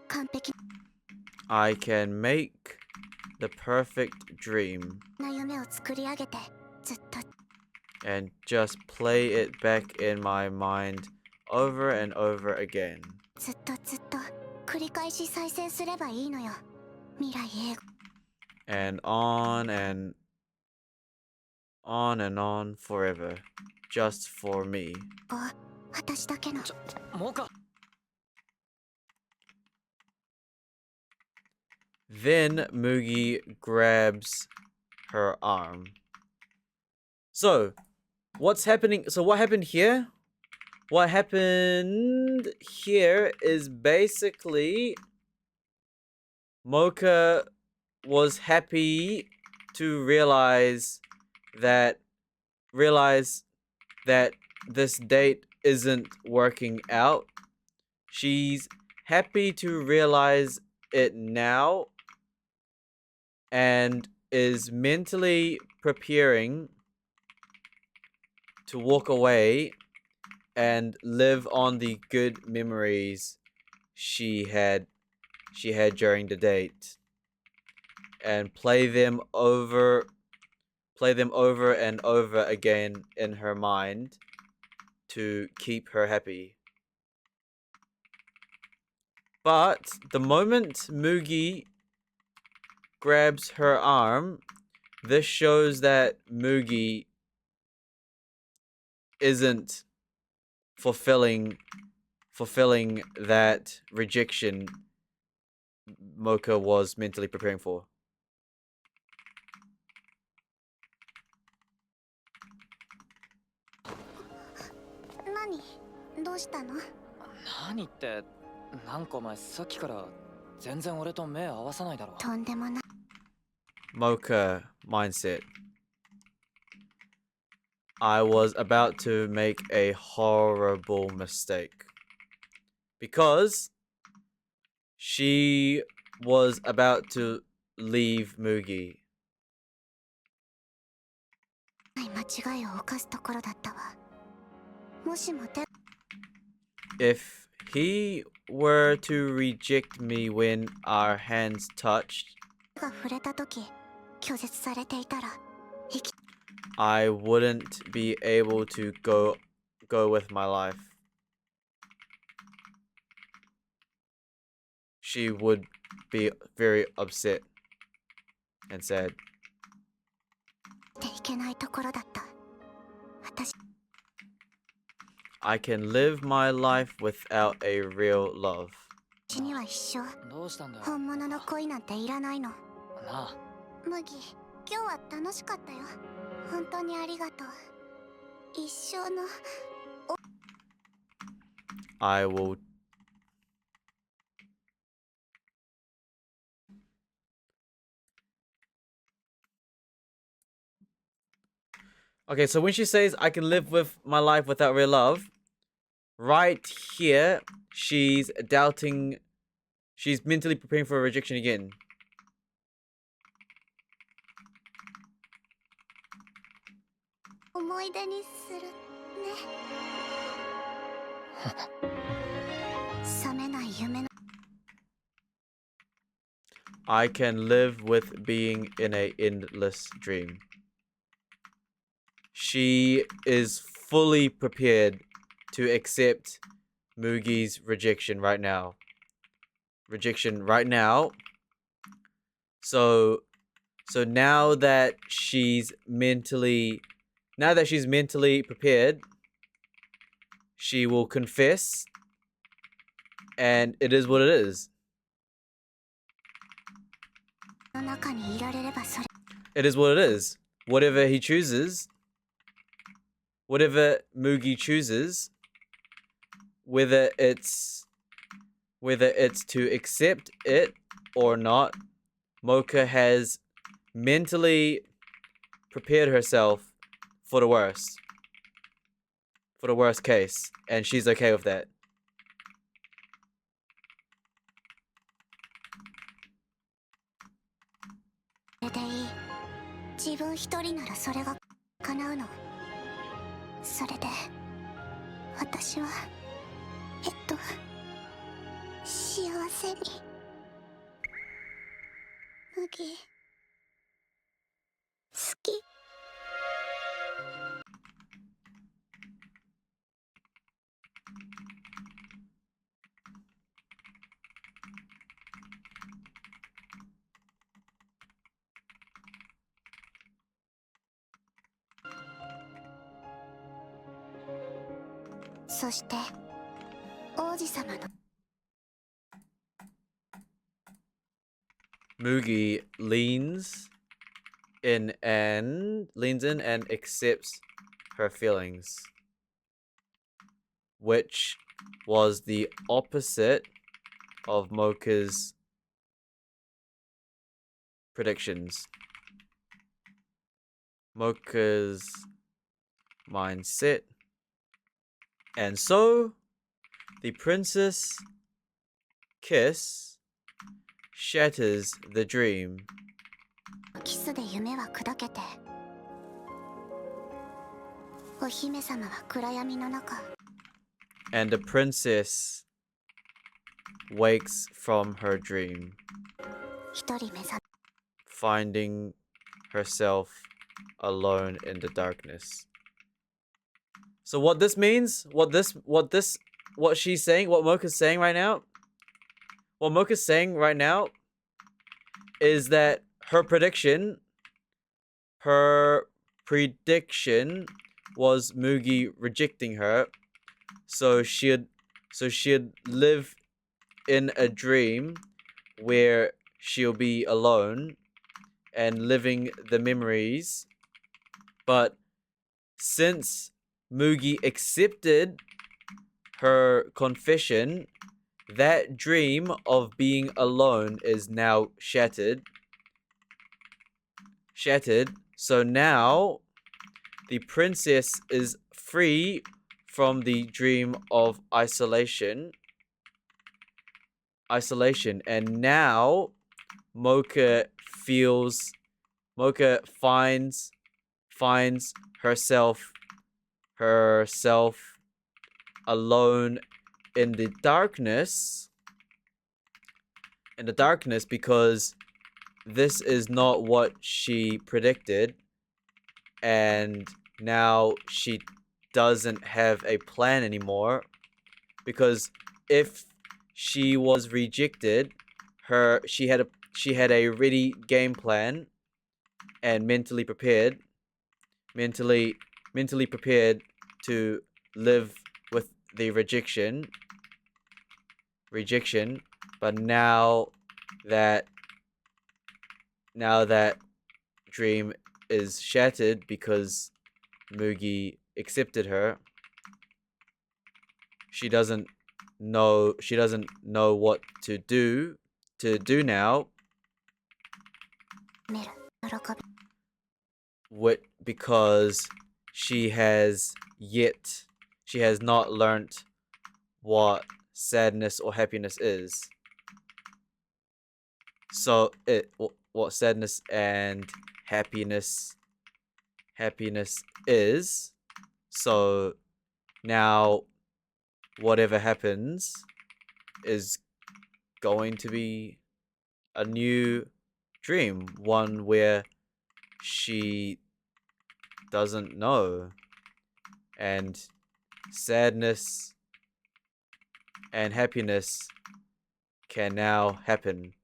完璧 I can make the perfect dream な夢を作り上げてずっと and just play it back in my mind over and over again. ずっと繰り返し再生すればいいのよ。未来永劫 And on and on and on forever. Just for me. 私だけのモカ Then Mugi grabs her arm. So, what's happening? So what happened here? What happened here is basically Mocha was happy to realize that this date isn't working out. She's happy to realize it now and is mentally preparing to walk away and live on the good memories she had during the date and play them over and over again in her mind to keep her happy. But the moment Mugi grabs her arm, this shows that Mugi isn't fulfilling that rejection Mocha was mentally preparing for. 何どうしたの？何ってなんかお前さっきから全然俺と目合わさないだろ。とんでもない。 Mocha mindset. I was about to make a horrible mistake. Because she was about to leave Mugi. 間違いを犯すところだったわ。もしも手 If he were to reject me when our hands touched, が触れた時拒絶されていたら生き I wouldn't be able to go with my life. She would be very upset and sad. ていけないところだった。私 I can live my life without a real love. には一生どうしたんだよ。本物の恋なんていらないの。なあ。麦、今日は楽しかったよ。本当にありがとう。一生の I will. Okay, so when she says I can live with my life without real love, right here, she's doubting. She's mentally preparing for rejection again. I can live with being in a endless dream. She is fully prepared to accept Mugi's rejection right now. So now that she's mentally prepared, she will confess, and it is what it is. It is what it is. Whatever he chooses, whatever Mugi chooses, whether it's to accept it or not, Mocha has mentally prepared herself for the worst. For the worst case, and she's okay with that. Mugi leans in and accepts her feelings, which was the opposite of Mocha's predictions. Mocha's mindset. And so, the princess kiss shatters the dream. And the princess wakes from her dream, finding herself alone in the darkness. So what this means, what she's saying, what Mocha's saying right now, is that her prediction was Mugi rejecting her, so she'd live in a dream where she'll be alone and living the memories. But since Mugi accepted her confession, that dream of being alone is now shattered. So now the princess is free from the dream of isolation, and now Mocha finds herself alone in the darkness because this is not what she predicted, and now she doesn't have a plan anymore, because if she was rejected, she had a ready game plan and mentally prepared to live with the rejection, but now that dream is shattered because Mugi accepted her. She doesn't know what to do now. Because she has not learnt what sadness or happiness is. So what sadness and happiness is. So now whatever happens is going to be a new dream, one where she doesn't know, and sadness and happiness can now happen.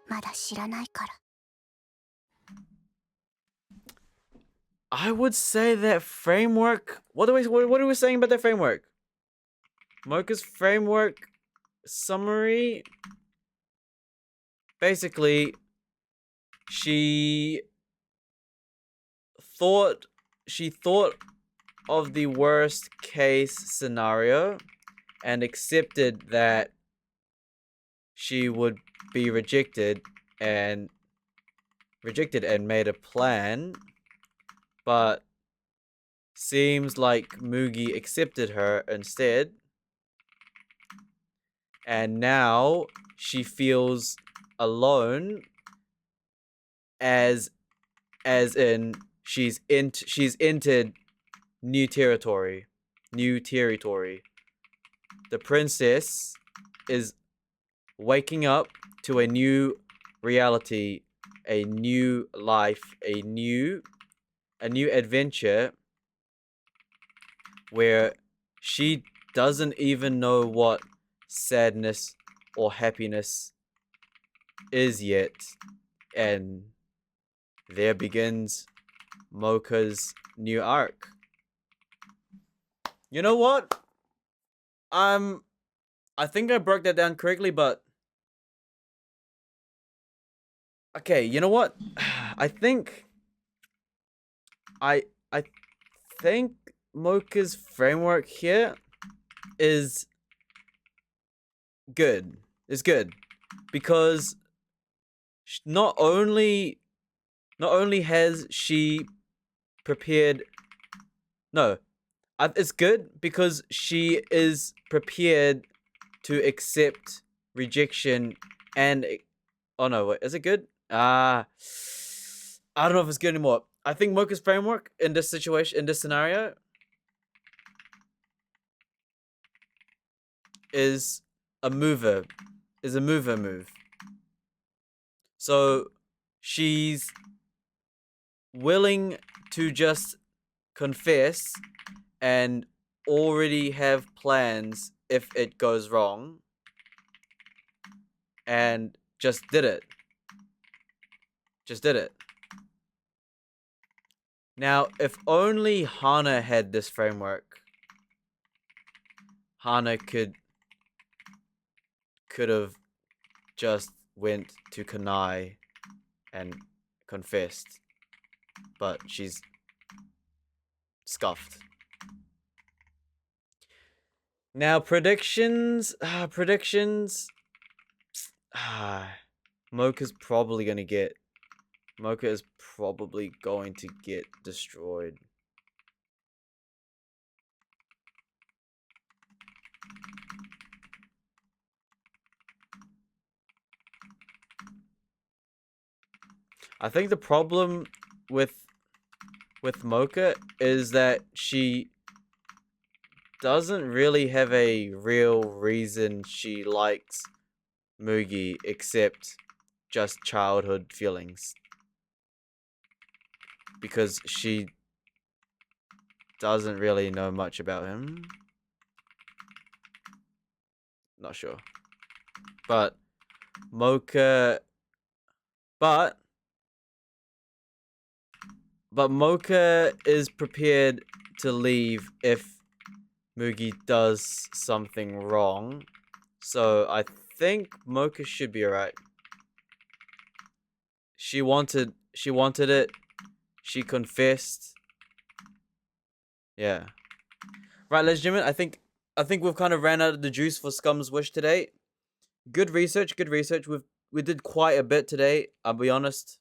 まだ知らないから。 I would say that framework. What are we saying about that framework? Mocha's framework summary. Basically, she thought of the worst case scenario and accepted that she would be rejected and made a plan, but seems like Mugi accepted her instead, and now she feels alone, as in she's entered new territory. The princess is waking up to a new reality, a new life, a new adventure where she doesn't even know what sadness or happiness is yet, and there begins Mocha's new arc. You know what? I think I broke that down correctly, but okay, you know what? I think Mocha's framework here is good. It's good because not only has she prepared. No, it's good because she is prepared to accept rejection and. Oh no, wait, is it good? I don't know if it's good anymore. I think Mocha's framework in this situation, in this scenario, is a mover move. So she's willing to just confess and already have plans if it goes wrong, and just did it. Now, if only Hana had this framework, Hana could have just went to Kanai and confessed, but she's scuffed. Now, predictions. Mocha is probably going to get destroyed. I think the problem with Mocha is that she doesn't really have a real reason she likes Mugi except just childhood feelings. Because she doesn't really know much about him. Not sure. But Mocha But Mocha is prepared to leave if Mugi does something wrong. So I think Mocha should be alright. She wanted it. She confessed. Yeah. Right, ladies and gentlemen, I think we've kind of ran out of the juice for Scum's Wish today. Good research. We did quite a bit today, I'll be honest.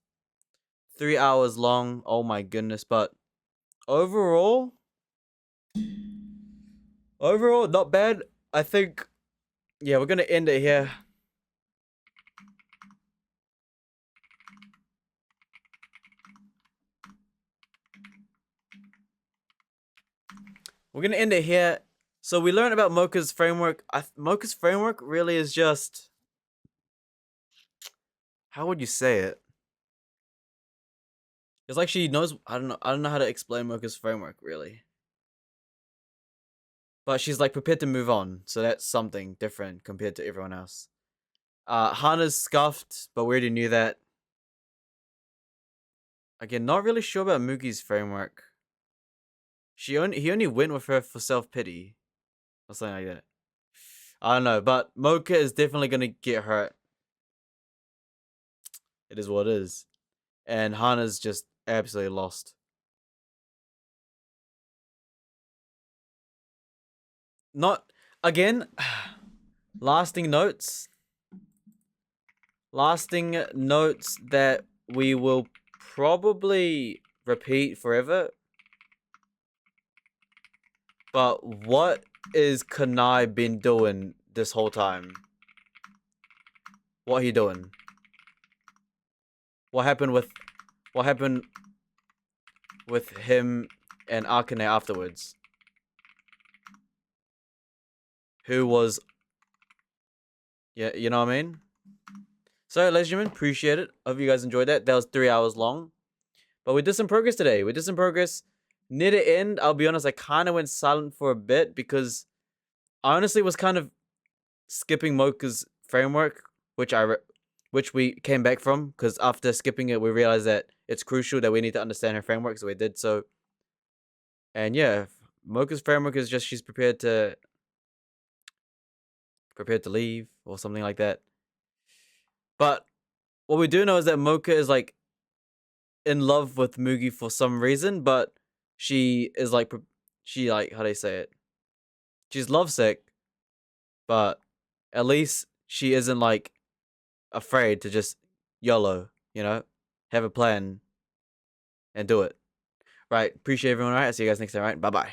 3 hours long. Oh my goodness, but overall, Overall, not bad. I think, yeah, we're gonna end it here. We're gonna end it here. So we learned about Mocha's framework. Mocha's framework really is just, how would you say it? It's like she knows. I don't know how to explain Mocha's framework really. But she's like prepared to move on, so that's something different compared to everyone else. Hana's scuffed, but we already knew that. Again, not really sure about Mugi's framework. He only went with her for self-pity. Or something like that. I don't know, but Mocha is definitely gonna get hurt. It is what it is. And Hana's just absolutely lost. Not again. Lasting notes. Lasting notes that we will probably repeat forever. But what is Kanai been doing this whole time? What he doing? What happened with him and Akane afterwards? Who was, yeah, you know what I mean? So, ladies and gentlemen, appreciate it. Hope you guys enjoyed that. That was 3 hours long. But we did some progress today. We did some progress. Near the end, I'll be honest, I kind of went silent for a bit because I honestly was kind of skipping Mocha's framework, which we came back from, because after skipping it, we realized that it's crucial that we need to understand her framework, so we did so. And yeah, Mocha's framework is just she's prepared to leave or something like that. But what we do know is that Mocha is like in love with Mugi for some reason, but she is like how do you say it? She's lovesick, but at least she isn't like afraid to just YOLO, you know, have a plan and do it. Right. Appreciate everyone. All right. I'll see you guys next time. All right. Bye bye.